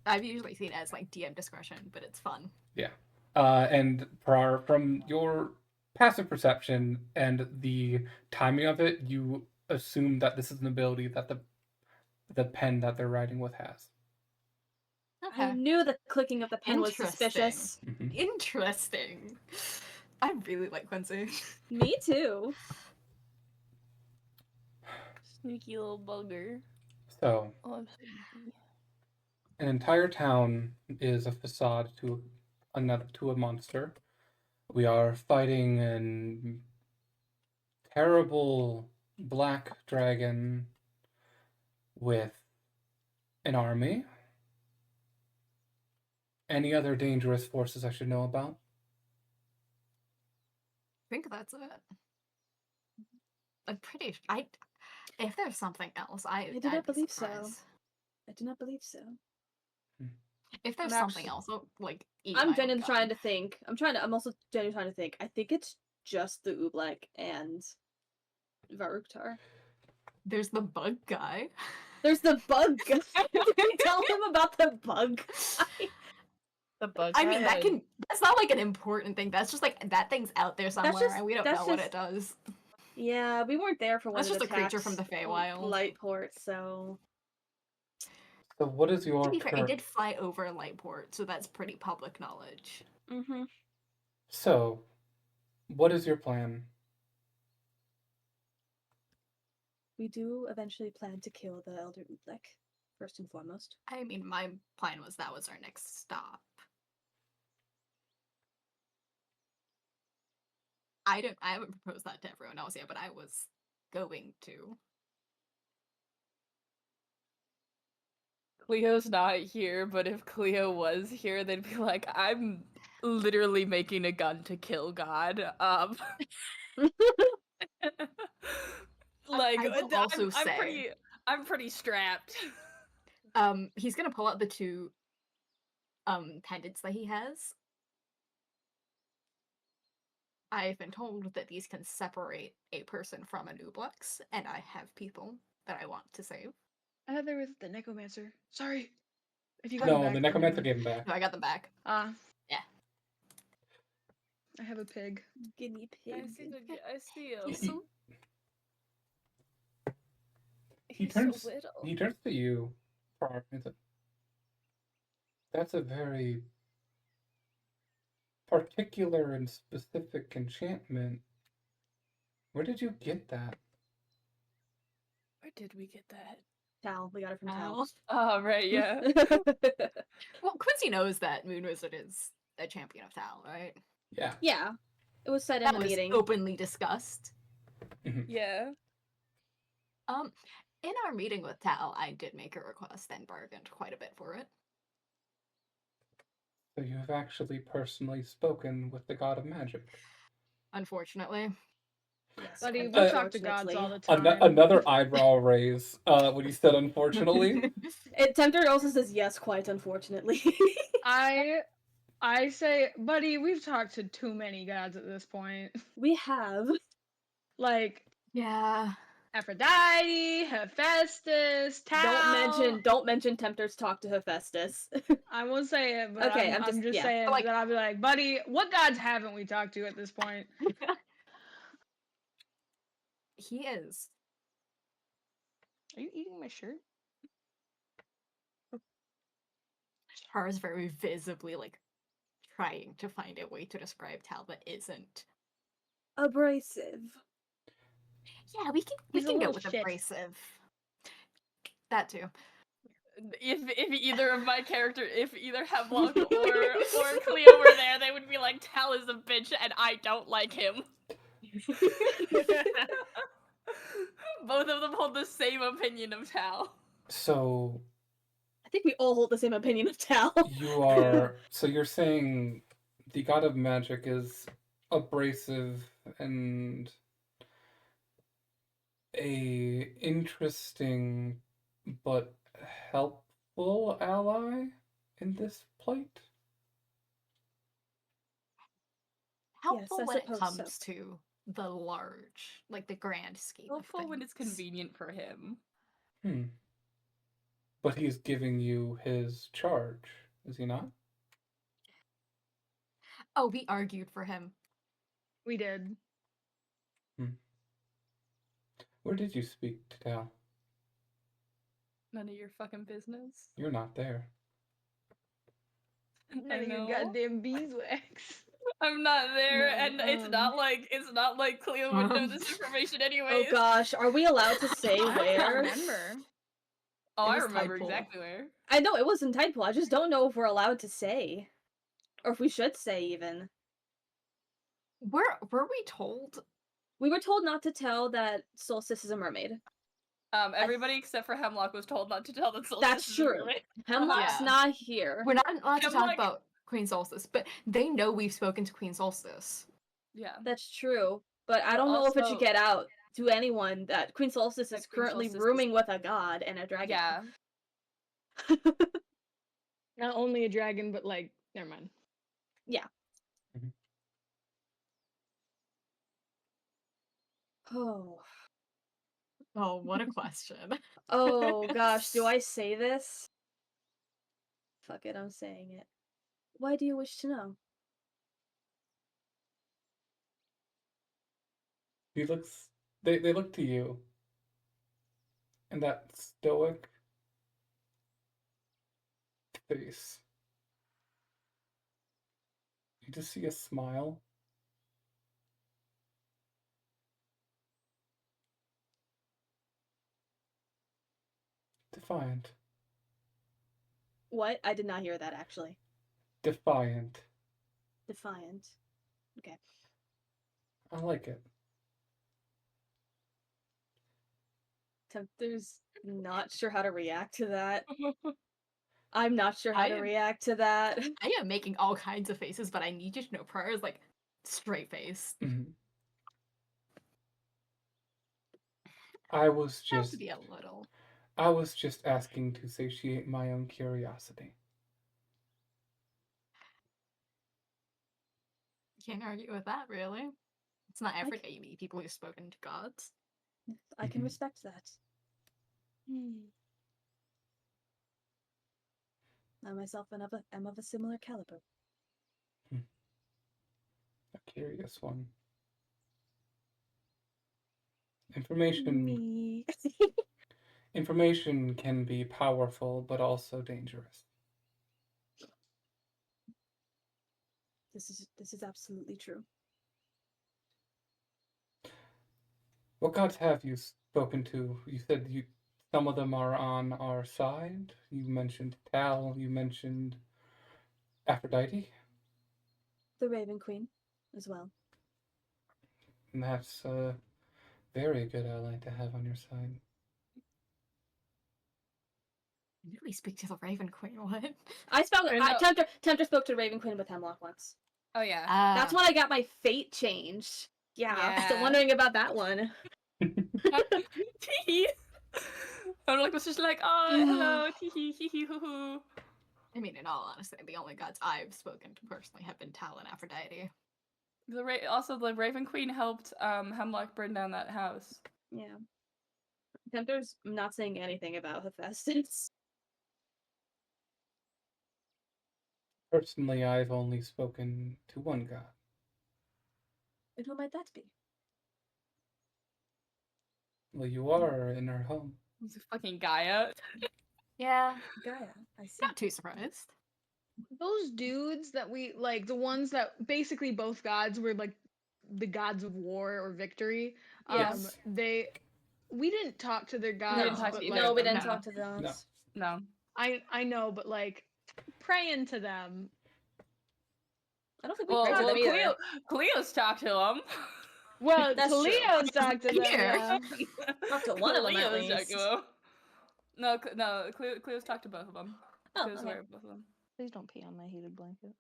I've usually seen it as like DM discretion, but it's fun. Yeah. And from your passive perception and the timing of it, you assume that this is an ability that the pen that they're writing with has. I knew the clicking of the pen was suspicious. Mhm. Interesting. I really like Quincy. Me too. Sneaky little bugger. So, Oh, I'm so sneaky. an entire town is a facade to a monster. We are fighting a terrible black dragon with an army. Any other dangerous forces I should know about? I think that's it. I'm pretty. If there's something else, I do I'd not be believe so. surprised. I do not believe so. If there's I'm something actually- else, I'll, like I'm genuinely trying to think. I'm also genuinely trying to think. I think it's just the Oobleck and Varuktar. There's the bug guy. There's the bug guy. Did we tell him about the bug guy? The bug. I mean, guy had- that's not like an important thing. That's just like that thing's out there somewhere, just- and we don't that's know what just- it does. Yeah, we weren't there for when That's it just a creature attacked from the Feywild. Lightport, so So what is your To be fair, it current... did fly over Lightport, so that's pretty public knowledge. So, what is your plan? we do eventually plan to kill the Elder Oobleck, first and foremost. I mean, my plan was that was our next stop. I haven't proposed that to everyone else yet, but I was going to. Cleo's not here, but if Cleo was here, they'd be like, I'm literally making a gun to kill God. Like, I will also say- I'm pretty strapped. He's gonna pull out the two pendants that he has. I've been told that these can separate a person from an Ooblex, and I have people that I want to save. I thought there was the necromancer. Sorry. If you got No, him back, the then necromancer never gave him back. No, I got them back. mind. Yeah. I have a pig. Guinea pig. I see him. He's so He turns to you, Prar, and says, that's a very particular and specific enchantment. Where did you get that? Where did we get that? Tal. We got it from Tal. Ow. Oh, right, yeah. Well, Quincy knows that Moon Wizard is a champion of Tal, right? Yeah. Yeah. It was said in That the was meeting. openly discussed. Yeah. In our meeting with Tal, I did make a request and bargained quite a bit for it. So you have actually personally spoken with the god of magic. Unfortunately. Yes, Buddy, we Uh, talk to gods all the Ano- time. another eyebrow raise when he said unfortunately. Tempter also says yes, quite unfortunately. I I say, buddy, we've talked to too many gods at this point. We have. Like Yeah. Aphrodite, Hephaestus, Tao. Don't mention Tempter's talk to Hephaestus. I won't say it, but Okay, I'm just yeah. saying Like- that I'll be like, buddy, what gods haven't we talked to at this point? He is. Are you eating my shirt? Char is very visibly like trying to find a way to describe Tal that isn't. Abrasive. Yeah, we He's a can go little with shit. abrasive. That too. If either Hemlock or Cleo were there, they would be like, Tal is a bitch and I don't like him. Both of them hold the same opinion of Tal. So I think we all hold the same opinion of Tal. you're saying the god of magic is abrasive and a interesting but helpful ally in this plight? Helpful I when it suppose comes so. to the large, like the grand scheme Helpful of when it's things. convenient for him. But he's giving you his charge, is he not? Oh, we argued for him. We did. Where did you speak to Tal? None of your fucking business. You're not there. None of your know. goddamn beeswax. I'm not there, No, and it's not like Cleo would know this information Oh anyways. gosh, are we allowed to say I where? remember. Oh, It I was remember Tidepool. exactly where. I know it was in Tidepool. I just don't know if we're allowed to say, or if we should say even. Were we told? We were told not to tell that Solstice is a mermaid. Everybody except for Hemlock was told not to tell that Solstice That's is true. really- Hemlock's Yeah. not here. We're not allowed to I'm talk like- about Queen Solstice, but they know we've spoken to Queen Solstice. Yeah. That's true, but I But don't know if it also- should get out to anyone that Queen Solstice That is Queen currently Solstice is- rooming with a god and a dragon. Yeah. Not only a dragon, but like, never mind. Oh. Oh, what a question. Oh gosh, do I say this? Fuck it, I'm saying it. Why do you wish to know? They look to you. And that stoic face. You just see a smile. Defiant. What? I did not hear that actually. Defiant. Defiant. Okay. I like it. Tempter's not sure how to react to that. I'm not sure how I to am- react to that. I am making all kinds of faces, but I need you to know Prior is like straight face. Mhm. I was Have to just be a little. I was just asking to satiate my own curiosity. Can't argue with that, really. It's not every c- day you meet people who've spoken to gods. I can Mhm. respect that. I myself am of a similar caliber. A curious one. Information Me. information can be powerful but also dangerous. This is absolutely true. What gods have you spoken to? You said some of them are on our side. You mentioned Tal, you mentioned Aphrodite, The Raven Queen, as well. and that's a very good ally to have on your side. Did we speak to the Raven Queen? What? I know. Tempter spoke to Raven Queen with Hemlock once. Oh yeah. That's when I got my fate changed. Yeah, still Yeah. wondering about that one. Tee. I'm like was just like, oh hello, tee hee hoo hoo. I mean, in all honesty, the only gods I've spoken to personally have been Tal and Aphrodite. Also, the Raven Queen helped Hemlock burn down that house. Yeah. Tempter's not saying anything about Hephaestus. Personally, I've only spoken to one god. And who might that be? Well, you are in her home. It's a fucking Gaia. Yeah, Gaia. I see. not too surprised. Those dudes that we like, the ones that basically both gods were like the gods of war or victory. Yes. We didn't talk to their gods. We didn't talk to but, either like, No, of we them. didn't No. talk to those. No. I know, but like praying to them. I don't think we Well, prayed to them either. Cleo's talked to him. Well, That's true. Leo's talked to them. Here. Yeah. Talked to one of them at Cleo's talked least. to him. No, Cleo's talked to both of them. Oh, Cleo's okay. aware of both of them. Please don't pee on my heated blanket.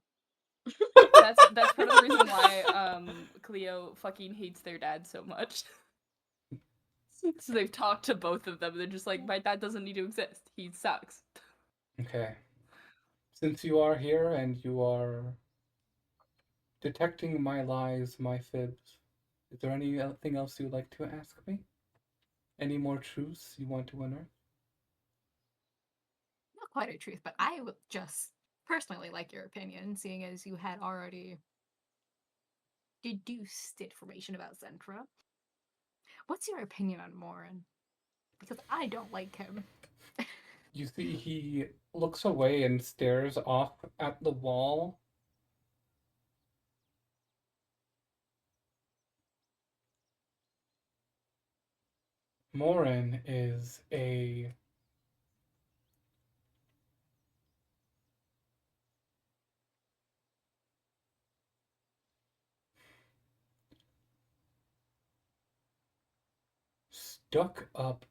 That's part of the reason why Cleo fucking hates their dad so much. So they've talked to both of them. They're just like, my dad doesn't need to exist. He sucks. Okay. Since you are here and you are detecting my lies, my fibs, is there anything else you'd like to ask me? Any more truths you want to unearth? Not quite a truth, but I would just personally like your opinion, seeing as you had already deduced information about Zentra. What's your opinion on Morin? Because I don't like him. You see, he looks away and stares off at the wall. Morin is a stuck up,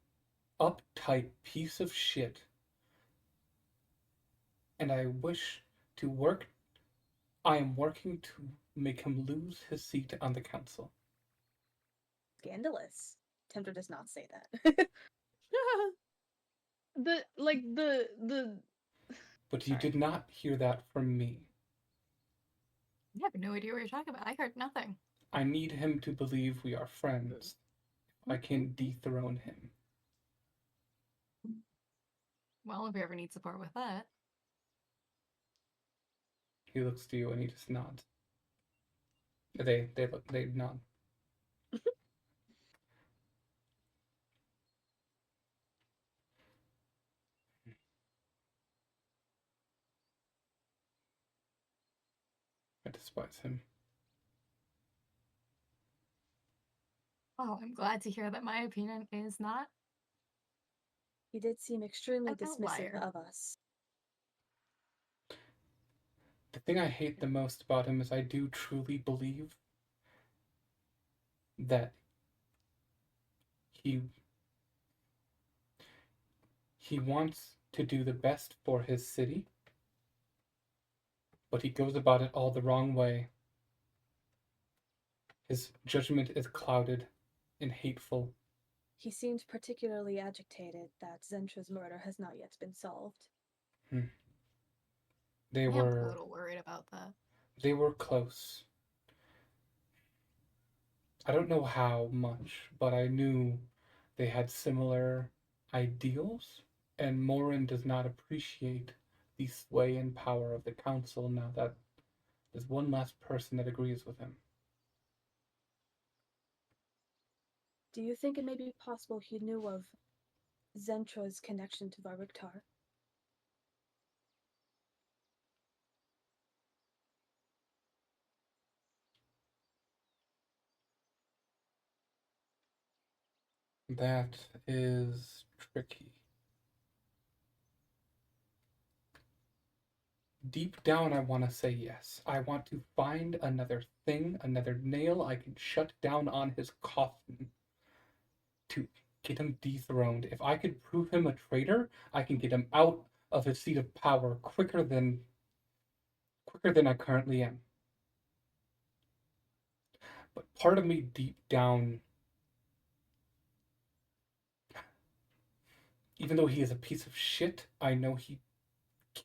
uptight piece of shit. And I am working to make him lose his seat on the council. Scandalous. Tempter does not say that. the But you Sorry. did not hear that from me. I have no idea what you're talking about. I heard nothing. I need him to believe we are friends. I can dethrone him. Well, if you ever need support with that. He looks to you and he just nods. They nod. I despise him. Oh, I'm glad to hear that my opinion is not. He did seem extremely An dismissive outlier. of us. The thing I hate the most about him is I do truly believe that he wants to do the best for his city, but he goes about it all the wrong way. His judgment is clouded and hateful. He seemed particularly agitated that Zentra's murder has not yet been solved. They I am a were little worried about that. they were close. I don't know how much, but I knew they had similar ideals, and Morin does not appreciate the sway and power of the council now that there's one last person that agrees with him. Do you think it may be possible he knew of Zentra's connection to Varuktar? That is tricky. Deep down, I want to say yes. I want to find another thing, another nail I can shut down on his coffin to get him dethroned. If I could prove him a traitor, I can get him out of his seat of power quicker than I currently am. But part of me deep down, even though he is a piece of shit, I know he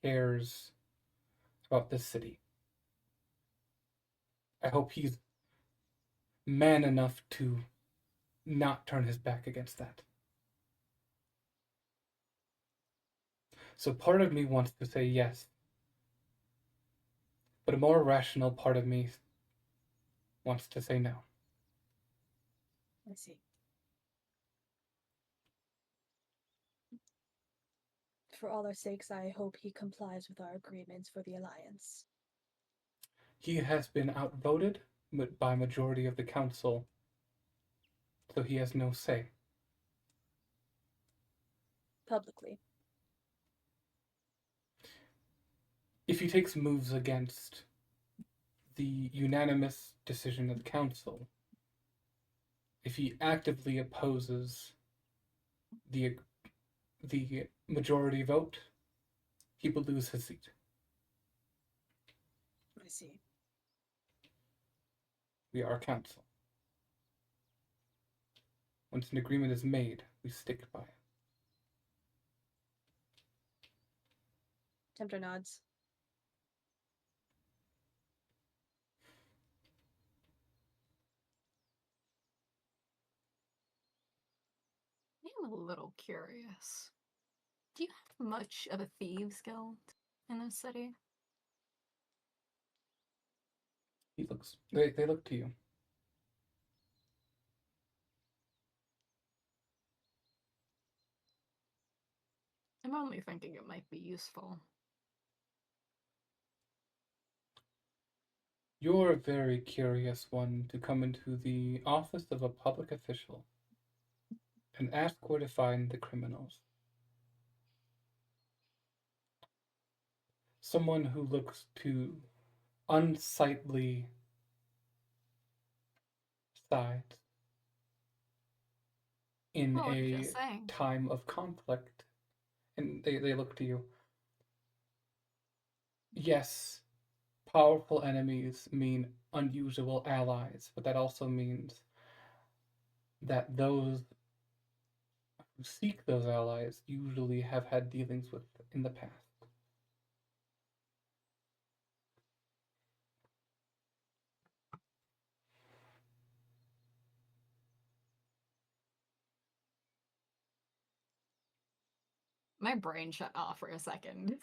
cares about this city. I hope he's man enough to not turn his back against that. So part of me wants to say yes, but a more rational part of me wants to say no. I see. For all our sakes, I hope he complies with our agreements for the Alliance. He has been outvoted by majority of the council, so he has no say. Publicly. If he takes moves against the unanimous decision of the council, if he actively opposes the majority vote, he will lose his seat. I see. We are council. Once an agreement is made, we stick by it. Tempter nods. I'm a little curious. Do you have much of a thieves guild in this city? They look to you. I'm only thinking it might be useful. You're a very curious one to come into the office of a public official and ask where to find the criminals. Someone who looks to unsightly sides in Well, a just saying. time of conflict. And they look to you. Yes, powerful enemies mean unusual allies, but that also means that those who seek those allies usually have had dealings with in the past. My brain shut off for a second.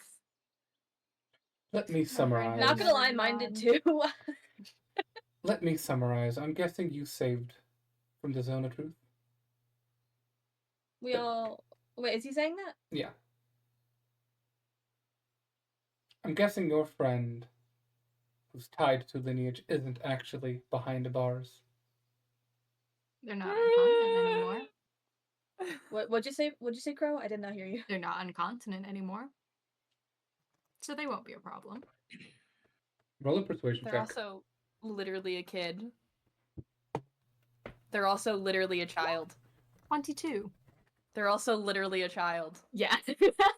Let me summarize. Not gonna lie, mine did too. Let me summarize. I'm guessing you saved from the zone of truth? We all. Wait, is he saying that? Yeah. I'm guessing your friend, who's tied to lineage, isn't actually behind bars. They're not on continent anymore. What'd you say? What'd you say, Crow? I did not hear you. They're not on continent anymore. So they won't be a problem. Roll a persuasion They're check. also literally a kid. They're also literally a child. 22. They're also literally a child. Yeah.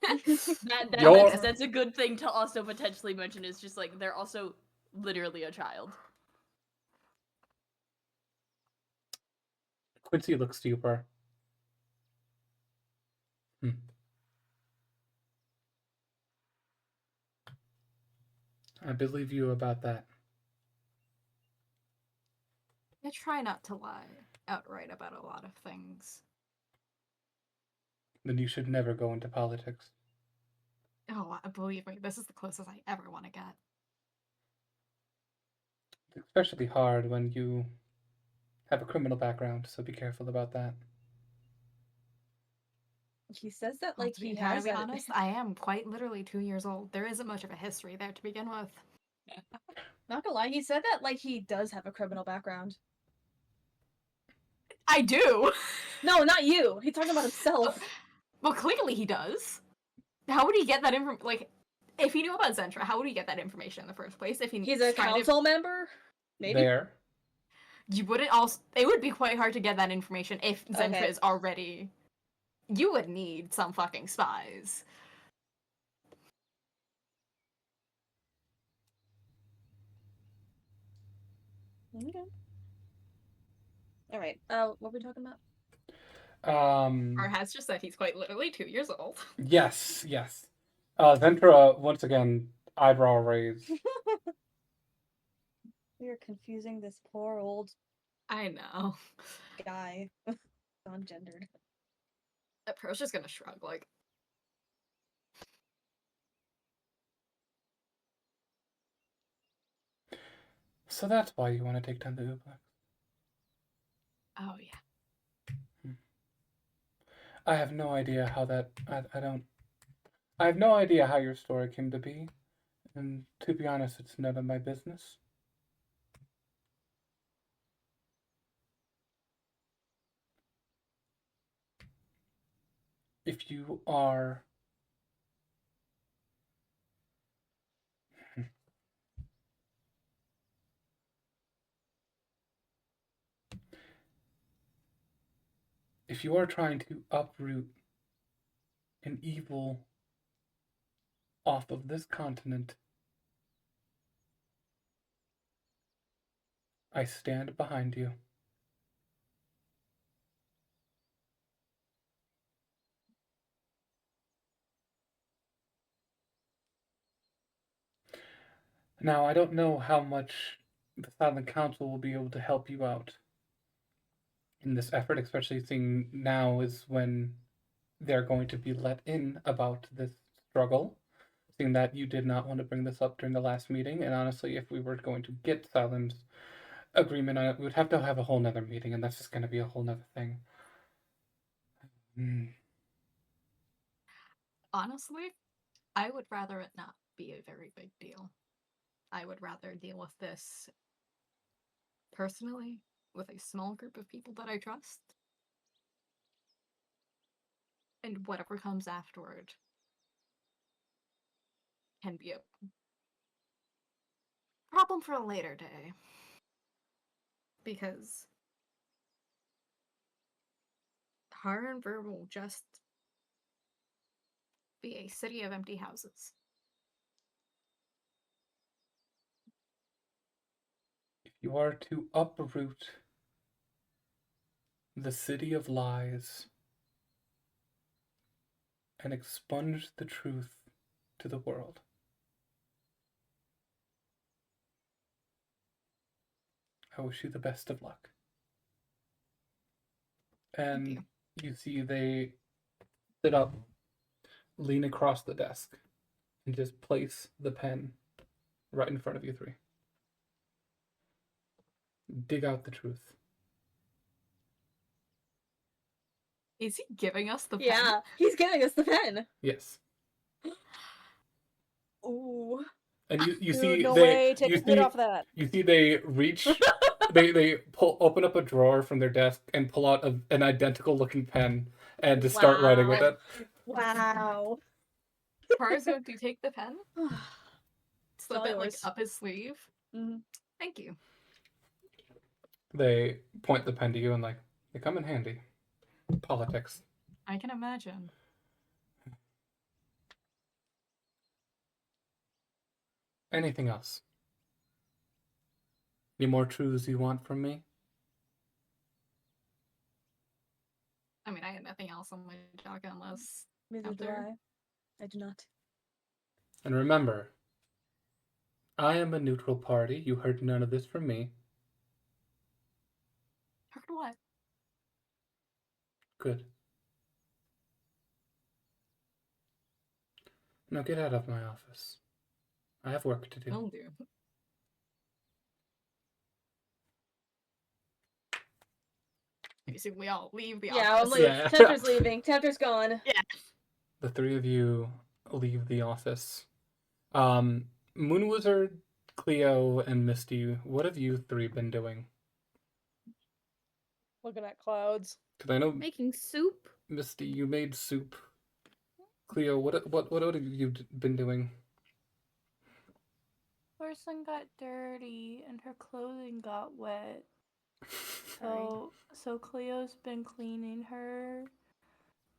That's a good thing to also potentially mention. Is just like they're also literally a child. Quincy looks to you, Per. I believe you about that. I try not to lie outright about a lot of things. Then you should never go into politics. Oh, believe me, this is the closest I ever want to get. It's especially hard when you have a criminal background, so be careful about that. He says that Well, like to be he very has that. honest, I am quite literally 2 years old. There isn't much of a history there to begin with. Not gonna lie, he said that like he does have a criminal background. I do! No, not you. He's talking about himself. Well, clearly he does. How would he get that information? Like, if he knew about Zentra, how would he get that information in the first place? If He's a council member? Maybe. There. You wouldn't also. It would be quite hard to get that information if Zentra Okay. is already. You would need some fucking spies. Okay. All right. What were we talking about? Or has just said he's quite literally 2 years old. Yes. Ventura, once again, eyebrow raised. We are confusing this poor old I know. guy. Non-gendered. That pro's just gonna shrug, like, So that's why you want to take down the Ublex. oh yeah. I have no idea how that. I have no idea how your story came to be, and to be honest, it's none of my business. If you are. If you are trying to uproot an evil off of this continent, I stand behind you. Now, I don't know how much the Silent Council will be able to help you out in this effort, especially seeing now is when they're going to be let in about this struggle, seeing that you did not want to bring this up during the last meeting. And honestly, if we were going to get Salem's agreement on it, we would have to have a whole nother meeting, and that's just going to be a whole nother thing. Honestly, I would rather it not be a very big deal. I would rather deal with this personally with a small group of people that I trust. And whatever comes afterward can be a problem for a later day. Because Harrenver will just be a city of empty houses. If you are to uproot the city of lies and expunge the truth to the world, I wish you the best of luck. And you see they sit up, lean across the desk, and just place the pen right in front of you three. Dig out the truth. Is he giving us the pen? Yeah, he's giving us the pen. Yes. Ooh. And you Dude, see no they way. Take you the lid see off that. you see they reach they open up a drawer from their desk and pull out an identical looking pen and just start writing with it. Wow. Tara's going to take the pen, slip all it like yours. up his sleeve. Mm-hmm. Thank you. They point the pen to you and like, they come in handy. Politics. I can imagine. Anything else? Any more truths you want from me? I mean, I had nothing else on my docket unless Neither do After. I. I do not. And remember, I am a neutral party. You heard none of this from me. heard what? Good. Now get out of my office. I have work to do. Will do. You see, we all leave the Yeah, I'm office. like, Yeah. Tempter's leaving. Tempter's gone. The three of you leave the office. Moon Wizard, Cleo, and Misty, what have you three been doing? Looking at clouds. Because I know, Making soup. Misty, you made soup. Cleo, what have you been doing? Person got dirty and her clothing got wet. Sorry. So Cleo's been cleaning her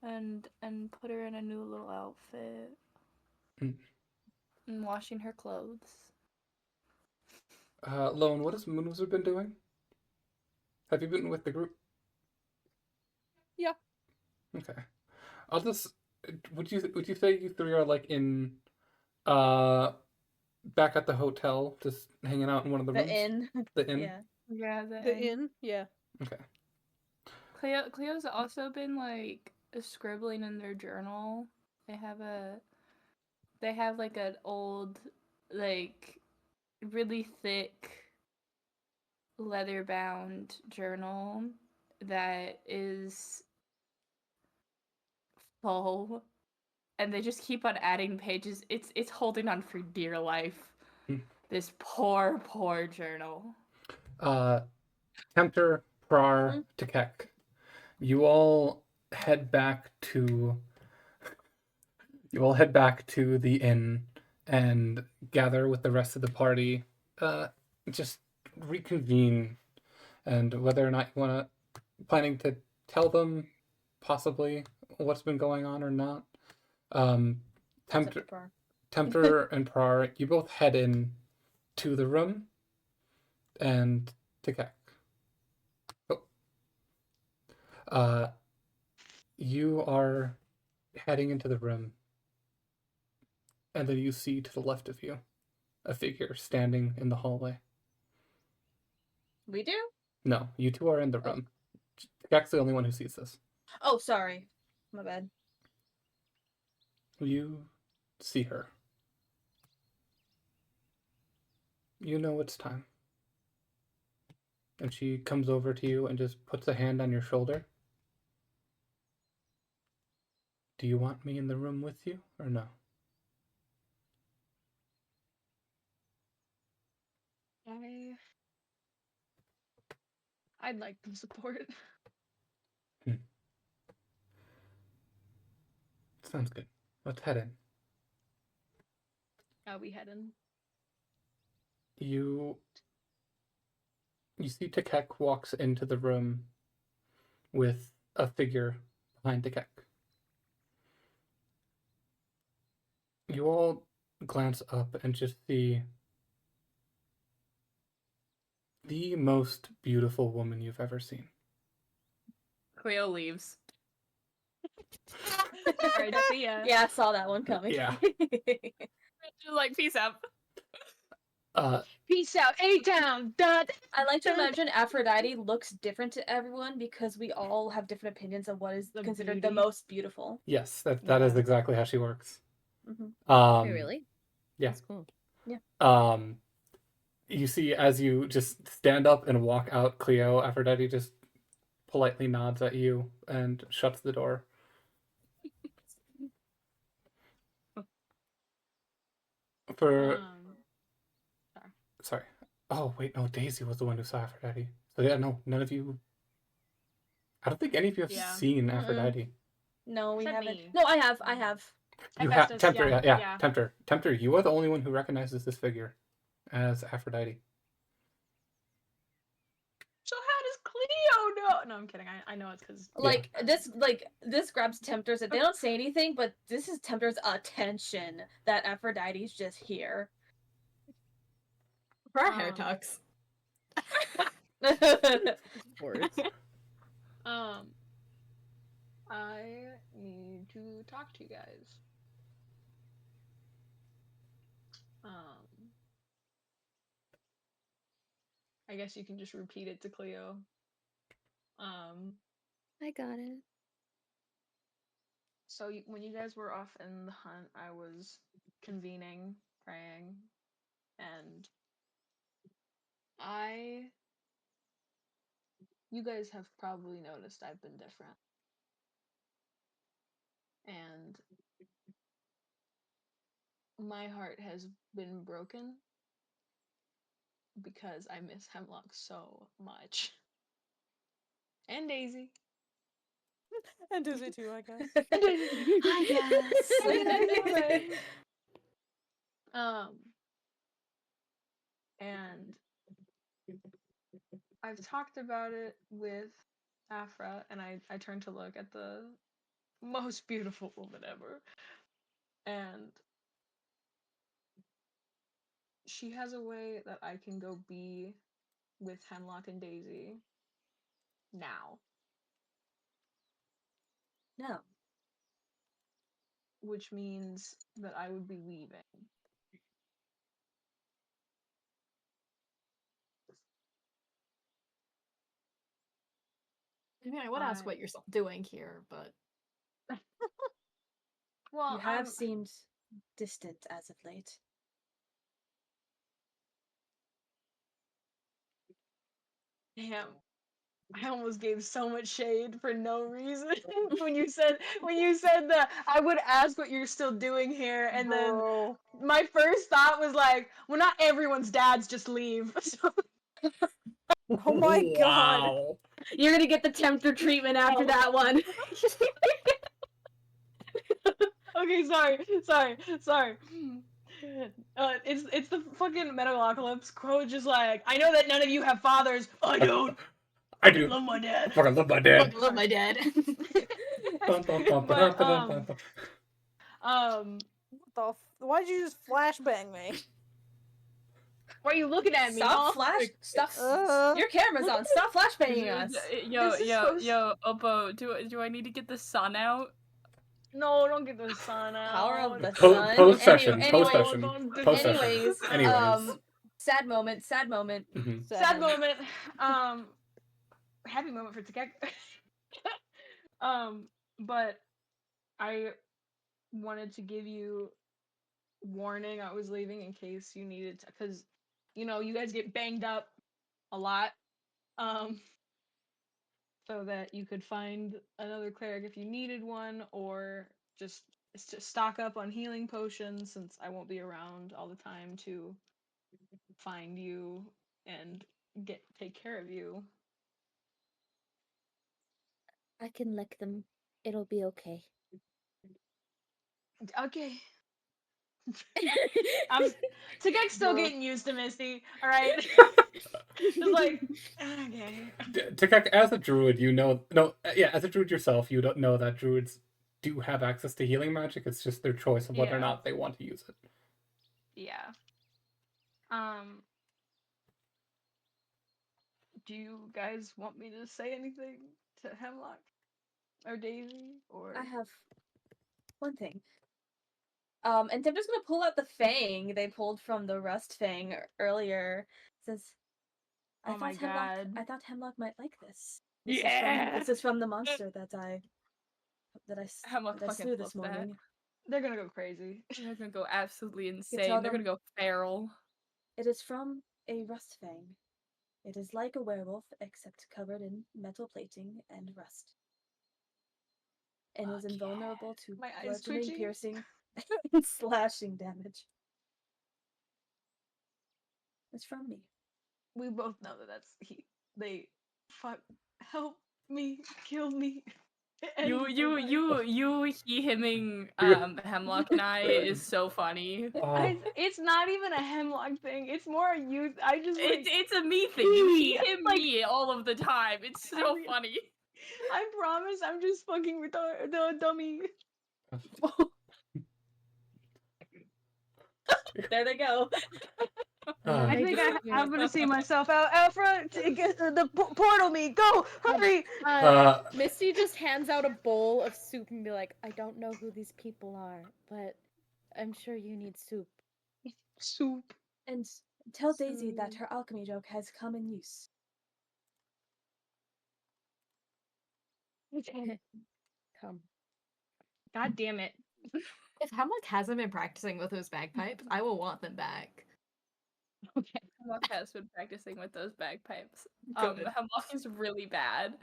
and put her in a new little outfit. Mm. And washing her clothes. Lone, what has Moon Wizard been doing? Have you been with the group? Yeah. Okay. I'll just would you say you three are like in uh back at the hotel, just hanging out in one of the The rooms? inn. The inn. Yeah. Yeah, The inn? Yeah. Okay. Cleo's also been like scribbling in their journal. They have like an old, like really thick leather bound journal that is full, and they just keep on adding pages. It's holding on for dear life. Hmm. This poor journal. Uh, Tempter, Prar, Tekek, you all head back to the inn and gather with the rest of the party. Just reconvene, and whether or not you want to planning to tell them possibly what's been going on or not. Um, Except Tempter, for Prar. Tempter and Prar, you both head in to the room, and Tekek. Oh, uh, you are heading into the room, and then you see to the left of you a figure standing in the hallway. We do? No, you two are in the room. Tekek's the only one who sees this. Oh, sorry. My bad. You see her. You know it's time. And she comes over to you and just puts a hand on your shoulder. Do you want me in the room with you or no? I'd like the support. Sounds good. Let's head in. Are we heading? You see Tekek walks into the room with a figure behind Tekek. You all glance up and just see the most beautiful woman you've ever seen. Cleo leaves. Alright, see ya. Yeah, I saw that one coming. Yeah. She's like, peace out. Peace out, A-Town! Dot! I like to imagine Aphrodite looks different to everyone because we all have different opinions of what is The considered the beauty. most beautiful. Yes, that is Yeah. exactly how she works. Wait, really? Yeah. That's cool. You see as you just stand up and walk out, Cleo, Aphrodite just politely nods at you and shuts the door. For sorry. Oh wait, no, Daisy was the one who saw Aphrodite. So yeah, no, none of you. I don't think any of you have Yeah. seen Aphrodite. No, we Except haven't. me. No, I have. I have. You have Hephaestus, Tempter, yeah, yeah. Tempter. You are the only one who recognizes this figure as Aphrodite. So how does Cleo know? No, I'm kidding. I know it's because This grabs Tempter's. They don't say anything, but this is Tempter's attention that Aphrodite's just here. For our hair tucks. Words. I need to talk to you guys. I guess you can just repeat it to Cleo. I got it. So when you guys were off in the hunt, I was convening, praying, and you guys have probably noticed I've been different. And my heart has been broken because I miss Hemlock so much. And Daisy. And Dizzy too, I guess. I guess. And I've talked about it with Afra, and I turned to look at the most beautiful woman ever. And she has a way that I can go be with Hemlock and Daisy now. No. which means that I would be leaving. I mean, I would ask what you're doing here, but Well, You have seemed distant as of late. damn. I almost gave so much shade for no reason when you said that I would ask what you're still doing here, and Bro. then my first thought was like, well, not everyone's dads just leave. Oh my god. Wow. You're gonna get the tempter treatment after that one. Okay, sorry. It's the fucking Metalocalypse quote, just like, I know that none of you have fathers. I don't. I do. Love my I dad. fucking love my dad. I love my dad. Dun, dun, dun, But, dun, dun, dun, dun. Why'd you just flashbang me? why are you looking at me? Stop huh? Stop. Your camera's on. Stop flashbanging us. Yo, This is yo, so yo, Oppo, do I need to get the sun out? No, don't get the sun out. Power of the Po- sun. post session. Anyway- Post session. Don't do Post that. session. Anyways, Anyways. sad moment. Mhm. Sad moment. Happy moment for Takek. But I wanted to give you warning. I was leaving in case you needed to, because you guys get banged up a lot. So that you could find another cleric if you needed one, or just stock up on healing potions, since I won't be around all the time to find you and take care of you. I can lick them. It'll be okay. Okay. Takek's still getting used to Misty, alright? Just like, okay. Tikek, as a druid, as a druid yourself, you don't know that druids do have access to healing magic. It's just their choice of whether or Yeah. not they want to use it. Yeah. Do you guys want me to say anything to Hemlock or Daisy or? I have one thing. And I'm just gonna pull out the fang they pulled from the rust fang earlier. Says, Oh my god. I thought Hemlock might like this. Yeah. This is from the monster that I Hemlock fucking slew this loves that. morning. They're gonna go crazy. They're gonna go absolutely tell insane. They're gonna them- go feral. It is from a rust fang. It is like a werewolf, except covered in metal plating and rust. And is Fuck invulnerable to My eyes bludgeoning, twitching. piercing, and slashing damage. It's from me. We both know that they help me, kill me. You, he, hemming, Hemlock and I is so funny. Oh, It's not even a Hemlock thing. It's more a youth. I just like. It's a me thing. You he him Like- me all of the time. It's so mean- funny. I promise, I'm just fucking with the dummy. There they go. I think God. I'm gonna see myself out front to get the portal me. Go, hurry! Misty just hands out a bowl of soup and be like, I don't know who these people are, but I'm sure you need soup. Soup. And tell Daisy that her alchemy joke has come in use. Come. God damn it. If Hemlock hasn't been practicing with those bagpipes, I will want them back. Okay. Hemlock has been practicing with those bagpipes. Good. Hemlock is really bad,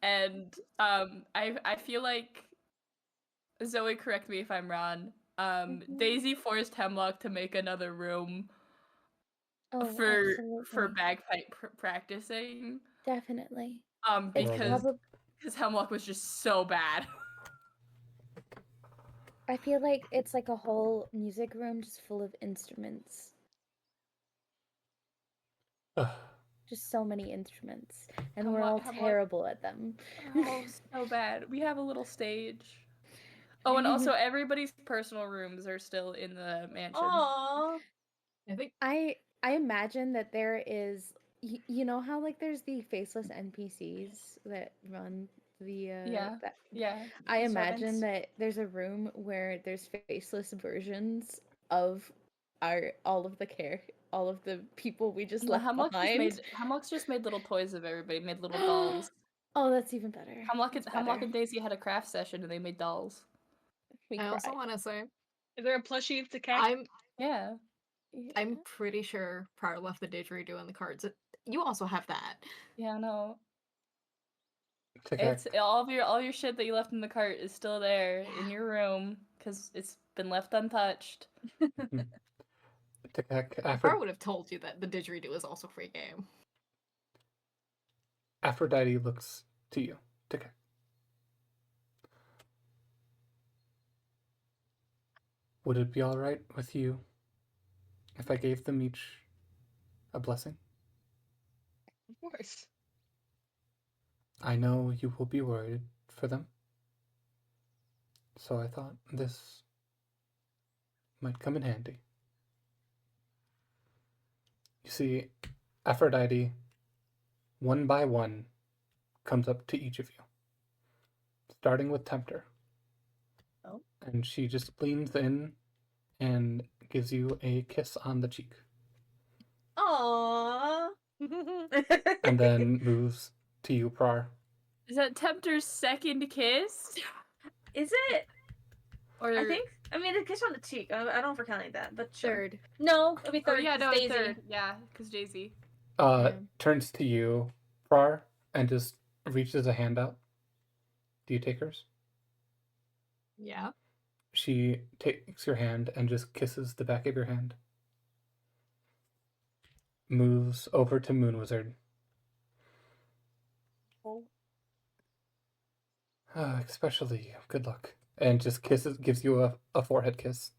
and I feel like Zoe, correct me if I'm wrong. Daisy forced Hemlock to make another room Oh, for absolutely. bagpipe practicing. Definitely. Because Probab- Hemlock was just so bad. I feel like it's like a whole music room just full of instruments. Just so many instruments. And we're all Hemlock- terrible at them. Oh, so bad. We have a little stage. Oh, and also everybody's personal rooms are still in the mansion. Aww. I think I imagine that there is you know how like there's the faceless NPCs that run the Yeah. that Yeah. I the imagine servants. that there's a room where there's faceless versions of all of the people we just No, left behind. Hamlock's just made little toys of everybody, made little dolls. Oh, that's even better. That's Hemlock better. and Daisy had a craft session and they made dolls. We I also cried. want to say Is there a plushie of Takek? Yeah. I'm pretty sure Prior left the didgeridoo in the cards. You also have that. Yeah, no. Takek. It's all your shit that you left in the cart is still there in your room because it's been left untouched. Takek. Prior would have told you that the didgeridoo is also free game. Aphrodite looks to you. Takek. Would it be all right with you if I gave them each a blessing? Of course. I know you will be worried for them, so I thought this might come in handy. You see, Aphrodite, one by one, comes up to each of you, starting with Tempter. Oh. And she just leans in and gives you a kiss on the cheek, Aww. and then moves to you, Prar. Is that Tempter's second kiss? Is it? Or I think. I mean, a kiss on the cheek. I don't know if we're counting that, but sure. Third. No, it'll be Oh third. yeah, 'cause no, Daisy. third. Yeah, because Daisy. Yeah. Turns to you, Prar, and just reaches a hand out. Do you take hers? Yeah. She takes your hand and just kisses the back of your hand. Moves over to Moon Wizard. Oh. Especially you. Good luck. And just gives you a forehead kiss.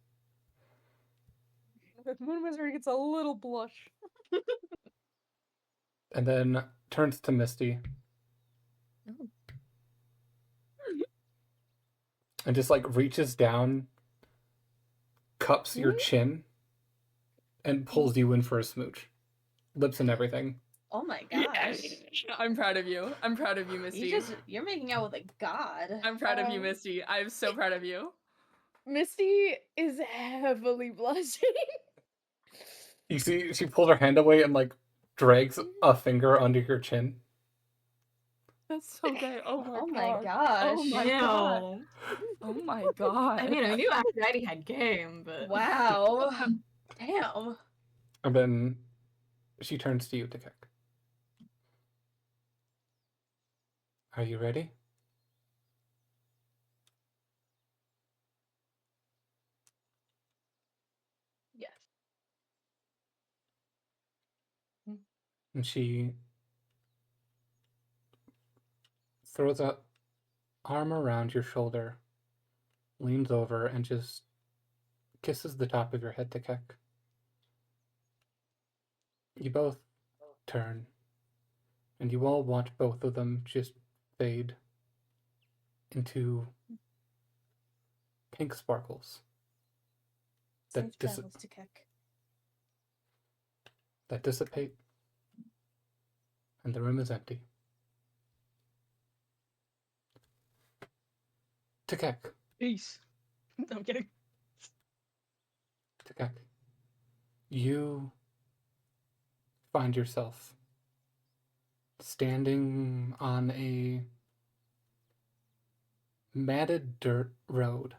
Moon Wizard gets a little blush. And then turns to Misty. Oh. And just like reaches down, cups your chin, and pulls you in for a smooch. Lips and everything. Oh my gosh. I'm proud of you. I'm proud of you, Misty. You're making out with a god. I'm proud of you, Misty. I'm so proud of you. Misty is heavily blushing. You see, she pulls her hand away and like drags a finger under your chin. That's so good. Oh my Oh god. my gosh. Oh my god. Oh my god. I mean, I knew Aphrodite had game, but Wow. Damn. And then she turns to you, Takek. Are you ready? Yes. And she throws a arm around your shoulder, leans over, and just kisses the top of your head, Takek. You both turn, and you all watch both of them just fade into pink sparkles that Safe travels to Keck. that dissipate, and the room is empty. Takek, Peace. No, I'm kidding. Takek, you find yourself standing on a matted dirt road.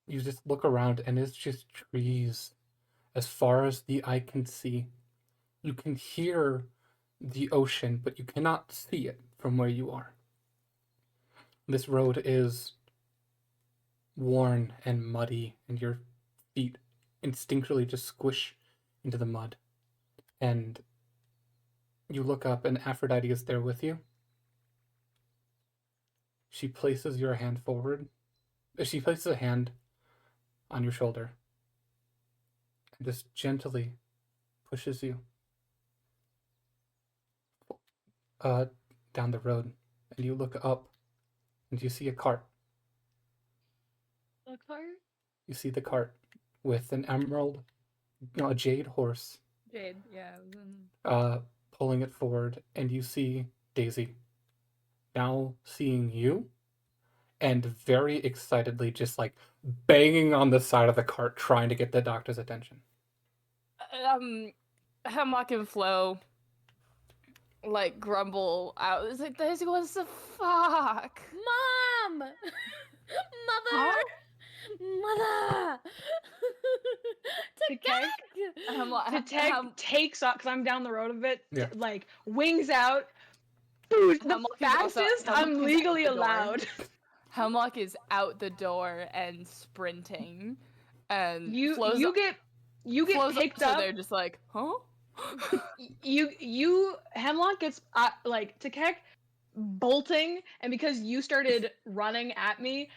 You just look around and it's just trees as far as the eye can see. You can hear the ocean, but you cannot see it from where you are. This road is worn and muddy, and your feet instinctually just squish into the mud. And you look up, and Aphrodite is there with you. She places your hand forward. She places a hand on your shoulder and just gently pushes you down the road. And you look up, and you see a cart. A cart? You see the cart with an emerald, no, a jade horse, Jade, yeah. pulling it forward, and you see Daisy now seeing you and very excitedly just like banging on the side of the cart trying to get the doctor's attention. Hemlock and Flo like grumble out. It's like, this was the fuck. Mom! Mother! Huh? Mother! Okay. Hemlock Takes off because I'm down the road a bit. Yeah. Like wings out. Dude, the Hemlock is also- fastest Hemlock I'm is legally at the door. allowed. Hemlock is out the door and sprinting, and You Flo's get Flo's picked also up. there, just like, huh? You Hemlock gets like Takek bolting, and because you started running at me,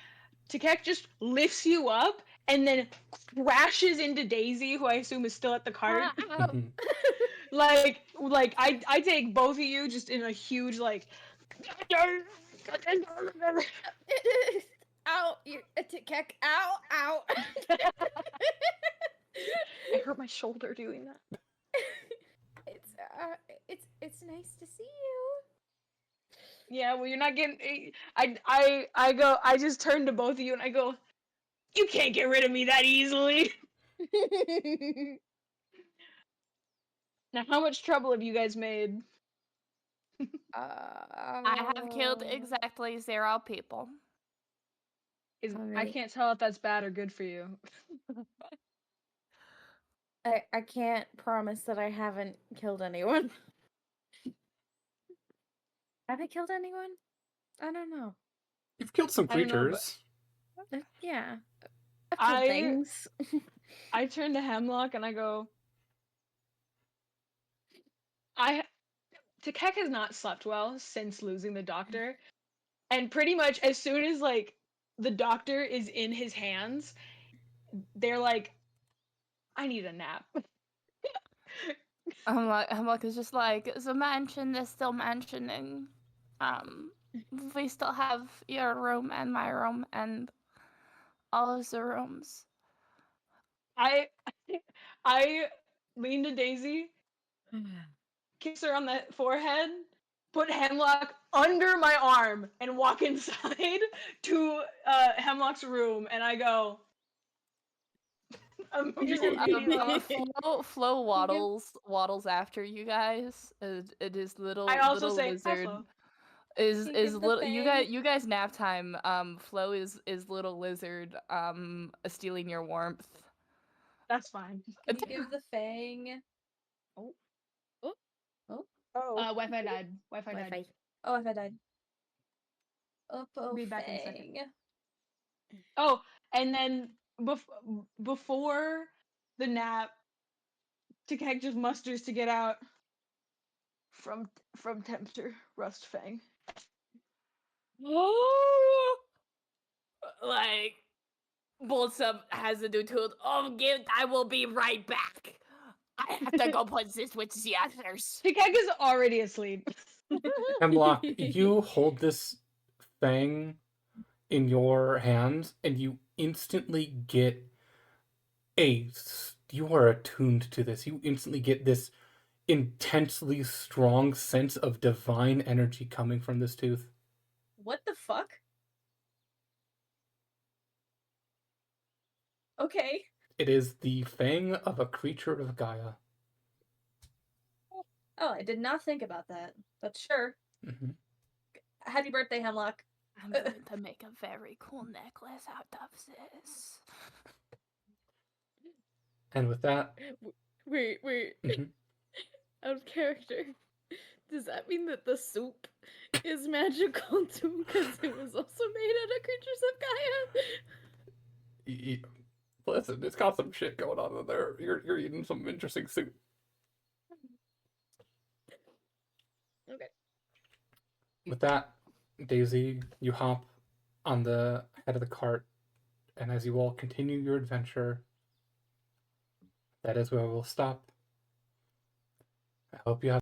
Takek just lifts you up and then crashes into Daisy, who I assume is still at the cart. Mhm. like I take both of you just in a huge like. Ow! Kek! Ow! Ow! I hurt my shoulder doing that. It's nice to see you. Yeah, well, you're not getting. I go. I just turn to both of you and I go, "You can't get rid of me that easily." Now, how much trouble have you guys made? I have killed exactly 0 people. I Alright. can't tell if that's bad or good for you. I can't promise that I haven't killed anyone. Have I killed anyone? I don't know. You've killed some I don't know, but- creatures. Yeah. I- Things. I turn to Hemlock and I go, Takek has not slept well since losing the doctor. And pretty much as soon as like the doctor is in his hands, they're like, I need a nap. Hemlock is just like, the mansion is still mentioning. We still have your room and my room and all of the rooms. I lean to Daisy, kiss her on the forehead, put Hemlock under my arm, and walk inside to Hemlock's room, and I go. Flo waddles after you guys. It is little I also little say, lizard. "Hello." Is You give the little thing. you guys nap time. Flo is little lizard stealing your warmth. That's fine. Can you give the fang? Oh. Wi-Fi died. Wi-Fi died. Wi-Fi. Oh, if I died. Up, oh, Be back in a second. fang. Oh, and then before the nap, Takek just musters to get out from Tempter Rust Fang. Like, bolts up, has a new tool. Oh, I will be right back. I have to go put this with the others. Takek is already asleep. Hemlock, you hold this fang in your hands and you instantly get you are attuned to this. You instantly get this intensely strong sense of divine energy coming from this tooth. What the fuck? Okay. It is the fang of a creature of Gaia. Oh, I did not think about that. But sure. Mm-hmm. Happy birthday, Hemlock. I'm going to make a very cool necklace out of this. And with that, Wait. Mhm. Out of character. Does that mean that the soup is magical too? Because it was also made out of creatures of Gaia? Listen, it's got some shit going on in there. You're eating some interesting soup. Okay. With that, Daisy, you hop on the head of the cart, and as you all continue your adventure, that is where we'll stop. I hope you have